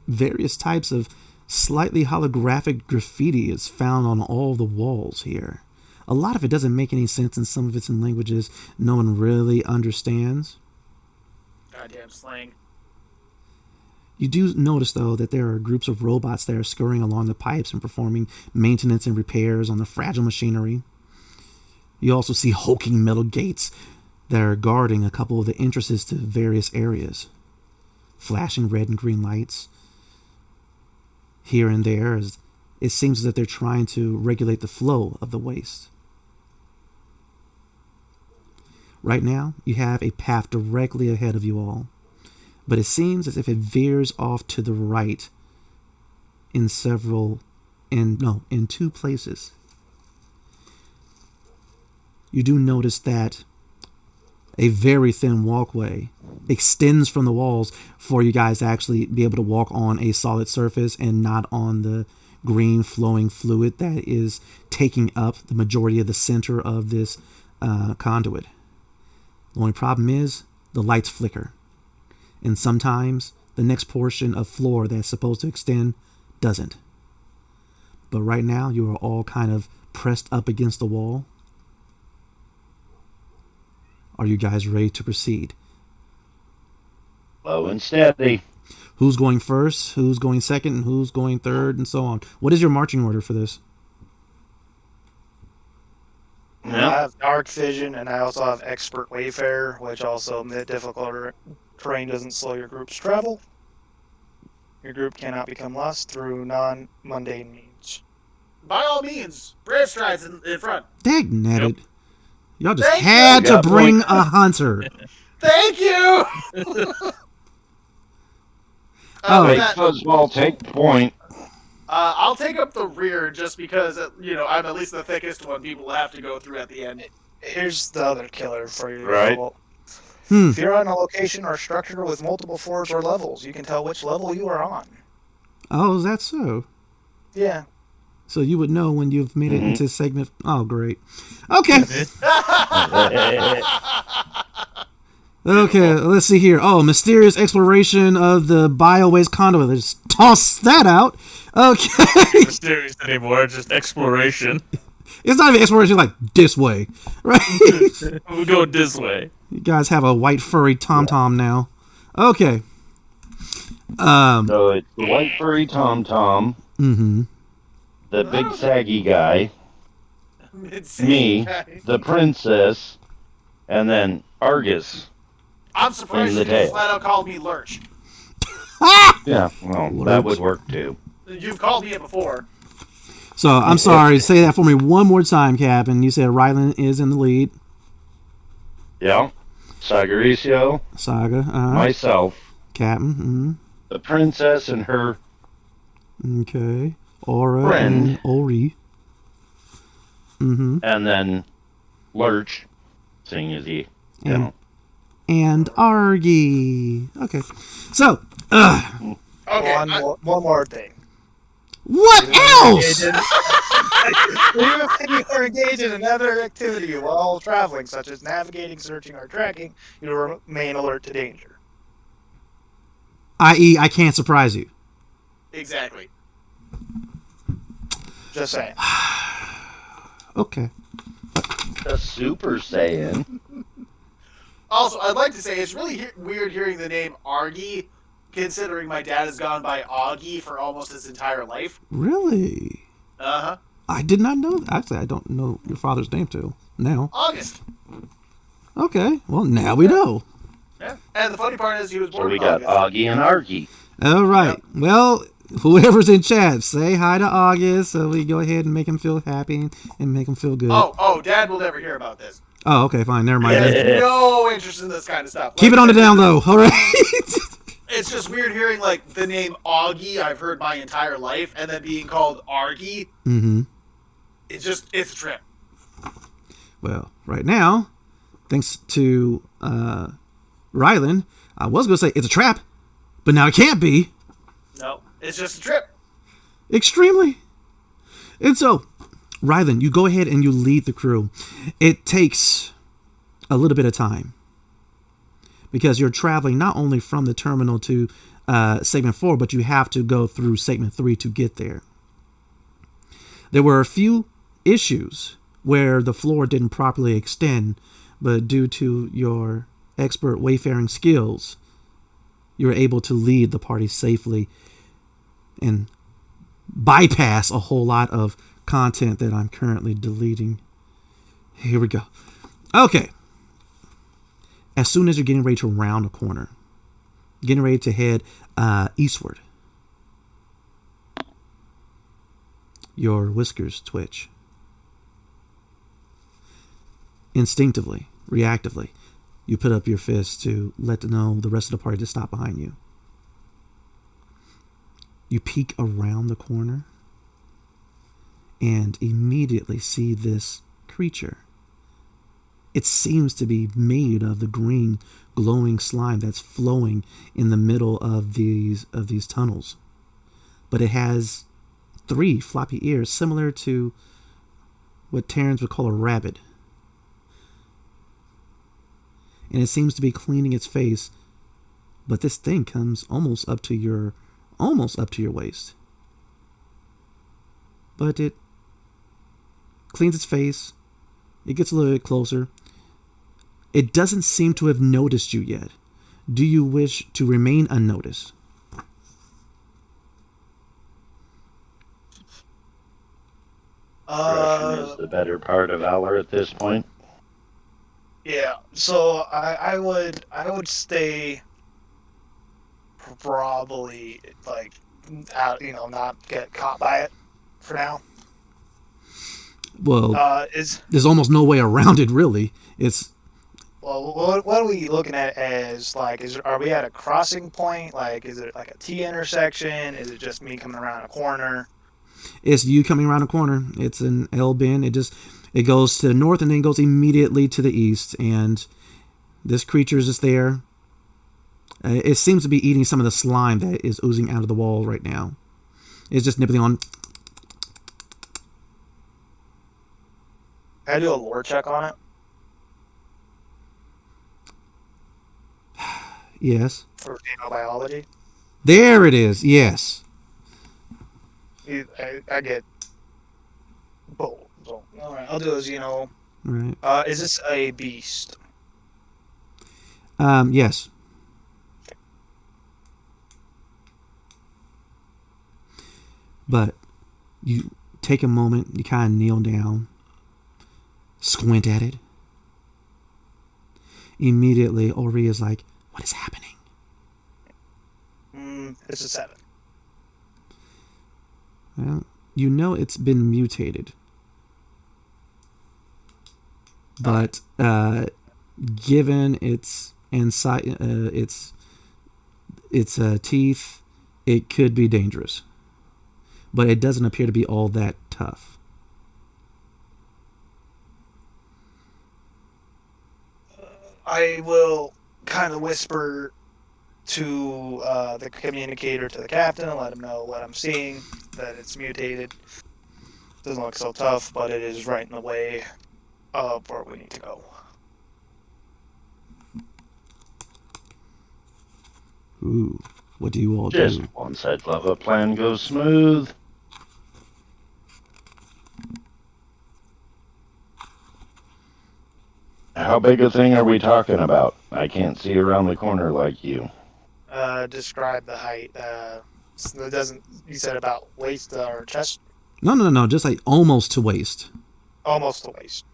Speaker 7: various types of slightly holographic graffiti is found on all the walls here. A lot of it doesn't make any sense, and some of it's in languages no one really understands.
Speaker 3: Goddamn slang.
Speaker 7: You do notice, though, that there are groups of robots that are scurrying along the pipes and performing maintenance and repairs on the fragile machinery. You also see hulking metal gates that are guarding a couple of the entrances to various areas, flashing red and green lights here and there, as it seems as if they're trying to regulate the flow of the waste. Right now, you have a path directly ahead of you all, but it seems as if it veers off to the right in two places. You do notice that a very thin walkway extends from the walls for you guys to actually be able to walk on a solid surface and not on the green flowing fluid that is taking up the majority of the center of this conduit. The only problem is the lights flicker, and sometimes the next portion of floor that's supposed to extend doesn't. But right now you are all kind of pressed up against the wall. Are you guys ready to proceed?
Speaker 8: Low and steady.
Speaker 7: Who's going first? Who's going second? And who's going third? And so on. What is your marching order for this?
Speaker 6: I have dark vision, and I also have expert wayfarer, which also the difficult terrain doesn't slow your group's travel. Your group cannot become lost through non-mundane means.
Speaker 3: By all means, brave strides in front.
Speaker 7: Dagnabbit. Y'all just
Speaker 3: Thank
Speaker 7: had
Speaker 8: you.
Speaker 7: to bring a hunter.
Speaker 3: Thank you.
Speaker 7: Oh.
Speaker 3: That-
Speaker 8: Fuzzball, take point.
Speaker 3: I'll take up the rear just because I'm at least the thickest one people will have to go through at the end.
Speaker 6: Here's the other killer for you.
Speaker 8: Right.
Speaker 6: If you're on a location or structure with multiple floors or levels, you can tell which level you are on.
Speaker 7: Oh, is that so?
Speaker 6: Yeah.
Speaker 7: So you would know when you've made it into segment. Oh, great. Okay. Okay, let's see here. Oh, mysterious exploration of the bio-waste conduit. Let's toss that out. Okay.
Speaker 4: Mysterious anymore, just exploration.
Speaker 7: It's not even exploration, like this way, right?
Speaker 4: We'll go this way.
Speaker 7: You guys have a white furry Tom now. Okay.
Speaker 8: So it's the white furry Tom,
Speaker 7: Mm-hmm.
Speaker 8: the big saggy guy,
Speaker 3: It's-.
Speaker 8: me, the princess, and then Argus.
Speaker 3: I'm surprised
Speaker 8: In
Speaker 3: you
Speaker 8: the tail.
Speaker 3: just flat out called me Lurch.
Speaker 8: Yeah, well, that would work too.
Speaker 3: You've called me it before.
Speaker 7: So I'm sorry. Say that for me one more time, Captain. You said Rylan is in the lead.
Speaker 8: Yeah. Sagaricio,
Speaker 7: Saga.
Speaker 8: myself,
Speaker 7: Captain.
Speaker 8: the princess and her
Speaker 7: Okay. Aura
Speaker 8: Friend.
Speaker 7: and Ori. Mm-hmm.
Speaker 8: and then Lurch, seeing as he, you know.
Speaker 7: And Argy. Okay. So,
Speaker 3: Okay.
Speaker 6: One more thing.
Speaker 7: what else?
Speaker 6: Even if you are engaged in another activity while traveling, such as navigating, searching, or tracking, you remain alert to danger.
Speaker 7: I.e., I can't surprise you.
Speaker 3: Exactly.
Speaker 6: Just saying.
Speaker 7: Okay.
Speaker 8: A Super Saiyan.
Speaker 3: Also, I'd like to say it's really weird hearing the name Argy, considering my dad has gone by Augie for almost his entire life.
Speaker 7: Really?
Speaker 3: Uh-huh.
Speaker 7: I did not know. Actually, I don't know your father's name too. Now.
Speaker 3: August.
Speaker 7: Okay. Well, now we know.
Speaker 3: Yeah. And the funny part is he was born
Speaker 8: So we
Speaker 3: in
Speaker 8: got
Speaker 3: August.
Speaker 8: Augie and Argy.
Speaker 7: All right. Well, whoever's in chat, say hi to August so we go ahead and make him feel happy and make him feel good.
Speaker 3: Oh, Dad will never hear about this.
Speaker 7: Oh, okay, fine. Never mind.
Speaker 3: He
Speaker 7: then.
Speaker 3: has no interest in this kind of stuff.
Speaker 7: Keep it on the down low. All right.
Speaker 3: It's just weird hearing like the name Augie I've heard my entire life, and then being called Argy.
Speaker 7: Mm-hmm.
Speaker 3: It's a trip.
Speaker 7: Well, right now, thanks to Rylan, I was going to say it's a trap, but now it can't be.
Speaker 3: No, it's just a trip.
Speaker 7: Extremely. And so, Rylan, you go ahead and you lead the crew. It takes a little bit of time because you're traveling not only from the terminal to segment 4, but you have to go through segment 3 to get there. There were a few issues where the floor didn't properly extend, but due to your expert wayfaring skills, you were able to lead the party safely and bypass a whole lot of content that I'm currently deleting. Here we go. Okay. As soon as you're getting ready to round a corner, getting ready to head eastward, your whiskers twitch. Instinctively, reactively, you put up your fist to let the rest of the party to stop behind you. You peek around the corner and immediately see this creature. It seems to be made of the green glowing slime that's flowing in the middle of these tunnels. But it has 3 floppy ears similar to what Terrans would call a rabbit. And it seems to be cleaning its face, but this thing comes almost up to your waist. But it cleans its face. It gets a little bit closer. It doesn't seem to have noticed you yet. Do you wish to remain unnoticed?
Speaker 8: Discretion is the better part of valor at this point.
Speaker 6: Yeah, so I would stay probably like out, not get caught by it for now.
Speaker 7: Well, there's almost no way around it, really.
Speaker 6: What are we looking at as like? Are we at a crossing point? Like, is it like a T intersection? Is it just me coming around a corner?
Speaker 7: It's you coming around a corner. It's an L bend. It goes to the north and then goes immediately to the east. And this creature is just there. It seems to be eating some of the slime that is oozing out of the wall right now. It's just nibbling on.
Speaker 6: Can I do a lore check on it?
Speaker 7: Yes.
Speaker 6: For biology?
Speaker 7: There it is. Yes.
Speaker 6: I get bold. So, all right, I'll do as
Speaker 7: Right.
Speaker 6: Is this a beast?
Speaker 7: Yes. But you take a moment, you kind of kneel down, squint at it. Immediately, Ori is like, "What is happening?"
Speaker 6: It's a 7.
Speaker 7: Well, you know it's been mutated. But given its teeth, it could be dangerous. But it doesn't appear to be all that tough.
Speaker 6: I will kind of whisper to the communicator to the captain and let him know what I'm seeing, that it's mutated. Doesn't look so tough, but it is right in the way of where we need to go.
Speaker 7: Ooh, what do you all
Speaker 8: Just
Speaker 7: do?
Speaker 8: once that lava plan goes smooth. How big a thing are we talking about? I can't see around the corner like you.
Speaker 6: Describe the height. So it doesn't. You said about waist or chest,
Speaker 7: No. Just like almost to waist.
Speaker 6: almost to waist.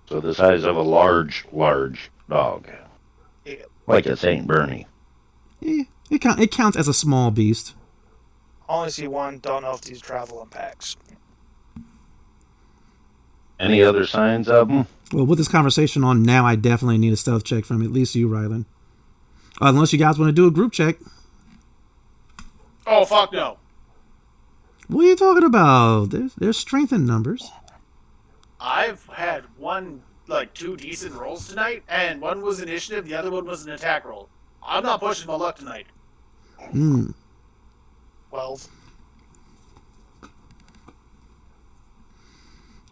Speaker 8: So the size of a large dog.
Speaker 6: Yeah.
Speaker 8: Like a St. Bernie.
Speaker 7: It counts as a small beast.
Speaker 6: Only see one. Don't know if these travel in packs.
Speaker 8: Any other signs of them?
Speaker 7: Well, with this conversation on now, I definitely need a stealth check from at least you, Rylan. Unless you guys want to do a group check.
Speaker 3: Oh, fuck no.
Speaker 7: What are you talking about? There's strength in numbers.
Speaker 3: I've had two decent rolls tonight, and one was initiative, the other one was an attack roll. I'm not pushing my luck tonight.
Speaker 6: 12.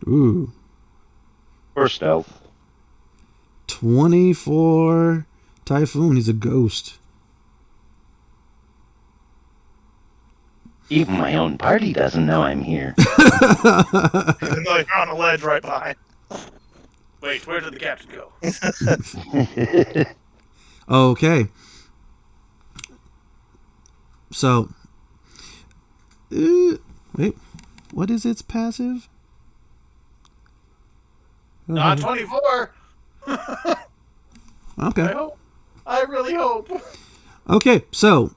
Speaker 7: Ooh.
Speaker 8: Or stealth.
Speaker 7: 24. Typhoon, he's a ghost.
Speaker 8: Even my own party doesn't know I'm here.
Speaker 6: Even though you're on a ledge right behind.
Speaker 3: Wait, where did the captain go?
Speaker 7: Okay. So, wait, what is its passive?
Speaker 3: Not 24.
Speaker 7: Okay.
Speaker 3: I really hope.
Speaker 7: Okay, so,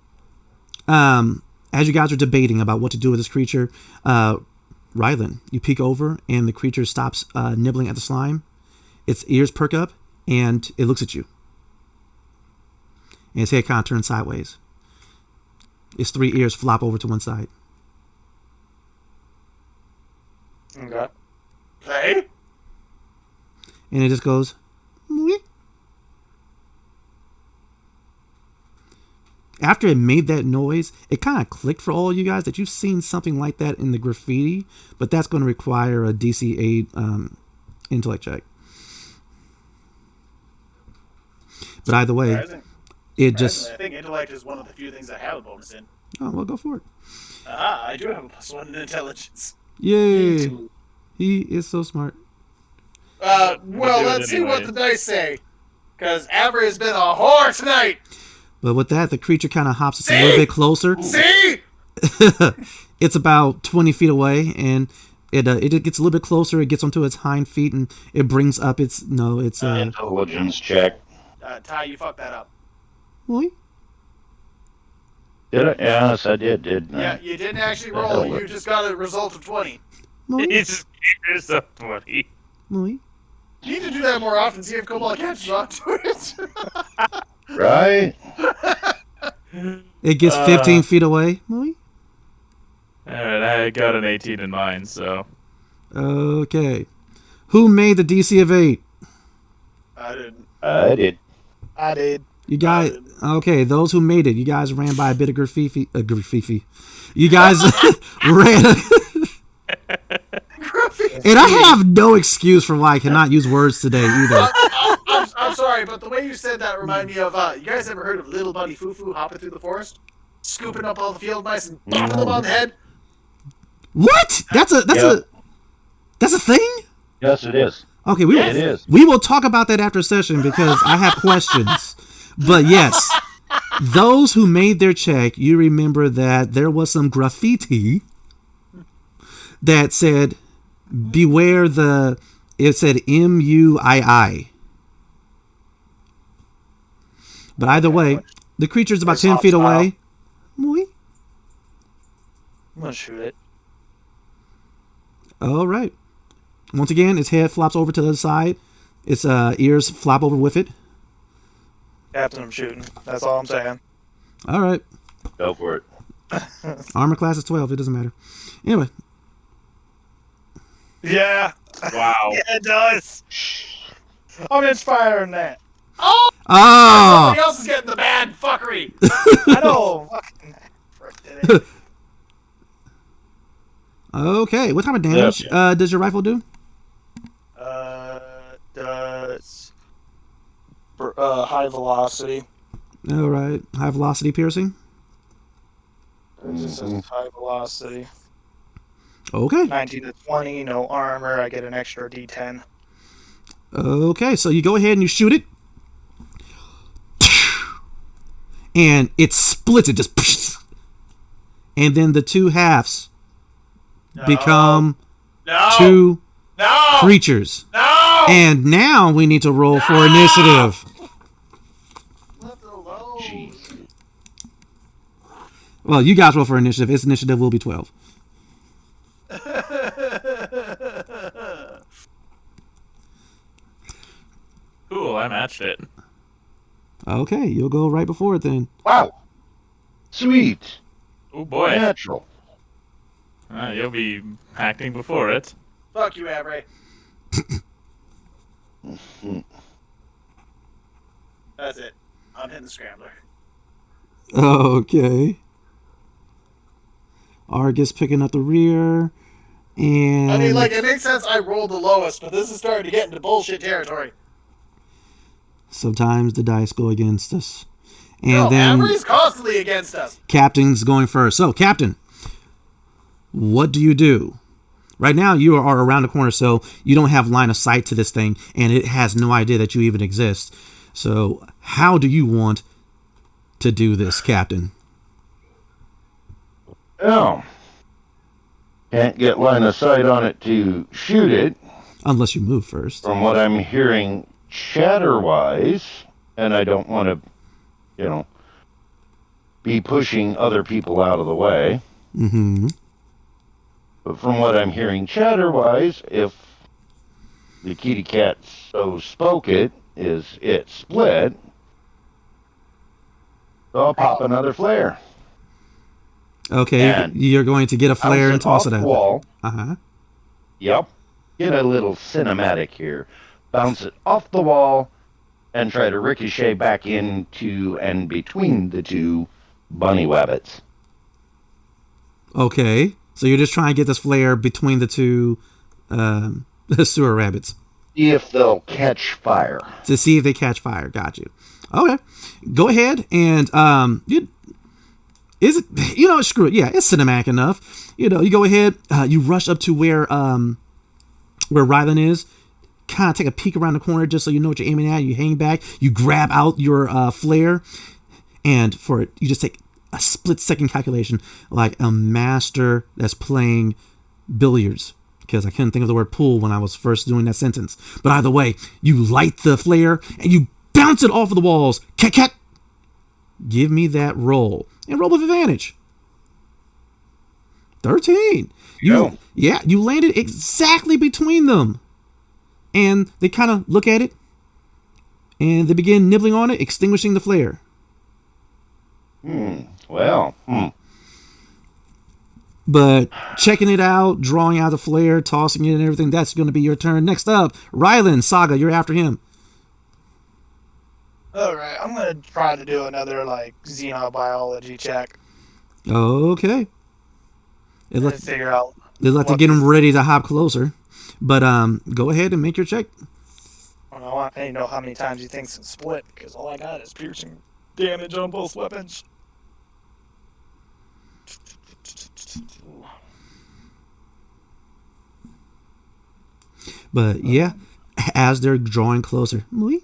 Speaker 7: as you guys are debating about what to do with this creature, Rylan, you peek over and the creature stops nibbling at the slime. Its ears perk up and it looks at you. And its head kind of turns sideways. Its 3 ears flop over to one side.
Speaker 6: Okay.
Speaker 3: Hey?
Speaker 7: And it just goes, "Mwee." After it made that noise, it kind of clicked for all you guys that you've seen something like that in the graffiti, but that's going to require a DC 8 intellect check. But either way, it just...
Speaker 3: I think intellect is one of the few things I have a bonus in.
Speaker 7: Oh, well, go for it.
Speaker 3: I do have a +1 in intelligence.
Speaker 7: Yay! He is so smart.
Speaker 3: Well, let's see what the dice say. Because Amber has been a whore tonight.
Speaker 7: But with that, the creature kind of hops just a little bit closer.
Speaker 3: See?
Speaker 7: It's about 20 feet away, and it gets a little bit closer. It gets onto its hind feet, and it brings up its
Speaker 8: Intelligence check.
Speaker 3: Ty, you fucked that up.
Speaker 7: What?
Speaker 8: Did I? Yes, I didn't I?
Speaker 3: Yeah, you didn't actually roll. You just got a result of 20.
Speaker 4: He's a 20.
Speaker 3: You need to do that more often. See if Cobalt catches on to it.
Speaker 8: Right?
Speaker 7: It gets 15 feet away.
Speaker 4: Alright, I got an 18 in mine, so...
Speaker 7: Okay. Who made the DC of 8?
Speaker 3: I didn't.
Speaker 8: I did.
Speaker 6: I did.
Speaker 7: You guys... Okay, those who made it. You guys ran by a bit of graffiti. You guys ran... And I have no excuse for why I cannot use words today either.
Speaker 3: I'm sorry, but the way you said that reminded me of, you guys ever heard of Little Buddy Foo-Foo hopping through the forest? Scooping up all the field mice and bopping them on the head?
Speaker 7: What? That's a thing?
Speaker 8: Yes, it is.
Speaker 7: Okay,
Speaker 8: it is.
Speaker 7: We will talk about that after session because I have questions. But yes, those who made their check, you remember that there was some graffiti that said, beware it said MUII. But either way, the creature's about 10 feet away.
Speaker 6: I'm gonna shoot it.
Speaker 7: All right. Once again, its head flops over to the other side. Its ears flop over with it.
Speaker 6: Captain, I'm shooting. That's all I'm saying.
Speaker 7: All right.
Speaker 8: Go for it.
Speaker 7: Armor class is 12. It doesn't matter. Anyway.
Speaker 6: Yeah.
Speaker 4: Wow.
Speaker 6: Yeah, it does. I'm inspiring that.
Speaker 3: Oh!
Speaker 7: Oh!
Speaker 3: Somebody else is getting the bad fuckery.
Speaker 6: I know. Fucking
Speaker 7: Okay. What type of damage does your rifle do?
Speaker 6: Does high velocity.
Speaker 7: All right. High velocity piercing.
Speaker 6: This is high velocity.
Speaker 7: Okay.
Speaker 6: 19 to 20, no armor. I get an extra D10.
Speaker 7: Okay, so you go ahead and you shoot it. And it splits it just. And then the two halves become two creatures.
Speaker 9: No!
Speaker 7: And now we need to roll for initiative.
Speaker 8: Jeez.
Speaker 7: Well, you guys roll for initiative. Its initiative will be 12.
Speaker 4: Cool, I matched it.
Speaker 7: Okay, you'll go right before it then.
Speaker 8: Wow. Sweet.
Speaker 4: Oh boy.
Speaker 8: Natural.
Speaker 4: You'll be acting before it.
Speaker 3: Fuck you, Avery. That's it. I'm hitting the scrambler.
Speaker 7: Okay. Argus picking up the rear. And
Speaker 3: I mean, like, it makes sense I rolled the lowest, but this is starting to get into bullshit territory.
Speaker 7: sometimes the dice go against us. And
Speaker 3: No,
Speaker 7: then
Speaker 3: Avery's constantly against us.
Speaker 7: Captain's going first. So, Captain, what do you do? Right now, you are around the corner, so you don't have line of sight to this thing, and it has no idea that you even exist. So, how do you want to do this, Captain?
Speaker 8: Oh. Can't get line of sight on it to shoot it.
Speaker 7: Unless you move first.
Speaker 8: From what I'm hearing chatter-wise, and I don't want to, be pushing other people out of the way.
Speaker 7: Mm-hmm.
Speaker 8: But from what I'm hearing chatter-wise, if the kitty cat so spoke it split, so I'll pop another flare.
Speaker 7: Okay,
Speaker 8: And
Speaker 7: you're going to get a flare and toss it at
Speaker 8: the wall.
Speaker 7: Uh-huh.
Speaker 8: Yep. Get a little cinematic here. Bounce it off the wall and try to ricochet back into and between the two bunny wabbits.
Speaker 7: Okay, so you're just trying to get this flare between the two sewer rabbits.
Speaker 8: See if they'll catch fire.
Speaker 7: To see if they catch fire. Got you. Okay, go ahead and screw it. Yeah, it's cinematic enough. You go ahead. You rush up to where Rylan is. Kind of take a peek around the corner just so you know what you're aiming at. You hang back. You grab out your flare, and for it, you just take a split-second calculation, like a master that's playing billiards. Because I couldn't think of the word pool when I was first doing that sentence. But either way, you light the flare and you bounce it off of the walls. Cat. Give me that roll. And roll with advantage. 13. You landed exactly between them. And they kind of look at it. And they begin nibbling on it, extinguishing the flare. But checking it out, drawing out the flare, tossing it and everything, that's going to be your turn. Next up, Rylan, Saga, you're after him.
Speaker 6: Alright, I'm going to try to do another, xenobiology check.
Speaker 7: Okay. It's like,
Speaker 6: Figure out.
Speaker 7: it's like to get him ready to hop closer. But go ahead and make your check.
Speaker 6: I need to know how many times he thinks it's split, because all I got is piercing damage on both weapons.
Speaker 7: But yeah, as they're drawing closer,
Speaker 6: 11.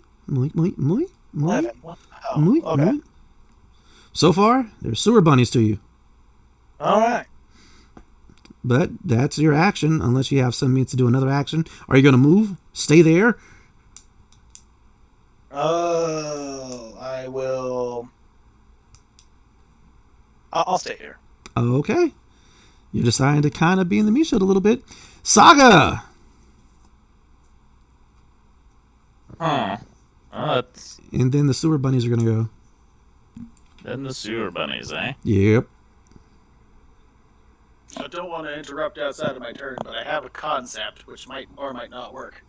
Speaker 6: What the hell? Okay.
Speaker 7: So far, they're sewer bunnies to you.
Speaker 6: Alright.
Speaker 7: But that's your action, unless you have some means to do another action. Are you going to move? Stay there?
Speaker 6: Oh, I will. I'll stay here.
Speaker 7: Okay. You're deciding to kind of be in the meat shield a little bit. Saga! And then the sewer bunnies are going to go.
Speaker 4: Then the sewer bunnies, eh?
Speaker 7: Yep.
Speaker 3: I don't want to interrupt outside of my turn, but I have a concept which might or might not work.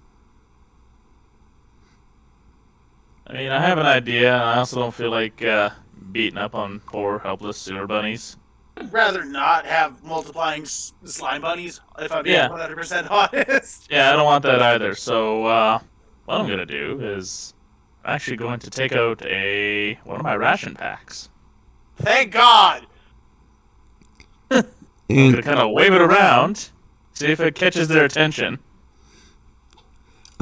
Speaker 4: I mean, I have an idea, and I also don't feel like beating up on poor, helpless sewer bunnies.
Speaker 3: I'd rather not have multiplying slime bunnies, if I'm being 100% honest.
Speaker 4: Yeah, I don't want that either. So, what I'm going to do is I'm actually going to take out one of my ration packs.
Speaker 3: Thank God!
Speaker 4: I'm going to kind of wave it around, see if it catches their attention.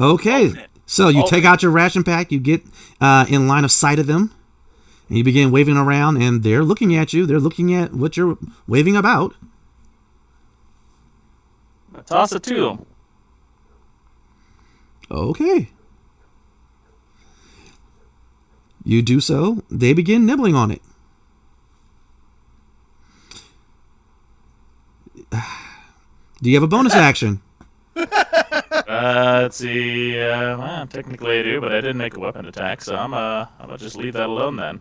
Speaker 7: Okay. So you
Speaker 3: Oh.
Speaker 7: take out your ration pack, you get in line of sight of them, and you begin waving around, and they're looking at you. They're looking at what you're waving about.
Speaker 4: I toss it to them.
Speaker 7: Okay. You do so. They begin nibbling on it. Do you have a bonus action?
Speaker 4: Let's see. Well, technically I do, but I didn't make a weapon attack, so I'm gonna just leave that alone then.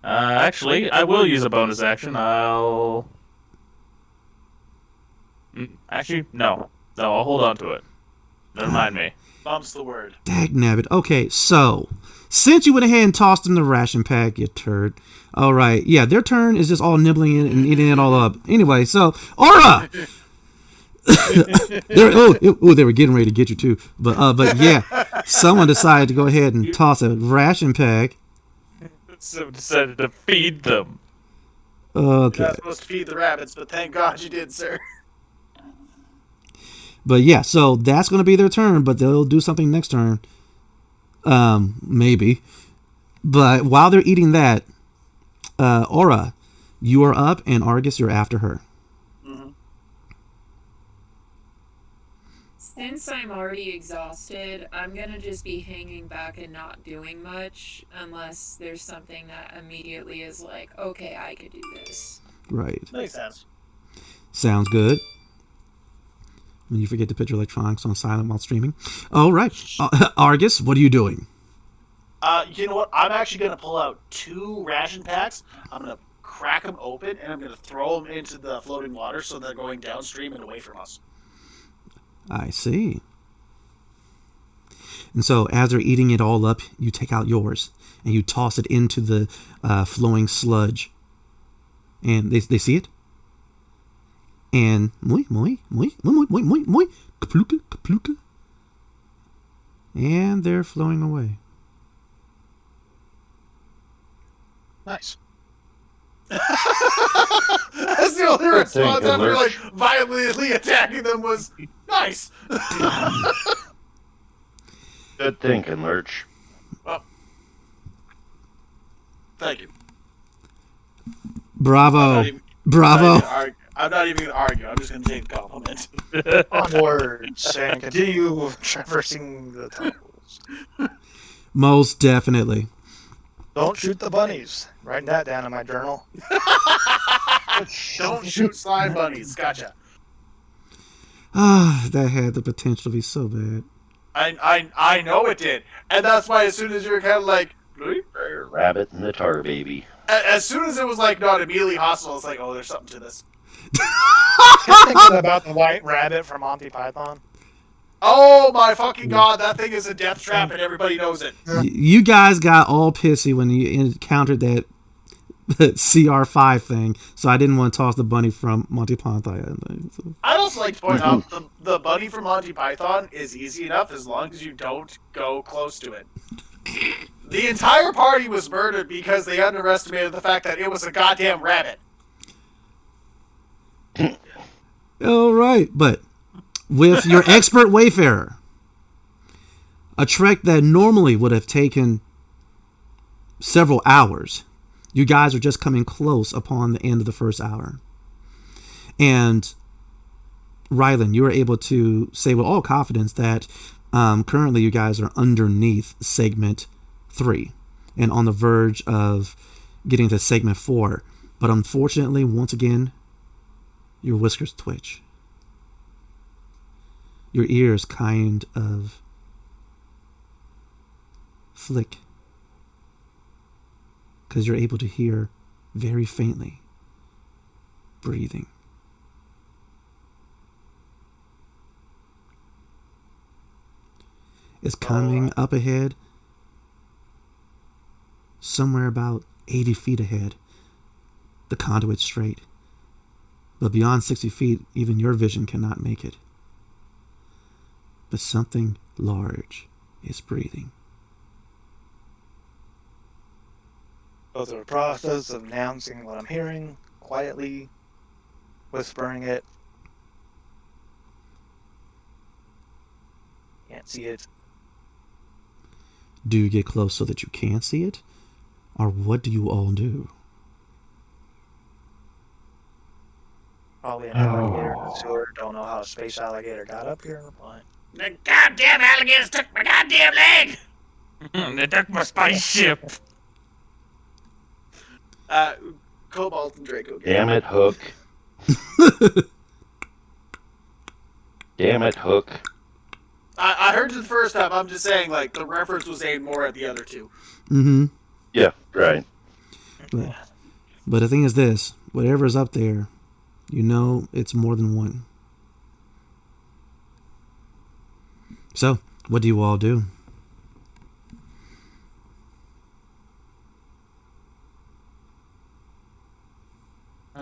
Speaker 4: Actually, I will use a bonus action. Actually, no. No, I'll hold on to it. Never mind me.
Speaker 3: Bumps the word.
Speaker 7: Dagnabbit. Okay, so since you went ahead and tossed them the ration pack, you turd. All right, yeah, their turn is just all nibbling it and eating it all up. Anyway, so Aura. they were getting ready to get you too. But yeah, someone decided to go ahead and toss a ration pack.
Speaker 4: So decided to feed them.
Speaker 7: Okay.
Speaker 3: You're not supposed to feed the rabbits, but thank God you did, sir.
Speaker 7: But yeah, so that's going to be their turn, but they'll do something next turn. Maybe. But while they're eating that, Aura, you are up, and Argus, you're after her.
Speaker 3: Mm-hmm.
Speaker 5: Since I'm already exhausted, I'm gonna just be hanging back and not doing much unless there's something that immediately is like, okay, I could do this.
Speaker 7: Right.
Speaker 3: Makes sense.
Speaker 7: Sounds good. When you forget to put your electronics on silent while streaming. All right. Argus, what are you doing?
Speaker 3: You know what? I'm actually going to pull out 2 ration packs. I'm going to crack them open, and I'm going to throw them into the floating water so they're going downstream and away from us.
Speaker 7: I see. And so as they're eating it all up, you take out yours and you toss it into the flowing sludge. And they see it. And kapluka, kapluka. And they're flowing away.
Speaker 6: Nice.
Speaker 3: That's the only response after like violently attacking them was nice.
Speaker 8: Good thinking, Lurch.
Speaker 3: Well, thank you.
Speaker 7: Bravo. Bravo.
Speaker 3: I'm not even going to argue. I'm just going to take the compliment.
Speaker 6: Onwards and continue traversing the tunnels.
Speaker 7: Most definitely.
Speaker 6: Don't shoot the bunnies. Writing that down in my journal.
Speaker 3: Don't shoot slime bunnies. Gotcha.
Speaker 7: Ah, that had the potential to be so bad.
Speaker 3: I know it did. And that's why as soon as you're kind of like...
Speaker 8: Rabbit and the tar baby.
Speaker 3: As soon as it was like not immediately hostile, it's like, oh, there's something to this.
Speaker 6: Just thinking about the white rabbit from Monty Python.
Speaker 3: Oh my fucking god, that thing is a death trap and everybody knows it.
Speaker 7: You guys got all pissy when you encountered that CR5 thing, so I didn't want to toss the bunny from Monty Python.
Speaker 3: I'd also like to point out the bunny from Monty Python is easy enough as long as you don't go close to it. The entire party was murdered because they underestimated the fact that it was a goddamn rabbit.
Speaker 7: All right, but with your expert wayfarer, a trek that normally would have taken several hours, you guys are just coming close upon the end of the first hour. And Rylan, you are able to say with all confidence that currently you guys are underneath segment 3 and on the verge of getting to segment 4. But unfortunately, once again, your whiskers twitch. Your ears kind of flick because you're able to hear very faintly breathing. It's coming up ahead, somewhere about 80 feet ahead. The conduit's straight, but beyond 60 feet, even your vision cannot make it. But something large is breathing.
Speaker 6: Go through the process of announcing what I'm hearing, quietly whispering it. Can't see it.
Speaker 7: Do you get close so that you can see it? Or what do you all do?
Speaker 6: Probably an alligator in the sewer. Don't know how a space alligator got up here, but
Speaker 9: The goddamn alligators took my goddamn leg!
Speaker 4: They took my spaceship.
Speaker 3: Cobalt and Draco.
Speaker 8: Damn it, Hook. Damn it, Hook.
Speaker 3: I heard you the first time. I'm just saying, like, the reference was aimed more at the other two.
Speaker 7: Mm-hmm.
Speaker 8: Yeah, right.
Speaker 7: But the thing is this, whatever is up there, you know it's more than one. So, what do you all do?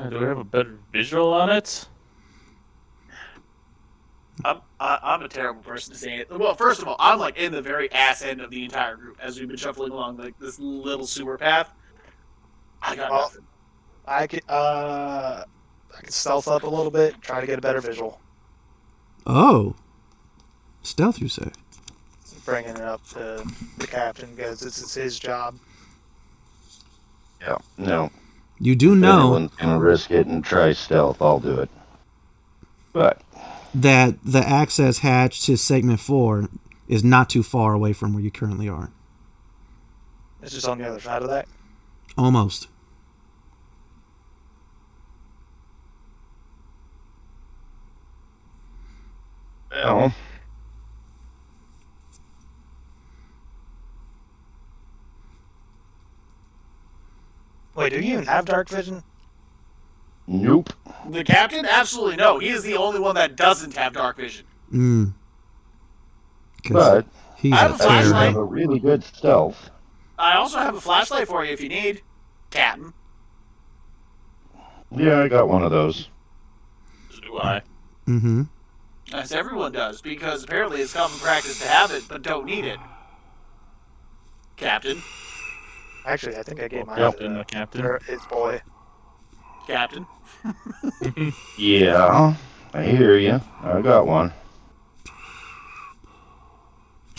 Speaker 4: Do we have a better visual on it?
Speaker 3: I'm a terrible person to say it. Well, first of all, I'm like in the very ass end of the entire group as we've been shuffling along like this little sewer path. I got nothing.
Speaker 6: I could stealth up a little bit, try to get a better visual.
Speaker 7: Oh. Stealth, you say?
Speaker 6: Bringing it up to the captain because this is his job.
Speaker 8: Yeah, no.
Speaker 7: You do
Speaker 8: If
Speaker 7: know
Speaker 8: anyone's gonna risk it and try stealth, I'll do it. But
Speaker 7: that the access hatch to segment 4 is not too far away from where you currently are.
Speaker 6: It's just on the other side of that.
Speaker 7: Almost.
Speaker 8: well,
Speaker 6: Wait, do you even have dark vision?
Speaker 8: nope.
Speaker 3: The captain? Absolutely no. He is the only one that doesn't have dark vision.
Speaker 7: Mm. 'Cause
Speaker 8: But
Speaker 7: he's
Speaker 3: I have a
Speaker 8: I do
Speaker 3: flashlight.
Speaker 8: have a really good stealth.
Speaker 3: I also have a flashlight for you if you need, Captain.
Speaker 8: Yeah, I got one of those.
Speaker 4: Do I?
Speaker 7: Mm-hmm.
Speaker 3: As everyone does, because apparently it's common practice to have it, but don't need it. Captain.
Speaker 6: Actually, I think I gave mine
Speaker 4: Captain,
Speaker 6: to
Speaker 4: the captain.
Speaker 6: his boy.
Speaker 3: Captain.
Speaker 8: Yeah, I hear you. I got one.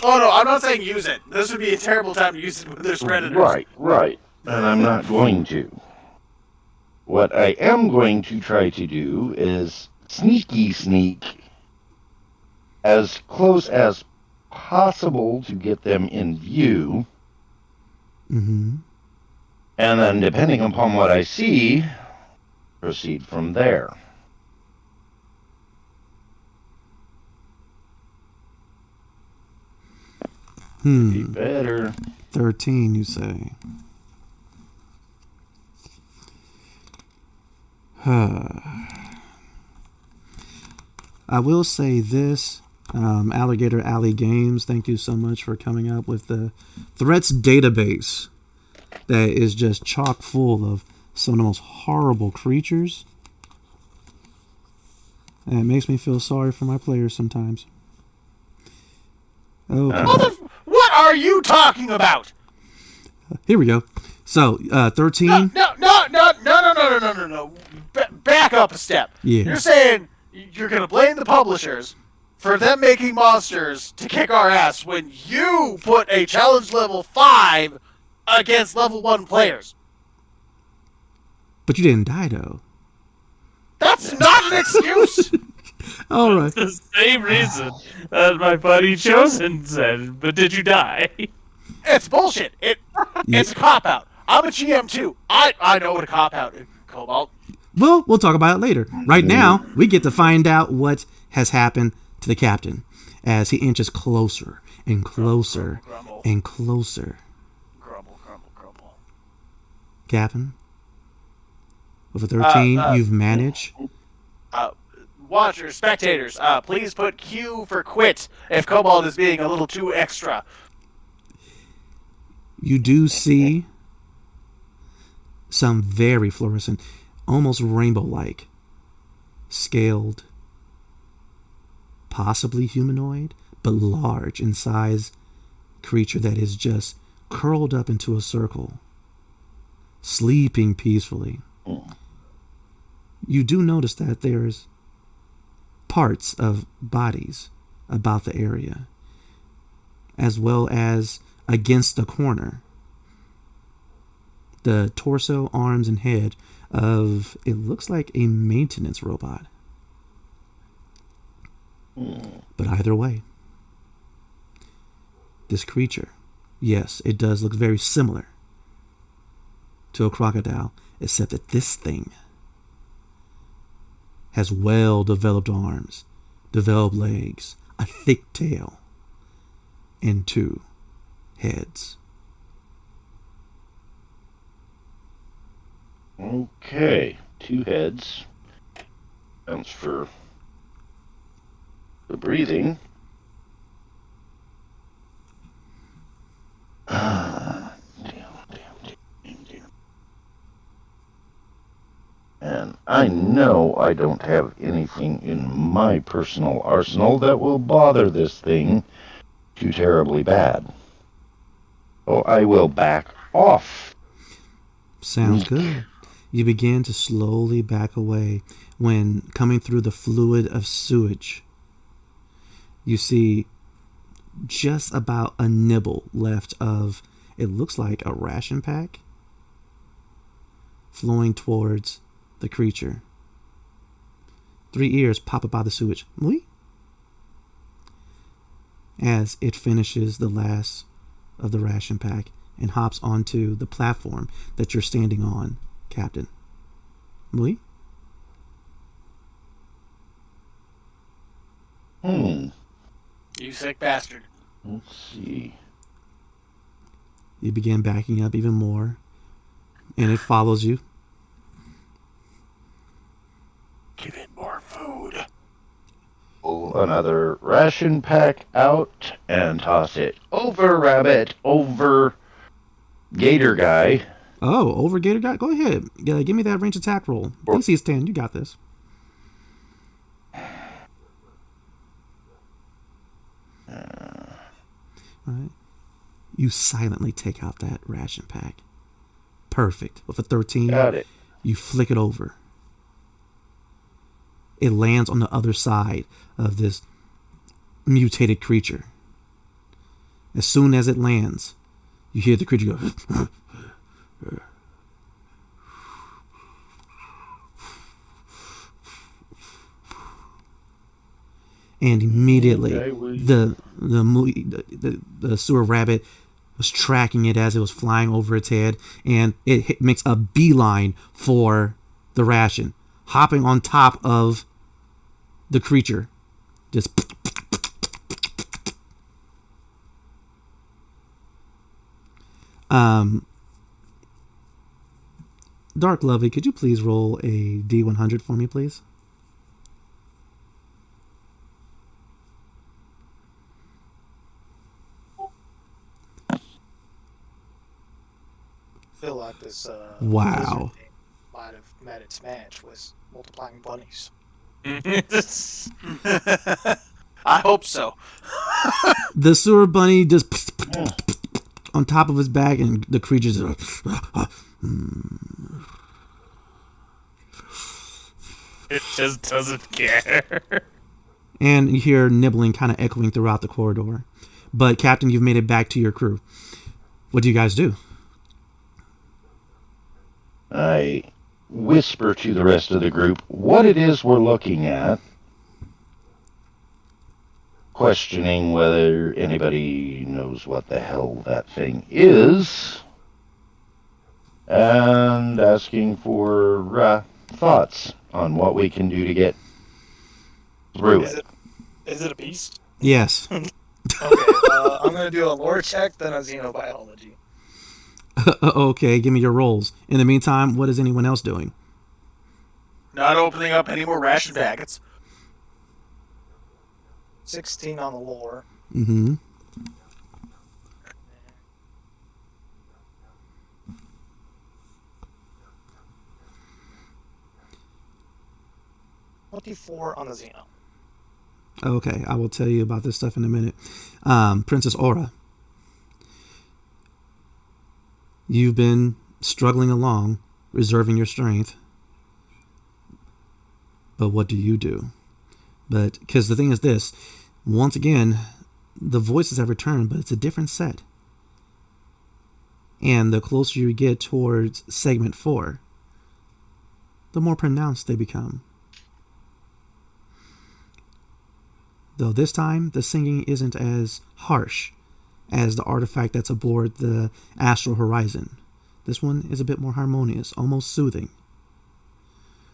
Speaker 3: Oh no, I'm not saying use it. This would be a terrible time to use it when there's predators.
Speaker 8: Right. And I'm not going to. What I am going to try to do is sneak as close as possible to get them in view.
Speaker 7: Mm-hmm.
Speaker 8: And then, depending upon what I see, proceed from there. Be better.
Speaker 7: 13, you say. I will say this, Alligator Alley Games, thank you so much for coming up with the threats database that is just chock full of some of the most horrible creatures. And it makes me feel sorry for my players sometimes. Okay.
Speaker 3: What are you talking about?
Speaker 7: Here we go. So, 13.
Speaker 3: No. Back up a step.
Speaker 7: Yeah.
Speaker 3: You're saying you're gonna blame the publishers for them making monsters to kick our ass when you put a challenge level 5 against level 1 players.
Speaker 7: But you didn't die, though.
Speaker 3: That's not an excuse.
Speaker 7: All right.
Speaker 4: The same reason that my buddy Chosen said, but did you die?
Speaker 3: It's bullshit. It's a cop out. I'm a GM too. I know what a cop out is, Cobalt.
Speaker 7: Well, we'll talk about it later. Right now, we get to find out what has happened to the captain as he inches closer and closer
Speaker 3: Grumble.
Speaker 7: and closer.
Speaker 3: Grumble.
Speaker 7: Captain, with a 13, you've managed.
Speaker 3: Watchers, spectators, please put Q for quit if Cobalt is being a little too extra.
Speaker 7: You do see some very fluorescent, almost rainbow-like, scaled, possibly humanoid, but large in size creature that is just curled up into a circle, sleeping peacefully. You do notice that there's parts of bodies about the area. as well as against a corner, the torso, arms, and head of, it looks like a maintenance robot. But either way, this creature, yes, it does look very similar to a crocodile, except that this thing has well-developed arms, developed legs, a thick tail, and 2 heads.
Speaker 8: Okay, 2 heads. Sounds for the breathing. Damn. And I know I don't have anything in my personal arsenal that will bother this thing too terribly bad. So I will back off.
Speaker 7: Sounds good. You begin to slowly back away when coming through the fluid of sewage. You see just about a nibble left of, it looks like a ration pack, flowing towards the creature. 3 ears pop up out of the sewage. Oui? As it finishes the last of the ration pack and hops onto the platform that you're standing on, Captain. Oui?
Speaker 3: You sick bastard.
Speaker 8: Let's see.
Speaker 7: You begin backing up even more, and it follows you.
Speaker 3: Give it more food.
Speaker 8: Pull another ration pack out and toss it over Rabbit, over Gator Guy.
Speaker 7: Oh, over Gator Guy? Go ahead. Give me that range attack roll. DC is 10. You got this. All right. You silently take out that ration pack. Perfect. With a 13,
Speaker 8: Got it.
Speaker 7: you flick it over. It lands on the other side of this mutated creature. As soon as it lands, you hear the creature go... And immediately, the sewer rabbit was tracking it as it was flying over its head, and it makes a beeline for the ration, hopping on top of the creature. Just... Dark Lovely, could you please roll a D100 for me, please?
Speaker 6: I feel like this
Speaker 7: Wow.
Speaker 6: wizard might have met its match with multiplying bunnies.
Speaker 3: I hope so.
Speaker 7: The sewer bunny just on top of his back, and the creature's
Speaker 4: It just doesn't care.
Speaker 7: and you hear nibbling kind of echoing throughout the corridor. But Captain, you've made it back to your crew. What do you guys do?
Speaker 8: I whisper to the rest of the group what it is we're looking at, questioning whether anybody knows what the hell that thing is, and asking for thoughts on what we can do to get through it.
Speaker 6: Is it a beast?
Speaker 7: Yes.
Speaker 6: Okay, I'm going to do a lore check, then a xenobiology.
Speaker 7: Okay, give me your rolls. In the meantime, what is anyone else doing?
Speaker 3: Not opening up any more ration packets.
Speaker 6: 16 on the lore.
Speaker 7: Mm-hmm.
Speaker 6: $24 on the Xeno.
Speaker 7: Okay, I will tell you about this stuff in a minute. Princess Aura, you've been struggling along, reserving your strength. But what do you do? But because the thing is this, once again, the voices have returned, but it's a different set. And the closer you get towards segment 4, the more pronounced they become. Though this time, the singing isn't as harsh as the artifact that's aboard the Astral Horizon. This one is a bit more harmonious, almost soothing.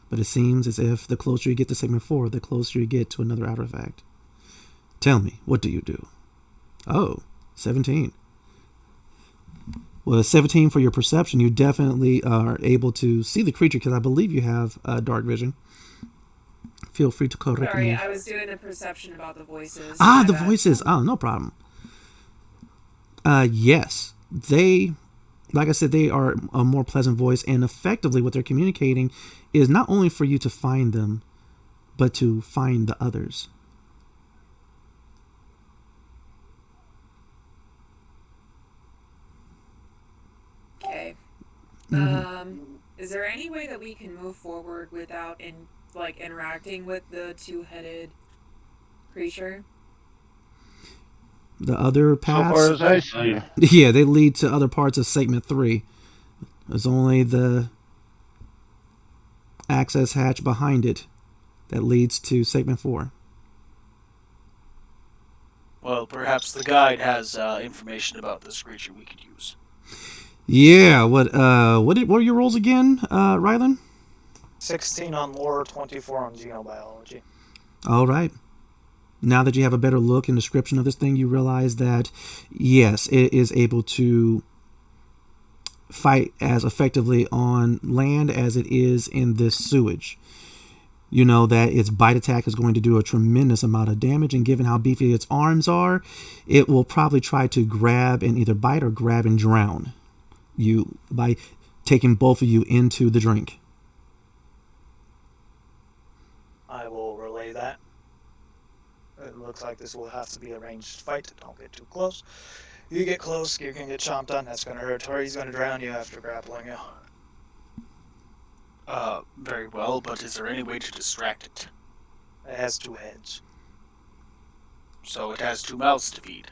Speaker 7: But it seems as if the closer you get to segment 4, the closer you get to another artifact. Tell me, what do you do? Oh, 17. Well, 17 for your perception. You definitely are able to see the creature because I believe you have dark vision. Feel free to correct
Speaker 5: Sorry,
Speaker 7: me.
Speaker 5: I was doing the perception about the voices.
Speaker 7: Ah,
Speaker 5: My
Speaker 7: the
Speaker 5: bad.
Speaker 7: voices. Oh, no problem. Yes, they, like I said, they are a more pleasant voice, and effectively what they're communicating is not only for you to find them, but to find the others.
Speaker 5: Okay. Is there any way that we can move forward without interacting with the two-headed creature?
Speaker 7: The other
Speaker 8: So
Speaker 7: paths,
Speaker 8: far as I see,
Speaker 7: yeah, they lead to other parts of segment 3. There's only the access hatch behind it that leads to segment 4.
Speaker 3: Well, perhaps the guide has information about this creature we could use.
Speaker 7: Yeah, what were your rolls again, Rylan?
Speaker 6: 16 on lore, 24 on xenobiology.
Speaker 7: All right. Now that you have a better look and description of this thing, you realize that, yes, it is able to fight as effectively on land as it is in this sewage. You know that its bite attack is going to do a tremendous amount of damage, and given how beefy its arms are, it will probably try to grab and either bite or grab and drown you by taking both of you into the drink.
Speaker 6: I will relay that. It looks like this will have to be a ranged fight. Don't get too close. You get close, you're going to get chomped on. That's going to hurt. Or he's going to drown you after grappling you.
Speaker 3: Very well, but is there any way to distract it?
Speaker 6: It has 2 heads.
Speaker 3: So it has 2 mouths to feed.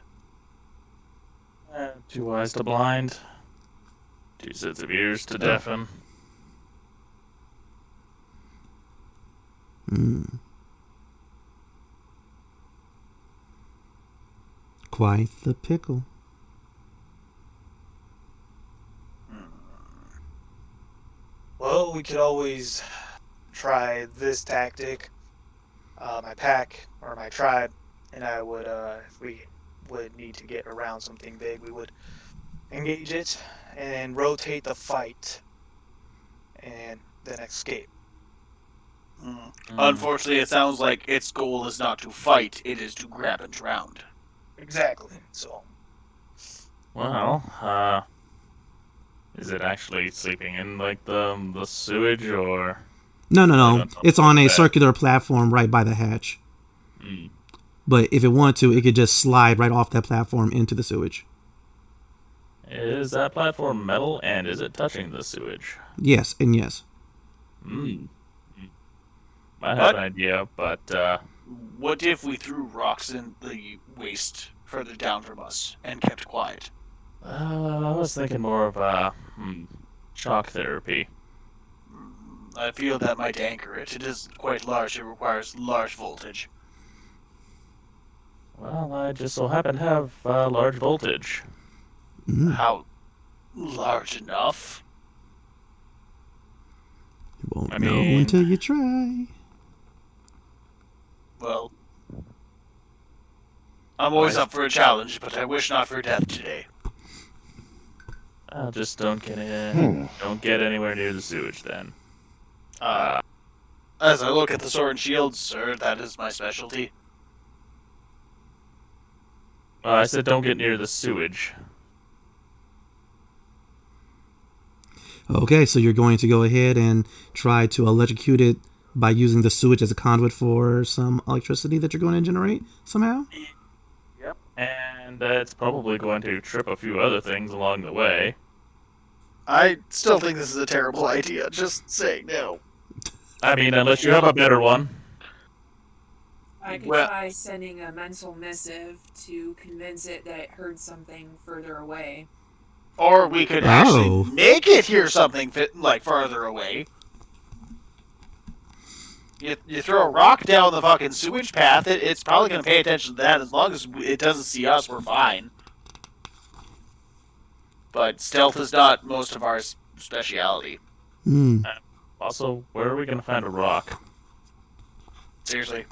Speaker 4: 2 eyes to blind. 2 sets of ears to deafen.
Speaker 7: Quite the pickle.
Speaker 6: Well, we could always try this tactic. My pack, or my tribe, and I would, if we would need to get around something big, we would engage it and rotate the fight and then escape.
Speaker 3: Unfortunately, it sounds like its goal is not to fight, it is to grab and drown.
Speaker 6: Exactly. So,
Speaker 4: Well, is it actually sleeping in like the sewage or?
Speaker 7: No.
Speaker 4: don't know
Speaker 7: It's on a
Speaker 4: that.
Speaker 7: circular platform right by the hatch.
Speaker 4: Mm.
Speaker 7: But if it wanted to, it could just slide right off that platform into the sewage.
Speaker 4: Is that platform metal and is it touching the sewage?
Speaker 7: Yes, and yes.
Speaker 4: I have an idea, but
Speaker 3: What if we threw rocks in the waste further down from us and kept quiet?
Speaker 4: I was thinking more of shock therapy.
Speaker 3: I feel that might anchor it. It is quite large. It requires large voltage.
Speaker 4: Well, I just so happen to have large voltage.
Speaker 3: How large enough?
Speaker 7: You won't
Speaker 4: I
Speaker 7: know
Speaker 4: mean-
Speaker 7: until you try.
Speaker 3: Well, I'm always up for a challenge, but I wish not for death today.
Speaker 4: I'll just don't get in. Don't get anywhere near the sewage then.
Speaker 3: As I look at the sword and shield, sir, that is my specialty.
Speaker 4: I said don't get near the sewage.
Speaker 7: Okay, so you're going to go ahead and try to electrocute it by using the sewage as a conduit for some electricity that you're going to generate somehow?
Speaker 4: Yep. And it's probably going to trip a few other things along the way.
Speaker 3: I still think this is a terrible idea. Just saying no.
Speaker 4: I mean, unless you have a better one.
Speaker 5: I could
Speaker 3: Well-
Speaker 5: try sending a mental missive to convince it that it heard something further away.
Speaker 3: Or we could
Speaker 7: Oh.
Speaker 3: actually make it hear something farther away. You throw a rock down the fucking sewage path, it's probably going to pay attention to that. As long as it doesn't see us, we're fine. But stealth is not most of our speciality.
Speaker 7: Hmm.
Speaker 4: Also, where are we gonna find a rock?
Speaker 3: Seriously.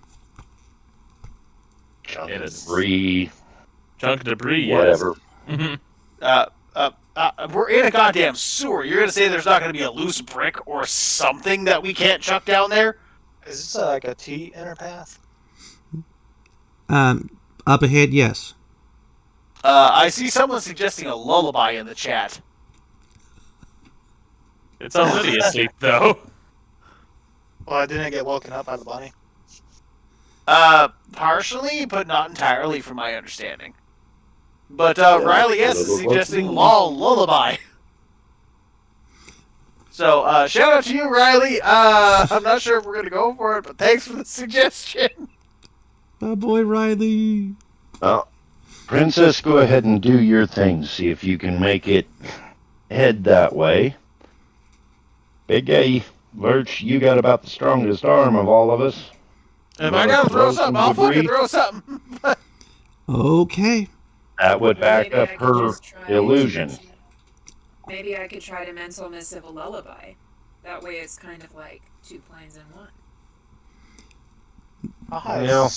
Speaker 8: Chunk
Speaker 4: It
Speaker 8: of
Speaker 4: is-
Speaker 8: debris,
Speaker 4: Chunk of debris,
Speaker 8: whatever.
Speaker 4: yes.
Speaker 3: We're in a goddamn sewer. You're going to say there's not going to be a loose brick or something that we can't chuck down there?
Speaker 6: Is this like a T inner path?
Speaker 7: Up ahead, yes.
Speaker 3: I see someone suggesting a lullaby in the chat.
Speaker 4: It's already asleep, though.
Speaker 6: Well, I didn't get woken up by the bunny.
Speaker 3: Partially, but not entirely, from my understanding. But Riley S is suggesting lullaby. So shout out to you, Riley. I'm not sure if we're gonna go for it, but thanks for the suggestion.
Speaker 7: My boy Riley.
Speaker 8: Well, Princess, go ahead and do your thing. See if you can make it head that way. Big A, Lurch, you got about the strongest arm of all of us.
Speaker 3: If I gotta throw something, I'll fucking throw something.
Speaker 7: Okay.
Speaker 8: That would back
Speaker 5: Maybe
Speaker 8: up
Speaker 5: I could
Speaker 8: her
Speaker 5: just try to
Speaker 8: illusion.
Speaker 5: Maybe I could try to mental missive a lullaby. That way it's kind of like 2 planes in 1.
Speaker 8: Yeah.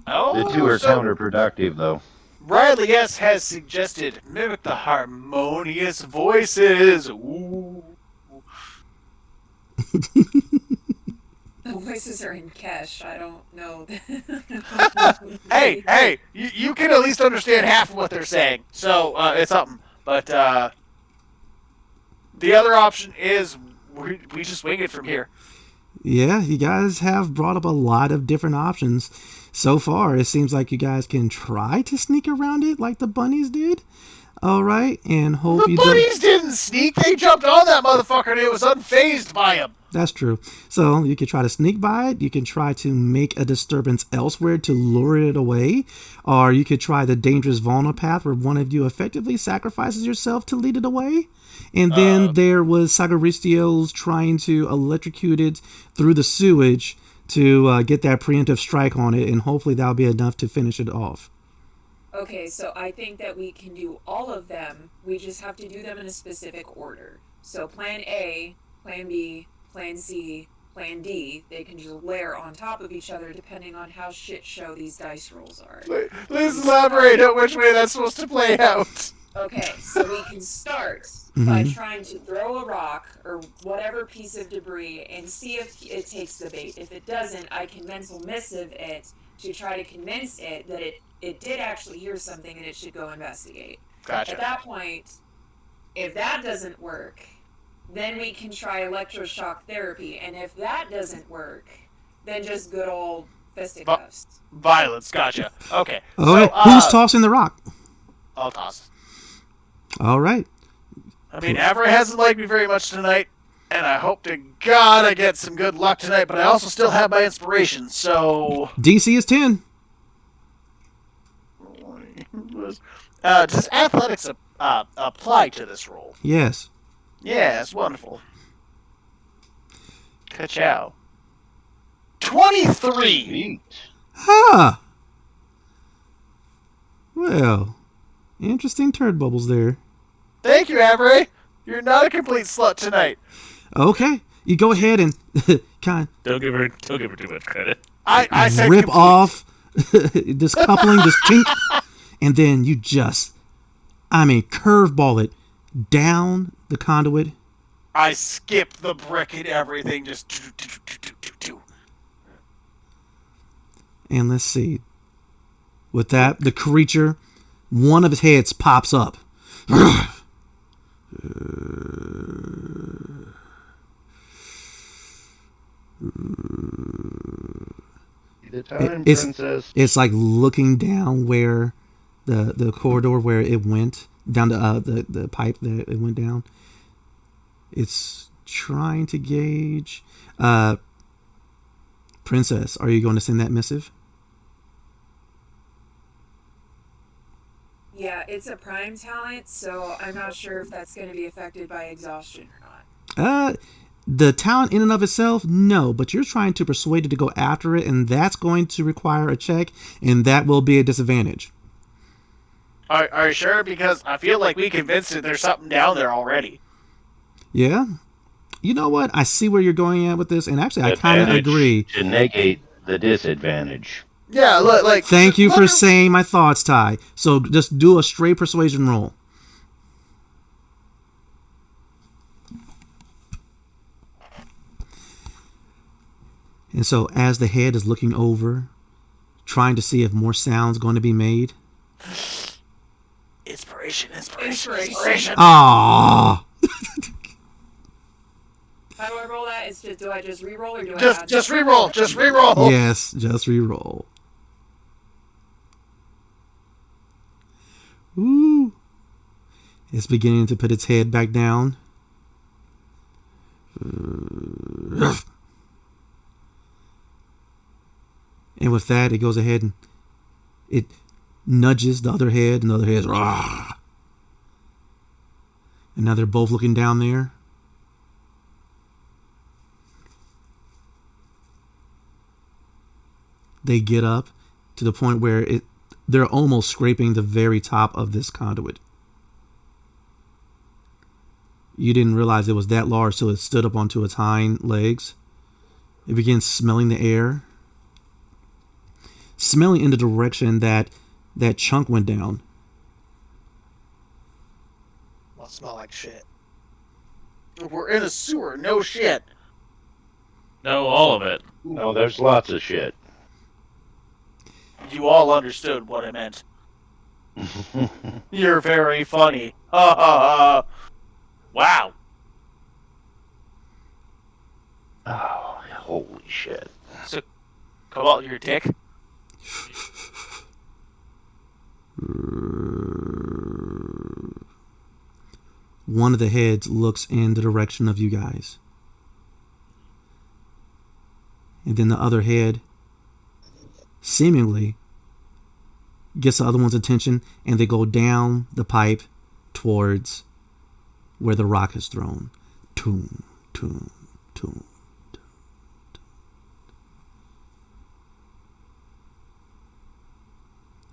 Speaker 3: Oh,
Speaker 8: The two are
Speaker 3: so
Speaker 8: counterproductive, though.
Speaker 3: Riley S has suggested mimic the harmonious voices. Ooh.
Speaker 5: The voices are in Kesh. I don't know.
Speaker 3: Hey, you can at least understand half of what they're saying, so it's something. But the other option is we just wing it from here.
Speaker 7: Yeah, you guys have brought up a lot of different options. So far, it seems like you guys can try to sneak around it like the bunnies did. All right, and hope
Speaker 3: The
Speaker 7: you
Speaker 3: bunnies didn't sneak; they jumped on that motherfucker, and it was unfazed by him.
Speaker 7: That's true. So you could try to sneak by it. You can try to make a disturbance elsewhere to lure it away. Or you could try the dangerous vulnerable path where one of you effectively sacrifices yourself to lead it away. And then there was Sagaristio's trying to electrocute it through the sewage to get that preemptive strike on it. And hopefully that'll be enough to finish it off.
Speaker 5: Okay, so I think that we can do all of them. We just have to do them in a specific order. So plan A, plan B, plan C, plan D, they can just layer on top of each other depending on how shit show these dice rolls are.
Speaker 3: Please elaborate on which way that's supposed to play out.
Speaker 5: Okay, so we can start by trying to throw a rock or whatever piece of debris and see if it takes the bait. If it doesn't, I can mental missive it to try to convince it that it did actually hear something and it should go investigate.
Speaker 3: Gotcha.
Speaker 5: At that point, if that doesn't work, then we can try electroshock therapy. And if that doesn't work, then just good old fisticuffs.
Speaker 3: Violence, gotcha. Okay.
Speaker 7: Okay,
Speaker 3: So,
Speaker 7: who's tossing the rock?
Speaker 3: I'll toss.
Speaker 7: All right.
Speaker 3: I mean, Avra hasn't liked me very much tonight, and I hope to God I get some good luck tonight, but I also still have my inspiration, so...
Speaker 7: DC is 10.
Speaker 3: Does athletics apply to this role?
Speaker 7: Yes.
Speaker 3: Yes, wonderful. Ka-chow. 23!
Speaker 8: Sweet.
Speaker 7: Huh. Well, interesting turd bubbles there.
Speaker 3: Thank you, Avery. You're not a complete slut tonight.
Speaker 7: Okay, you go ahead and kind
Speaker 4: Don't give her too much credit.
Speaker 3: I said
Speaker 7: rip
Speaker 3: complete.
Speaker 7: off this coupling, this kink, and then you just, curveball it down the conduit.
Speaker 3: I skipped the brick and everything, just...
Speaker 7: And let's see. With that, the creature, one of his heads pops up.
Speaker 8: The time,
Speaker 7: It's-
Speaker 8: Princess.
Speaker 7: It's like looking down where the corridor where it went down to the pipe that it went down. It's trying to gauge. Princess, are you going to send that missive?
Speaker 5: Yeah, it's a prime talent, so I'm not sure if that's going to be affected by exhaustion or not.
Speaker 7: The talent in and of itself, no, but you're trying to persuade it to go after it, and that's going to require a check, and that will be a disadvantage.
Speaker 3: Are you sure? Because I feel like we convinced it there's something down there already.
Speaker 7: Yeah? You know what? I see where you're going at with this, and actually, I kind of
Speaker 8: Advantage
Speaker 7: agree.
Speaker 8: to negate the disadvantage.
Speaker 3: Yeah, like.
Speaker 7: Thank you for saying my thoughts, Ty. So just do a straight persuasion roll. And so as the head is looking over, trying to see if more sound's going to be made.
Speaker 3: Inspiration.
Speaker 7: Ah.
Speaker 5: How do I roll that? Do I just re-roll or do I
Speaker 3: Just re-roll. Just re-roll.
Speaker 7: Yes, just re-roll. Ooh. It's beginning to put its head back down. And with that, it goes ahead and it nudges the other head, and the other head's rah. And now they're both looking down there. They get up to the point where they're almost scraping the very top of this conduit. You didn't realize it was that large, so it stood up onto its hind legs. It begins smelling the air. Smelling in the direction that chunk went down.
Speaker 6: Must smell like shit.
Speaker 3: We're in a sewer. No shit.
Speaker 4: No, all of it.
Speaker 8: No, there's lots of shit.
Speaker 3: You all understood what I meant. You're very funny. Ha ha ha. Wow.
Speaker 8: Oh, holy shit.
Speaker 3: So, Cobalt, you're a dick?
Speaker 7: One of the heads looks in the direction of you guys. And then the other head seemingly gets the other one's attention, and they go down the pipe towards where the rock is thrown. Toom, toom, toom.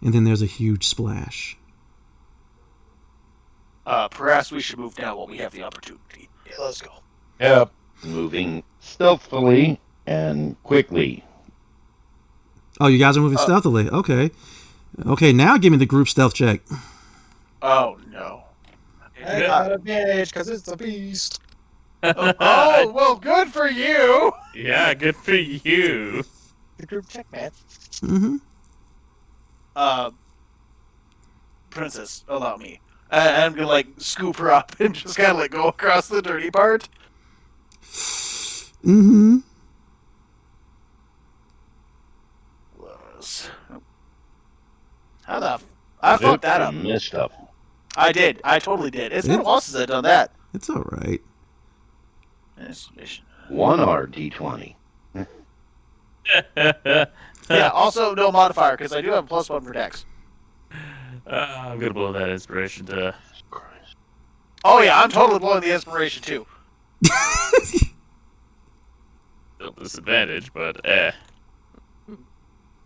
Speaker 7: And then there's a huge splash.
Speaker 3: Perhaps we should move now while we have the opportunity.
Speaker 6: Yeah, let's go.
Speaker 8: Yep. Moving stealthily and quickly.
Speaker 7: Oh, you guys are moving stealthily. Okay. Okay, now give me the group stealth check.
Speaker 3: Oh, no.
Speaker 6: I got a bitch, because it's a beast.
Speaker 3: Oh, well, good for you!
Speaker 4: Yeah, good for you.
Speaker 6: The group check, man.
Speaker 7: Mm-hmm.
Speaker 3: Princess, allow me. I'm gonna, scoop her up and just kind of, go across the dirty part.
Speaker 7: Mm-hmm.
Speaker 3: How the I fucked that up.
Speaker 8: Messed up.
Speaker 3: I did. I totally did. It's been a while since I've done that.
Speaker 7: It's all right.
Speaker 8: One RD20.
Speaker 3: Yeah, also no modifier, because I do have a +1 for dex.
Speaker 4: I'm gonna blow that inspiration to.
Speaker 3: Oh yeah, I'm totally blowing the inspiration too.
Speaker 4: Still disadvantage, but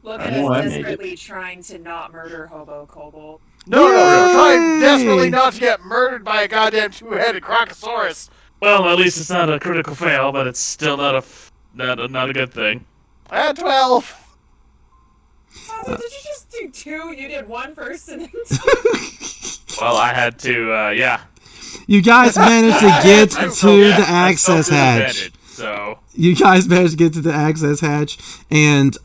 Speaker 5: Look
Speaker 8: I
Speaker 5: at
Speaker 8: know I
Speaker 5: us
Speaker 8: made it.
Speaker 5: desperately trying to not murder Hobo Cobalt.
Speaker 3: No, trying
Speaker 7: Yay!
Speaker 3: desperately not to get murdered by a goddamn two-headed Crocosaurus.
Speaker 4: well, at least it's not a critical fail, but it's still not a good thing.
Speaker 3: I had 12.
Speaker 5: Did you just do 2? You did 1 first and then 2.
Speaker 4: Well, I had to, yeah.
Speaker 7: You guys managed to get
Speaker 4: I
Speaker 7: to
Speaker 4: felt-
Speaker 7: the
Speaker 4: I felt
Speaker 7: access hatch.
Speaker 4: disadvantaged, So
Speaker 7: You guys managed to get to the access hatch, and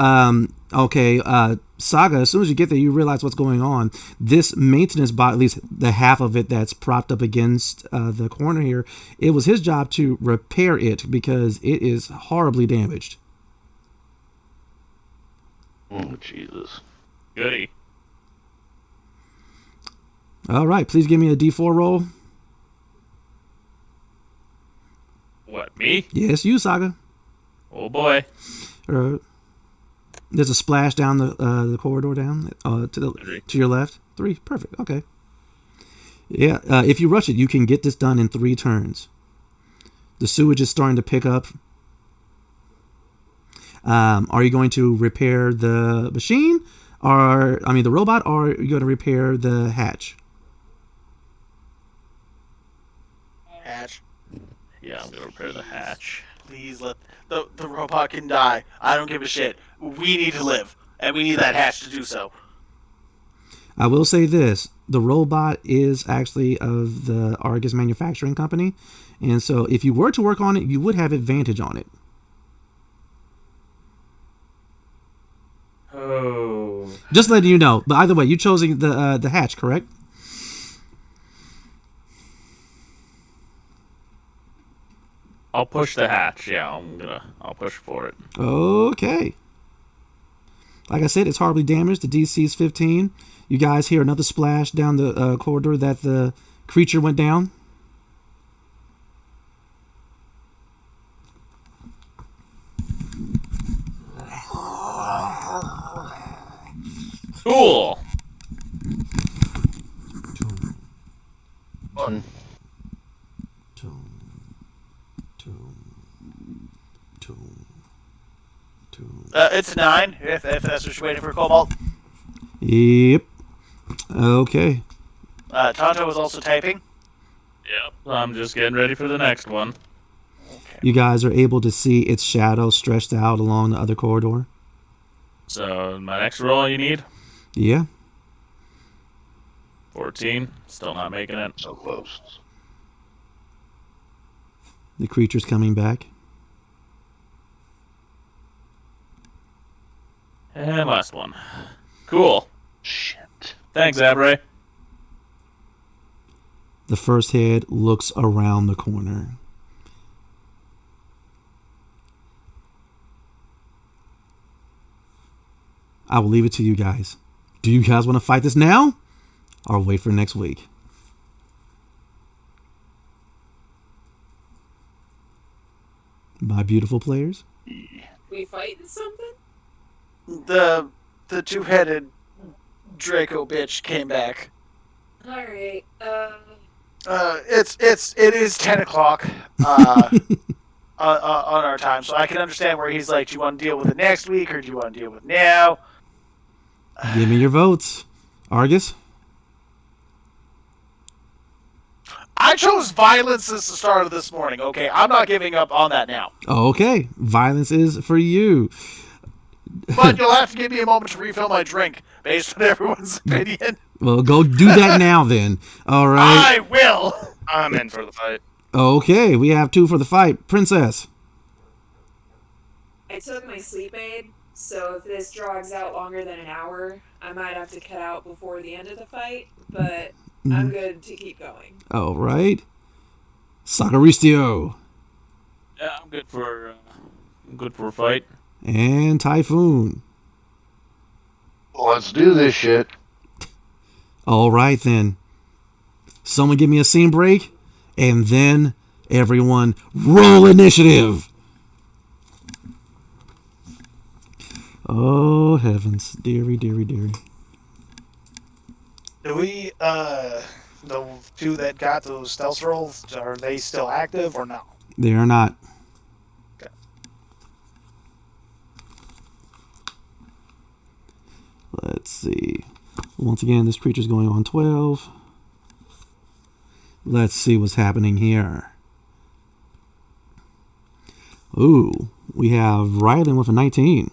Speaker 7: Saga, as soon as you get there, you realize what's going on. This maintenance bot, at least the half of it that's propped up against the corner here, it was his job to repair it because it is horribly damaged.
Speaker 8: Oh, Jesus.
Speaker 4: goody.
Speaker 7: All right, please give me a D4 roll.
Speaker 4: What, me?
Speaker 7: Yes, you, Saga.
Speaker 4: Oh boy.
Speaker 7: There's a splash down the corridor down to your left. 3, perfect. Okay. Yeah, if you rush it, you can get this done in 3 turns. The sewage is starting to pick up. Are you going to repair the machine, the robot, or are you going to repair the hatch?
Speaker 3: Hatch.
Speaker 4: Yeah, I'm gonna repair the hatch.
Speaker 3: Please let the robot can die. I don't give a shit. We need to live, and we need that hatch to do so.
Speaker 7: I will say this. The robot is actually of the Argus Manufacturing Company. And so if you were to work on it, you would have advantage on it.
Speaker 4: Oh.
Speaker 7: Just letting you know. But either way, you chose the hatch, correct?
Speaker 4: I'll push the hatch. Yeah, I'll push for it.
Speaker 7: Okay. Like I said, it's horribly damaged. The DC is 15. You guys hear another splash down the corridor that the creature went down.
Speaker 4: Cool.
Speaker 8: 1.
Speaker 3: It's 9, if that's what you're waiting for, Cobalt.
Speaker 7: Yep. Okay.
Speaker 3: Tonto was also typing.
Speaker 4: Yep. I'm just getting ready for the next one.
Speaker 3: Okay.
Speaker 7: You guys are able to see its shadow stretched out along the other corridor.
Speaker 4: So, my next roll you need?
Speaker 7: Yeah.
Speaker 4: 14. Still not making it.
Speaker 8: So close.
Speaker 7: The creature's coming back.
Speaker 4: And last one. Cool.
Speaker 8: Shit.
Speaker 4: Thanks, Abre.
Speaker 7: The first head looks around the corner. I will leave it to you guys. Do you guys want to fight this now? Or wait for next week? My beautiful players?
Speaker 5: We fighting something?
Speaker 3: The two-headed Draco bitch came back.
Speaker 5: Alright,
Speaker 3: It is 10 o'clock on our time, so I can understand where he's like, do you want to deal with it next week, or do you want to deal with it now?
Speaker 7: Give me your votes. Argus?
Speaker 3: I chose violence as the start of this morning, okay? I'm not giving up on that now.
Speaker 7: Okay. Violence is for you.
Speaker 3: But you'll have to give me a moment to refill my drink, based on everyone's opinion.
Speaker 7: Well, go do that now then. All right.
Speaker 3: I will!
Speaker 6: I'm in for the fight.
Speaker 7: Okay. We have 2 for the fight. Princess.
Speaker 5: I took my sleep aid, so if this drags out longer than an hour, I might have to cut out before the end of the fight, but I'm good to keep going.
Speaker 7: All right. Sacaristio.
Speaker 4: Yeah, I'm good for a fight.
Speaker 7: And Typhoon.
Speaker 8: Let's do this shit.
Speaker 7: All right, then. Someone give me a scene break, and then everyone roll initiative. Oh, heavens. Dearie, dearie, dearie.
Speaker 6: Do we, the 2 that got those stealth rolls, are they still active or no?
Speaker 7: They are not.
Speaker 6: Okay.
Speaker 7: Let's see. Once again, this creature's going on 12. Let's see what's happening here. Ooh, we have Rylan with a 19.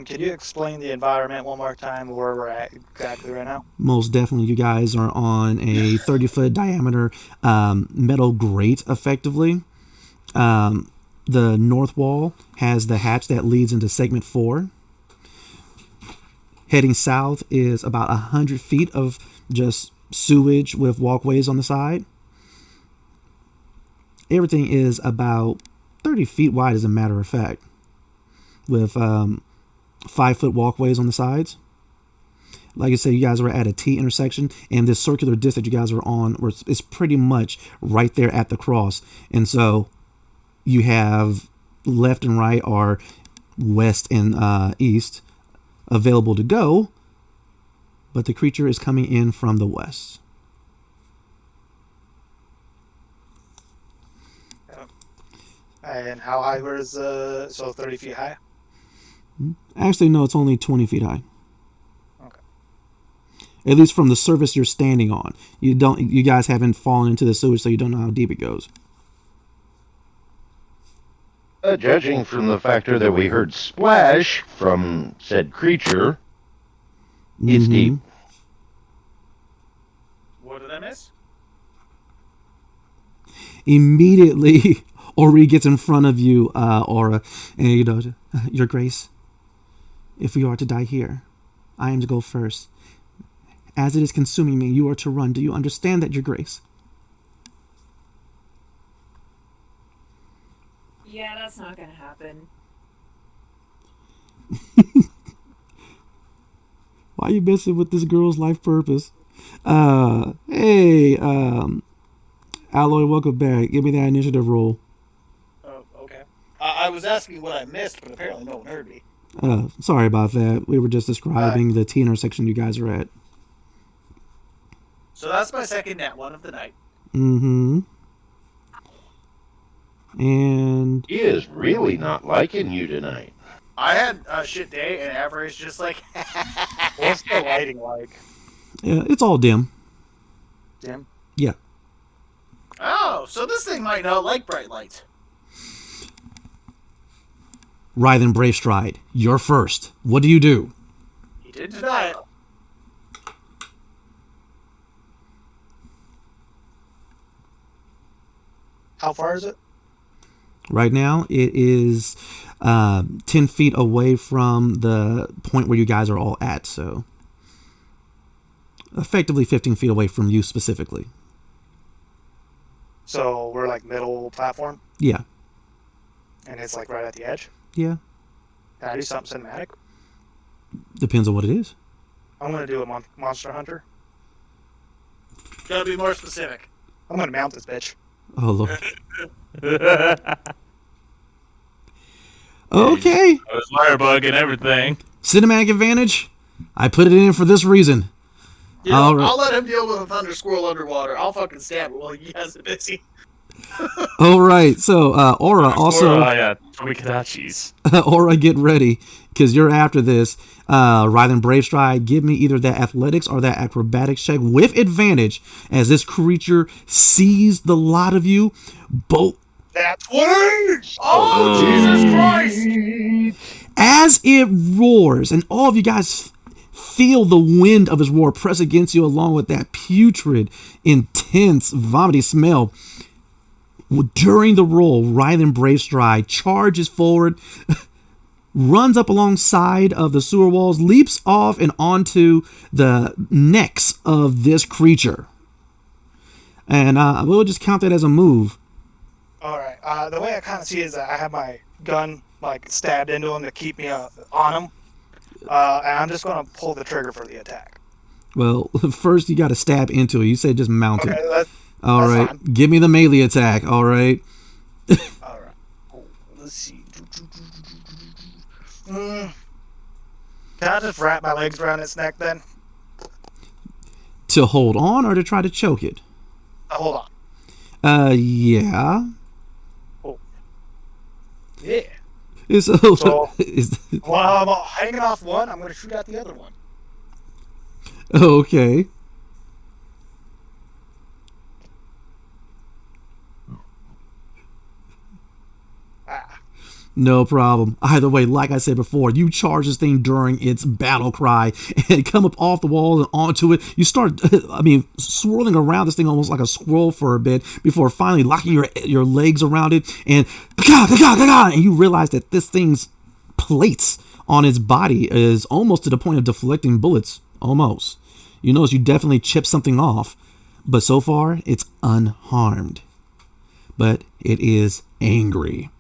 Speaker 6: Can you explain the environment one more time, where we're at exactly right now?
Speaker 7: Most definitely, you guys are on a 30-foot diameter metal grate, effectively. The north wall has the hatch that leads into segment 4. Heading south is about 100 feet of just sewage with walkways on the side. Everything is about 30 feet wide, as a matter of fact, with 5-foot walkways on the sides. Like I said, you guys are at a T intersection, and this circular disc that you guys are on is pretty much right there at the cross. And so you have left and right are west and east available to go, but the creature is coming in from the west.
Speaker 6: And how high was so 30 feet high?
Speaker 7: Actually, no, it's only 20 feet high.
Speaker 6: Okay.
Speaker 7: At least from the surface you're standing on. You guys haven't fallen into the sewage, so you don't know how deep it goes.
Speaker 8: Judging from the factor that we heard splash from said creature, it's deep.
Speaker 3: What did I miss?
Speaker 7: Immediately, Ori gets in front of you, Aura, and Your Grace, if we are to die here, I am to go first. As it is consuming me, you are to run. Do you understand that, Your Grace?
Speaker 5: Yeah, that's not gonna happen.
Speaker 7: Why are you messing with this girl's life purpose? Hey, Alloy, welcome back. Give me that initiative roll.
Speaker 6: Oh, okay. I was asking what I missed, but apparently no one heard me.
Speaker 7: Sorry about that. We were just describing the T intersection you guys are at.
Speaker 3: So that's my second nat one of the night.
Speaker 7: Mm-hmm. And
Speaker 8: he is really not liking you tonight.
Speaker 3: I had a shit day, and Avery's just like,
Speaker 6: what's the lighting like?
Speaker 7: Yeah, it's all dim.
Speaker 6: Dim?
Speaker 7: Yeah.
Speaker 3: Oh, so this thing might not like bright lights.
Speaker 7: Rythen Brave Stride, you're first. What do you do?
Speaker 3: He did deny it.
Speaker 6: How far is it?
Speaker 7: Right now, it is 10 feet away from the point where you guys are all at, so effectively 15 feet away from you specifically.
Speaker 6: So we're like middle platform?
Speaker 7: Yeah.
Speaker 6: And it's like right at the edge?
Speaker 7: Yeah.
Speaker 6: Can I do something cinematic?
Speaker 7: Depends on what it is.
Speaker 6: I'm going to do a Monster Hunter.
Speaker 3: Gotta be more specific.
Speaker 6: I'm going to mount this bitch.
Speaker 7: Oh, Lord. Okay.
Speaker 4: I was firebug and everything.
Speaker 7: Cinematic advantage. I put it in for this reason.
Speaker 3: You know, I'll let him deal with a thunder squirrel underwater. I'll fucking stab it while he has it busy.
Speaker 7: All right. So, Aura also.
Speaker 4: Tomikadachis.
Speaker 7: Aura, get ready because you're after this. Rythen Brave Stride, give me either that athletics or that acrobatics check with advantage as this creature sees the lot of you. Both.
Speaker 6: That's 20!
Speaker 3: Oh, Jesus Christ!
Speaker 7: As it roars, and all of you guys feel the wind of his roar press against you along with that putrid, intense, vomity smell. During the roll, Rythen Brave Stride charges forward, runs up alongside of the sewer walls, leaps off and onto the necks of this creature. And we'll just count that as a move.
Speaker 6: All right. The way I kind of see it is that I have my gun like stabbed into him to keep me on him, and I'm just gonna pull the trigger for the attack.
Speaker 7: Well, first you got to stab into it. You said just mount it.
Speaker 6: Okay,
Speaker 7: all
Speaker 6: that's
Speaker 7: right.
Speaker 6: fine.
Speaker 7: Give me the melee attack. All right.
Speaker 6: All right. Oh, let's see. Can I just wrap my legs around its neck then?
Speaker 7: To hold on or to try to choke it?
Speaker 6: Hold on.
Speaker 7: Yeah.
Speaker 6: Oh. Yeah.
Speaker 7: So,
Speaker 6: while I'm hanging off one, I'm going to shoot out the other one.
Speaker 7: Okay. No problem. Either way, like I said before, you charge this thing during its battle cry and come up off the wall and onto it. You start, swirling around this thing almost like a squirrel for a bit before finally locking your legs around it and you realize that this thing's plates on its body is almost to the point of deflecting bullets. Almost. You notice you definitely chipped something off, but so far it's unharmed. But it is angry.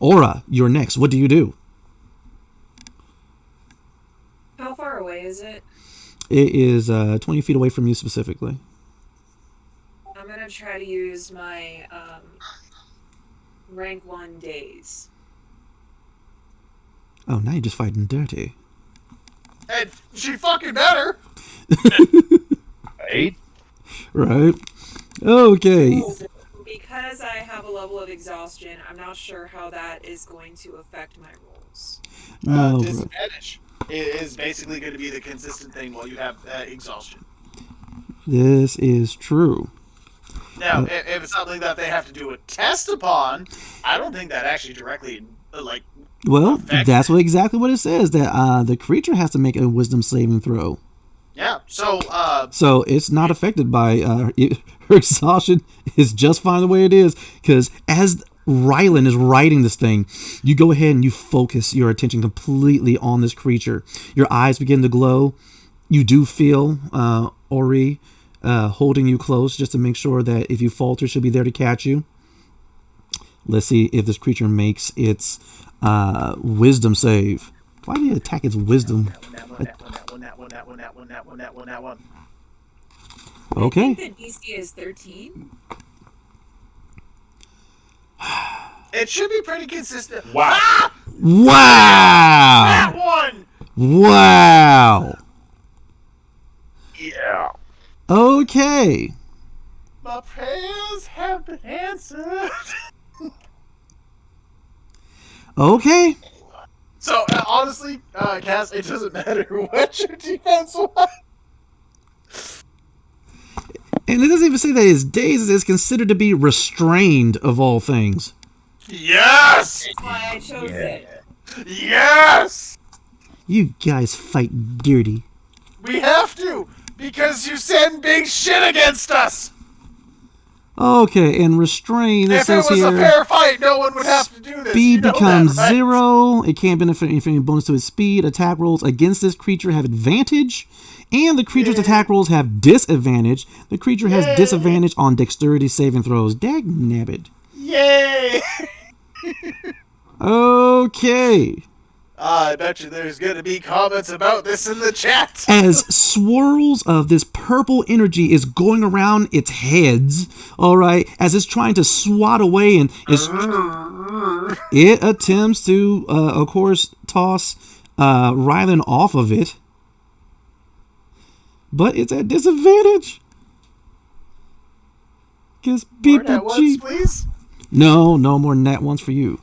Speaker 7: Aura, you're next. What do you do?
Speaker 5: How far away is it?
Speaker 7: It is 20 feet away from you specifically.
Speaker 5: I'm going to try to use my rank 1 daze.
Speaker 7: Oh, now you're just fighting dirty.
Speaker 3: And she fucking better.
Speaker 8: Right?
Speaker 7: Right? Okay.
Speaker 5: Because I have a level of exhaustion, I'm not sure how that is going to affect my rolls.
Speaker 7: No, bro.
Speaker 3: Disadvantage is basically going to be the consistent thing while you have exhaustion.
Speaker 7: This is true.
Speaker 3: Now, if it's something that they have to do a test upon, I don't think that actually directly, like...
Speaker 7: Well,
Speaker 3: affects
Speaker 7: that's exactly what it says, that the creature has to make a wisdom saving throw.
Speaker 3: Yeah, so...
Speaker 7: So it's not affected by her exhaustion. Is just fine the way it is, because as Rylan is riding this thing, you go ahead and you focus your attention completely on this creature. Your eyes begin to glow. You do feel Ori holding you close just to make sure that if you falter, she'll be there to catch you. Let's see if this creature makes its wisdom save. Why do you attack its wisdom? Okay.
Speaker 5: I think the DC is 13.
Speaker 3: It should be pretty consistent.
Speaker 4: Wow.
Speaker 3: Ah!
Speaker 7: Wow!
Speaker 3: That one!
Speaker 7: Wow!
Speaker 8: Yeah.
Speaker 7: Okay.
Speaker 3: My prayers have been answered.
Speaker 7: Okay.
Speaker 3: So, honestly, Cass, it doesn't matter what your defense was.
Speaker 7: And it doesn't even say that his daze is considered to be restrained of all things.
Speaker 3: Yes!
Speaker 5: That's why I chose it.
Speaker 3: Yes!
Speaker 7: You guys fight dirty.
Speaker 3: We have to! Because you send big shit against us!
Speaker 7: Okay, and restrain, it
Speaker 3: If it
Speaker 7: says
Speaker 3: was a
Speaker 7: here,
Speaker 3: fair fight, no one would have to do this.
Speaker 7: speed
Speaker 3: You know
Speaker 7: becomes
Speaker 3: that, right?
Speaker 7: 0. It can't benefit any bonus to its speed. Attack rolls against this creature have advantage. And the creature's attack rolls have disadvantage. The creature has disadvantage on dexterity saving throws. Dag nabbit.
Speaker 3: Yay!
Speaker 7: Okay.
Speaker 3: I bet you there's gonna be comments about this in the chat.
Speaker 7: As swirls of this purple energy is going around its heads, all right, as it's trying to swat away, and it attempts to, of course, toss Rylan off of it, but it's at disadvantage. Because
Speaker 3: More
Speaker 7: people
Speaker 3: nat ones,
Speaker 7: cheat.
Speaker 3: please.
Speaker 7: No more nat ones for you.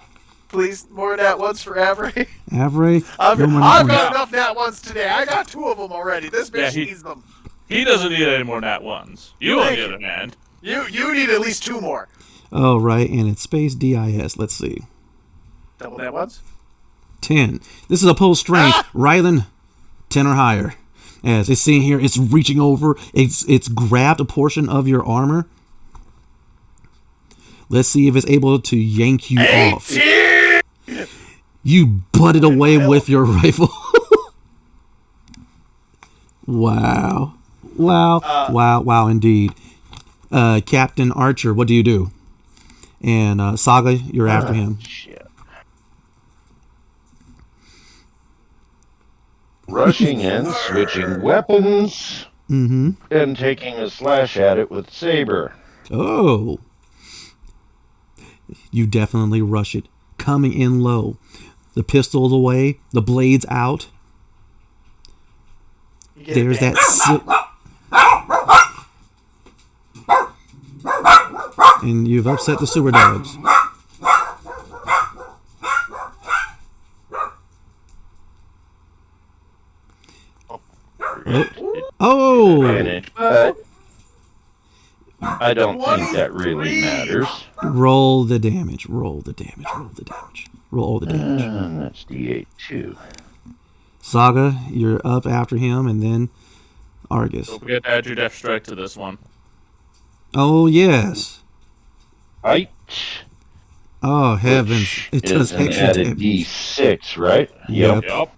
Speaker 3: Please, more nat ones for Avery.
Speaker 7: Avery,
Speaker 3: I've
Speaker 7: no more nat
Speaker 3: got
Speaker 7: ones.
Speaker 3: enough nat ones today. I got 2 of them already. This bitch
Speaker 4: Yeah,
Speaker 3: needs them.
Speaker 4: He doesn't need any more nat ones. You, on
Speaker 3: Thank
Speaker 4: the
Speaker 3: you.
Speaker 4: other hand.
Speaker 3: You need at least 2 more.
Speaker 7: Oh, right, and it's space DIS. Let's see.
Speaker 3: Double nat ones.
Speaker 7: 10. This is opposed strength. Rylan, 10 or higher. As it's seen here, it's reaching over. It's grabbed a portion of your armor. Let's see if it's able to yank you off.
Speaker 3: 18!
Speaker 7: You butted away with your rifle. Wow. Wow, indeed. Captain Archer, what do you do? And Saga, you're after him.
Speaker 8: Shit. Rushing in, switching weapons, and taking a slash at it with saber.
Speaker 7: Oh. You definitely rush it. Coming in low. The pistol's away. The blade's out. There's that... And you've upset the sewer dogs. Oh!
Speaker 8: Advantage, but I don't think that really matters.
Speaker 7: Roll the damage. Roll the damage. Roll the damage. Roll all the damage.
Speaker 8: And that's D8 too.
Speaker 7: Saga, you're up after him, and then Argus.
Speaker 4: Don't forget to add your death strike to this one.
Speaker 7: Oh, yes.
Speaker 8: Height.
Speaker 7: Oh, heavens. It does
Speaker 8: is an
Speaker 7: extra
Speaker 8: added
Speaker 7: damage.
Speaker 8: D6, right?
Speaker 7: Yep.
Speaker 4: Yup.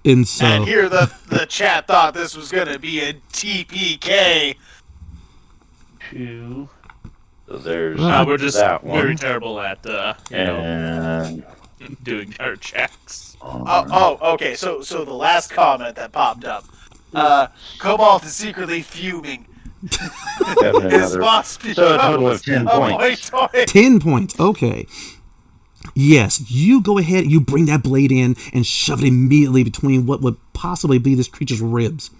Speaker 7: And so...
Speaker 3: And here the chat thought this was gonna be a TPK.
Speaker 8: 2. So there's
Speaker 4: We're just
Speaker 8: that
Speaker 4: very
Speaker 8: one.
Speaker 4: terrible at,
Speaker 8: And
Speaker 4: doing our checks.
Speaker 3: Okay. So the last comment that popped up. Cobalt is secretly fuming
Speaker 8: Having
Speaker 3: This
Speaker 8: another.
Speaker 3: boss
Speaker 8: So a total of 10 points.
Speaker 7: 10 points. Okay. Yes, you go ahead, you bring that blade in and shove it immediately between what would possibly be this creature's ribs.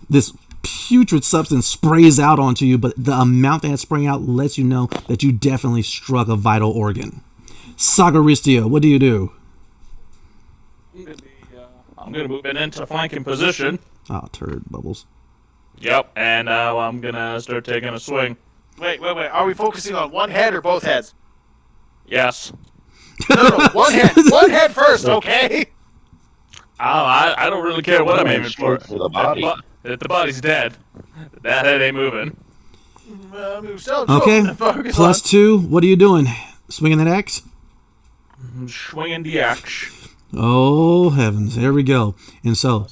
Speaker 7: This putrid substance sprays out onto you, but the amount that it's spraying out lets you know that you definitely struck a vital organ. Sagaristia, what do you do?
Speaker 4: I'm gonna move it into flanking position.
Speaker 7: Oh, turd bubbles.
Speaker 4: Yep, and now I'm gonna start taking a swing.
Speaker 3: Wait. Are we focusing on one head or both heads?
Speaker 4: Yes.
Speaker 3: No, one head. One head first, okay?
Speaker 4: Oh, I don't really care what I'm aiming for.
Speaker 8: For the body.
Speaker 4: If the body's dead, that head ain't moving.
Speaker 7: Okay, plus 2, what are you doing? Swinging that axe?
Speaker 4: I'm swinging the axe.
Speaker 7: Oh, heavens, there we go. And so,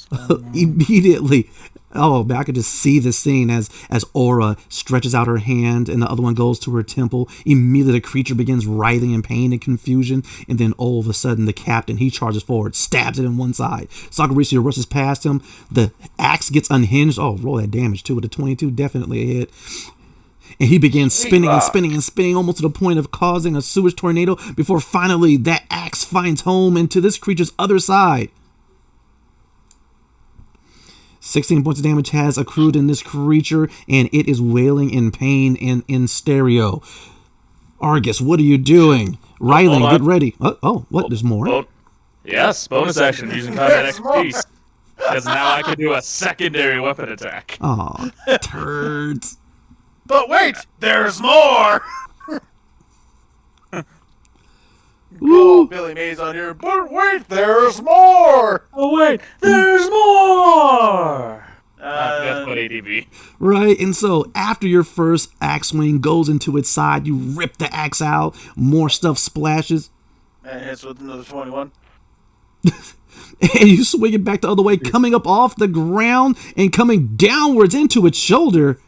Speaker 7: immediately, I could just see this scene as Aura stretches out her hand and the other one goes to her temple. Immediately, the creature begins writhing in pain and confusion. And then, all of a sudden, the captain, he charges forward, stabs it in one side. Sagaristia rushes past him. The axe gets unhinged. Oh, roll that damage, too. With a 22, definitely a hit. And he begins spinning and spinning and spinning, almost to the point of causing a sewage tornado, before finally that axe finds home into this creature's other side. 16 points of damage has accrued in this creature, and it is wailing in pain and in stereo. Argus, what are you doing? Rylan, get ready. What? There's more?
Speaker 4: Yes, bonus action using combat expertise. Because now I can do a secondary weapon attack.
Speaker 7: Aw, turds.
Speaker 3: But wait, there's more!
Speaker 7: Woo.
Speaker 3: Billy Mays on here, but wait, there's more!
Speaker 4: Oh wait, there's more! That's what ADB.
Speaker 7: Right, and so after your first axe swing goes into its side, you rip the axe out, more stuff splashes,
Speaker 3: And hits with another 21.
Speaker 7: and you swing it back the other way, coming up off the ground and coming downwards into its shoulder.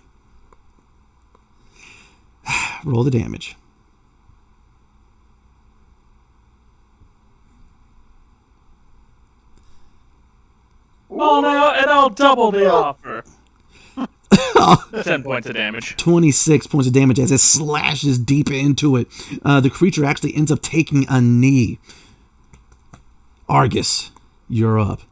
Speaker 7: Roll the damage.
Speaker 4: Oh no, and I'll double the offer. 10 points of damage.
Speaker 7: 26 points of damage as it slashes deep into it. The creature actually ends up taking a knee. Argus, you're up.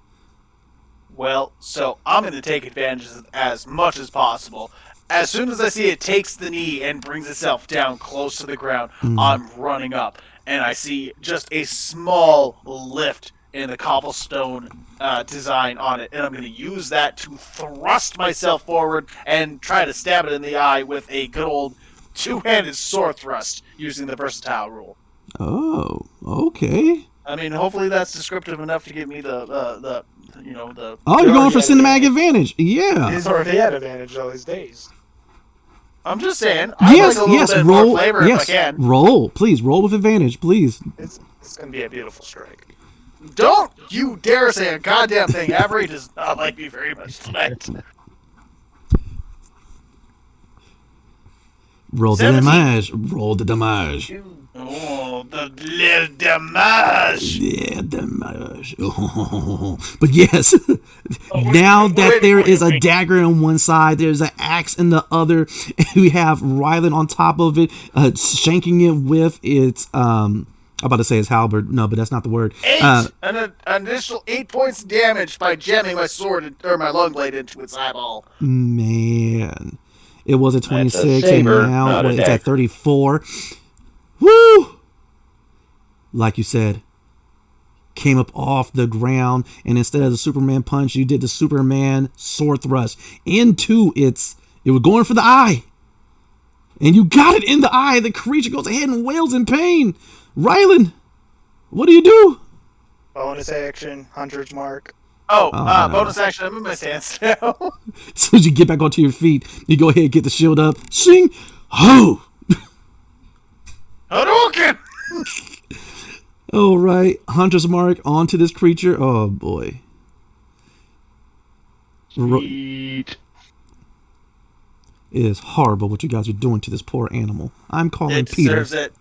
Speaker 3: Well, so I'm going to take advantage as much as possible. As soon as I see it takes the knee and brings itself down close to the ground, I'm running up. And I see just a small lift in the cobblestone design on it. And I'm going to use that to thrust myself forward and try to stab it in the eye with a good old two-handed sword thrust using the versatile rule.
Speaker 7: Oh, okay.
Speaker 3: I mean, hopefully that's descriptive enough to give me the
Speaker 7: Oh, you're going for cinematic advantage. Yeah.
Speaker 6: He's already had advantage all his days.
Speaker 3: I'm just saying. I'd like a little bit
Speaker 7: roll.
Speaker 3: more flavor if I can.
Speaker 7: Roll, please. Roll with advantage, please.
Speaker 6: It's going to be a beautiful strike.
Speaker 3: Don't you dare say a goddamn thing. Avery does not like me very much tonight.
Speaker 7: Roll the
Speaker 3: 17.
Speaker 7: damage. Roll the damage.
Speaker 3: Oh, the little damage.
Speaker 7: Yeah, damage. But yes, now that there is a dagger on one side, there's an axe in the other, and we have Rylan on top of it, shanking it with its, I'm about to say his halberd. No, but that's not the word.
Speaker 3: An additional 8 points of damage by jamming my sword or my long blade into its eyeball.
Speaker 7: Man, it was at 26, and
Speaker 8: saber,
Speaker 7: now
Speaker 8: not a
Speaker 7: it's at
Speaker 8: dagger.
Speaker 7: 34. Woo! Like you said, came up off the ground, and instead of the Superman punch, you did the Superman sword thrust into its. It was going for the eye, and you got it in the eye. The creature goes ahead and wails in pain. Rylan, what do you do?
Speaker 6: Bonus action, Hunter's Mark.
Speaker 3: Bonus action. I'm in my stance now.
Speaker 7: As soon as you get back onto your feet, you go ahead and get the shield up. Sing, ho!
Speaker 3: Hadouken!
Speaker 7: All right, Hunter's Mark onto this creature. Oh boy.
Speaker 8: Sweet.
Speaker 7: It is horrible what you guys are doing to this poor animal. I'm calling
Speaker 3: It
Speaker 7: Peter.
Speaker 3: deserves it.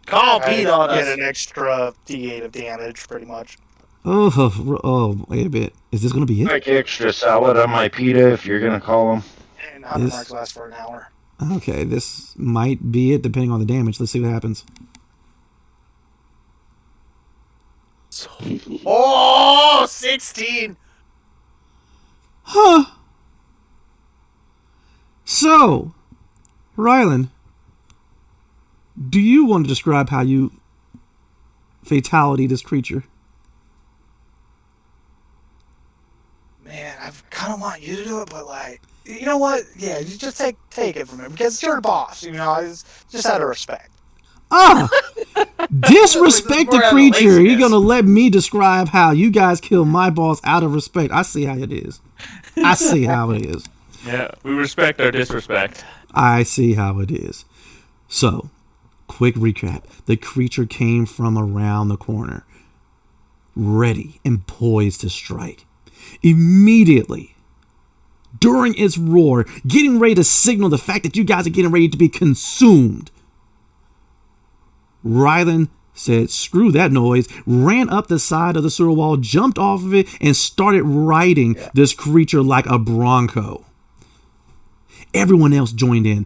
Speaker 3: Call Pete on
Speaker 6: Get
Speaker 3: us.
Speaker 6: an extra D8 of damage, pretty much.
Speaker 7: Oh, wait a bit. Is this going to be it?
Speaker 8: Like extra salad on my pita, if you're gonna call them.
Speaker 6: And hunger marks last for an hour.
Speaker 7: Okay, this might be it, depending on the damage. Let's see what happens.
Speaker 3: Oh, 16.
Speaker 7: Huh. So, Rylan, do you want to describe how you fatality this creature?
Speaker 6: Man, I kind of want you to do it, but like, you know what? Yeah, you just take it from him because you're the boss. You know, it's just out of respect.
Speaker 7: Ah! Disrespect the
Speaker 3: More out of
Speaker 7: creature. You're
Speaker 3: laziness.
Speaker 7: gonna let me describe how you guys kill my boss out of respect. I see how it is. I see how it is.
Speaker 4: Yeah, we respect our disrespect.
Speaker 7: I see how it is. So, quick recap. The creature came from around the corner, ready and poised to strike. Immediately, during its roar, getting ready to signal the fact that you guys are getting ready to be consumed, Rylan said, screw that noise, ran up the side of the sewer wall, jumped off of it, and started riding this creature like a bronco. Everyone else joined in.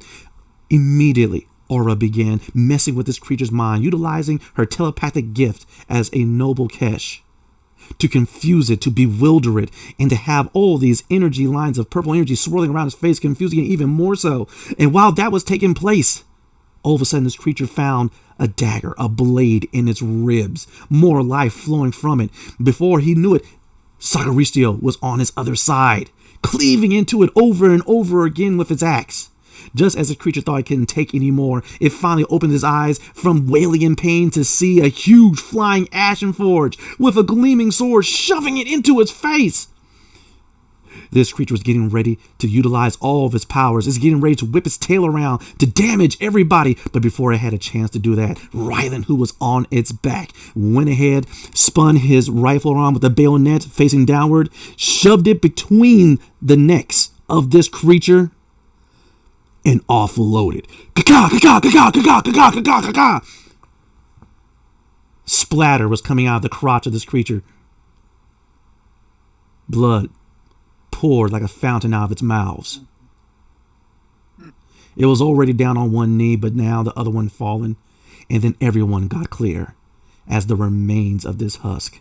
Speaker 7: Immediately, Aura began messing with this creature's mind, utilizing her telepathic gift as a noble Kesh to confuse it, to bewilder it, and to have all these energy lines of purple energy swirling around his face, confusing it even more so. And while that was taking place, all of a sudden this creature found a dagger, a blade in its ribs, more life flowing from it. Before he knew it, Sagaristio was on his other side, cleaving into it over and over again with its axe. Just as the creature thought it couldn't take any more, it finally opened its eyes from wailing in pain to see a huge flying ashen forge with a gleaming sword shoving it into its face. This creature was getting ready to utilize all of its powers. It's getting ready to whip its tail around to damage everybody. But before it had a chance to do that, Rylan, who was on its back, went ahead, spun his rifle around with the bayonet facing downward, shoved it between the necks of this creature, and offloaded. Splatter was coming out of the crotch of this creature. Blood poured like a fountain out of its mouths. It was already down on one knee, but now the other one fallen, and then everyone got clear as the remains of this husk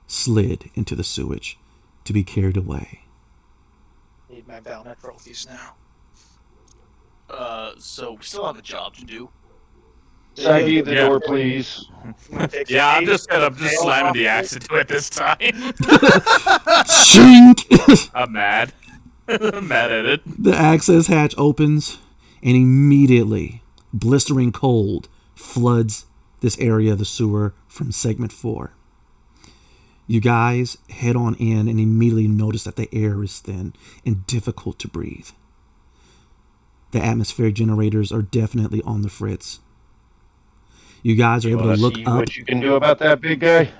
Speaker 7: slid into the sewage to be carried away.
Speaker 6: Need my Valnet trophies now.
Speaker 3: So we still have a job to do.
Speaker 8: Saggy, the
Speaker 4: Yeah.
Speaker 8: door, please.
Speaker 4: Yeah, I'm just slamming the axe into it this time.
Speaker 7: Shink!
Speaker 4: I'm mad. I'm mad at it.
Speaker 7: The access hatch opens, and immediately, blistering cold floods this area of the sewer from segment 4. You guys head on in and immediately notice that the air is thin and difficult to breathe. The atmospheric generators are definitely on the fritz. You guys are
Speaker 8: You
Speaker 7: able
Speaker 8: wanna
Speaker 7: to look
Speaker 8: see
Speaker 7: up.
Speaker 8: what you can do about that, big guy?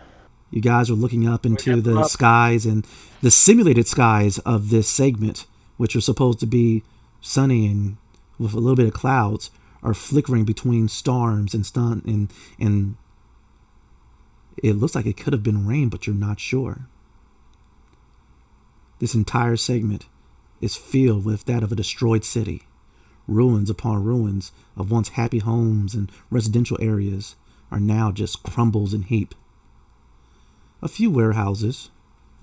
Speaker 7: You guys are looking up into
Speaker 8: get them
Speaker 7: the
Speaker 8: up.
Speaker 7: skies and the simulated skies of this segment, which are supposed to be sunny and with a little bit of clouds, are flickering between storms and it looks like it could have been rain, but you're not sure. This entire segment is filled with that of a destroyed city. Ruins upon ruins of once happy homes and residential areas are now just crumbles and heap. A few warehouses,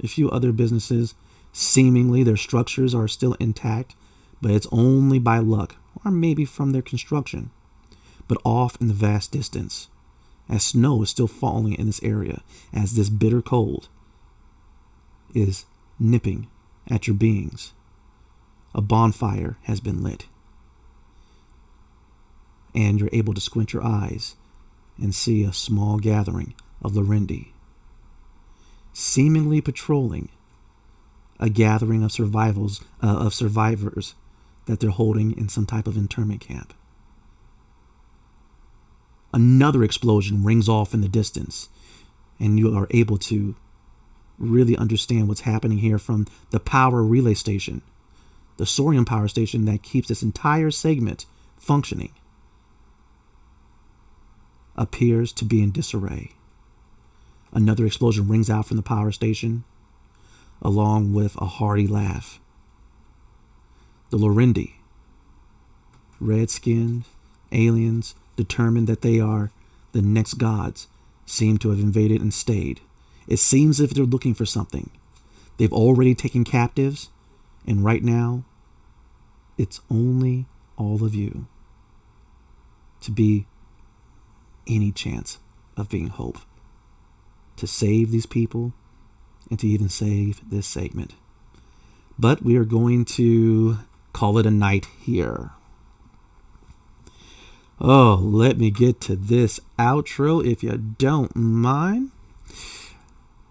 Speaker 7: a few other businesses, seemingly their structures are still intact, but it's only by luck, or maybe from their construction. But off in the vast distance, as snow is still falling in this area, as this bitter cold is nipping at your beings, a bonfire has been lit. And you're able to squint your eyes and see a small gathering of Lorendi, seemingly patrolling a gathering of survivors that they're holding in some type of internment camp. Another explosion rings off in the distance, and you are able to really understand what's happening here from the power relay station, the Sorium power station that keeps this entire segment functioning. Appears to be in disarray. Another explosion rings out from the power station, along with a hearty laugh. The Lorendi, red-skinned aliens determined that they are the next gods, seem to have invaded and stayed. It seems as if they're looking for something. They've already taken captives, and right now, it's only all of you to be any chance of being hope, to save these people and to even save this segment. But we are going to call it a night here. Oh, let me get to this outro if you don't mind.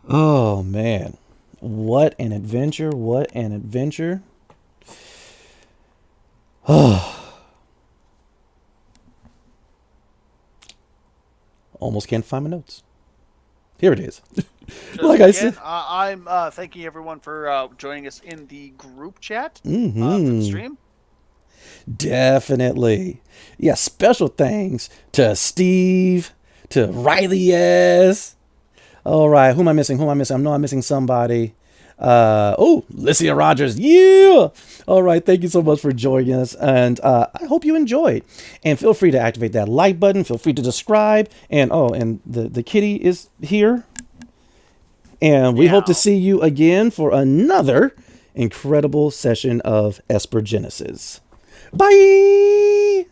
Speaker 7: Oh, man. What an adventure. What an adventure. Oh. Almost can't find my notes. Here it is. Like I said,
Speaker 3: I'm thanking everyone for joining us in the group chat for the stream.
Speaker 1: Definitely. Yeah, special thanks to Steve, to Riley S. All right, who am I missing? I know I'm missing somebody. Lycia Rogers. Yeah. All right, thank you so much for joining us, and I hope you enjoyed. And feel free to activate that like button. Feel free to subscribe. And the kitty is here. And we hope to see you again for another incredible session of Esper Genesis. Bye!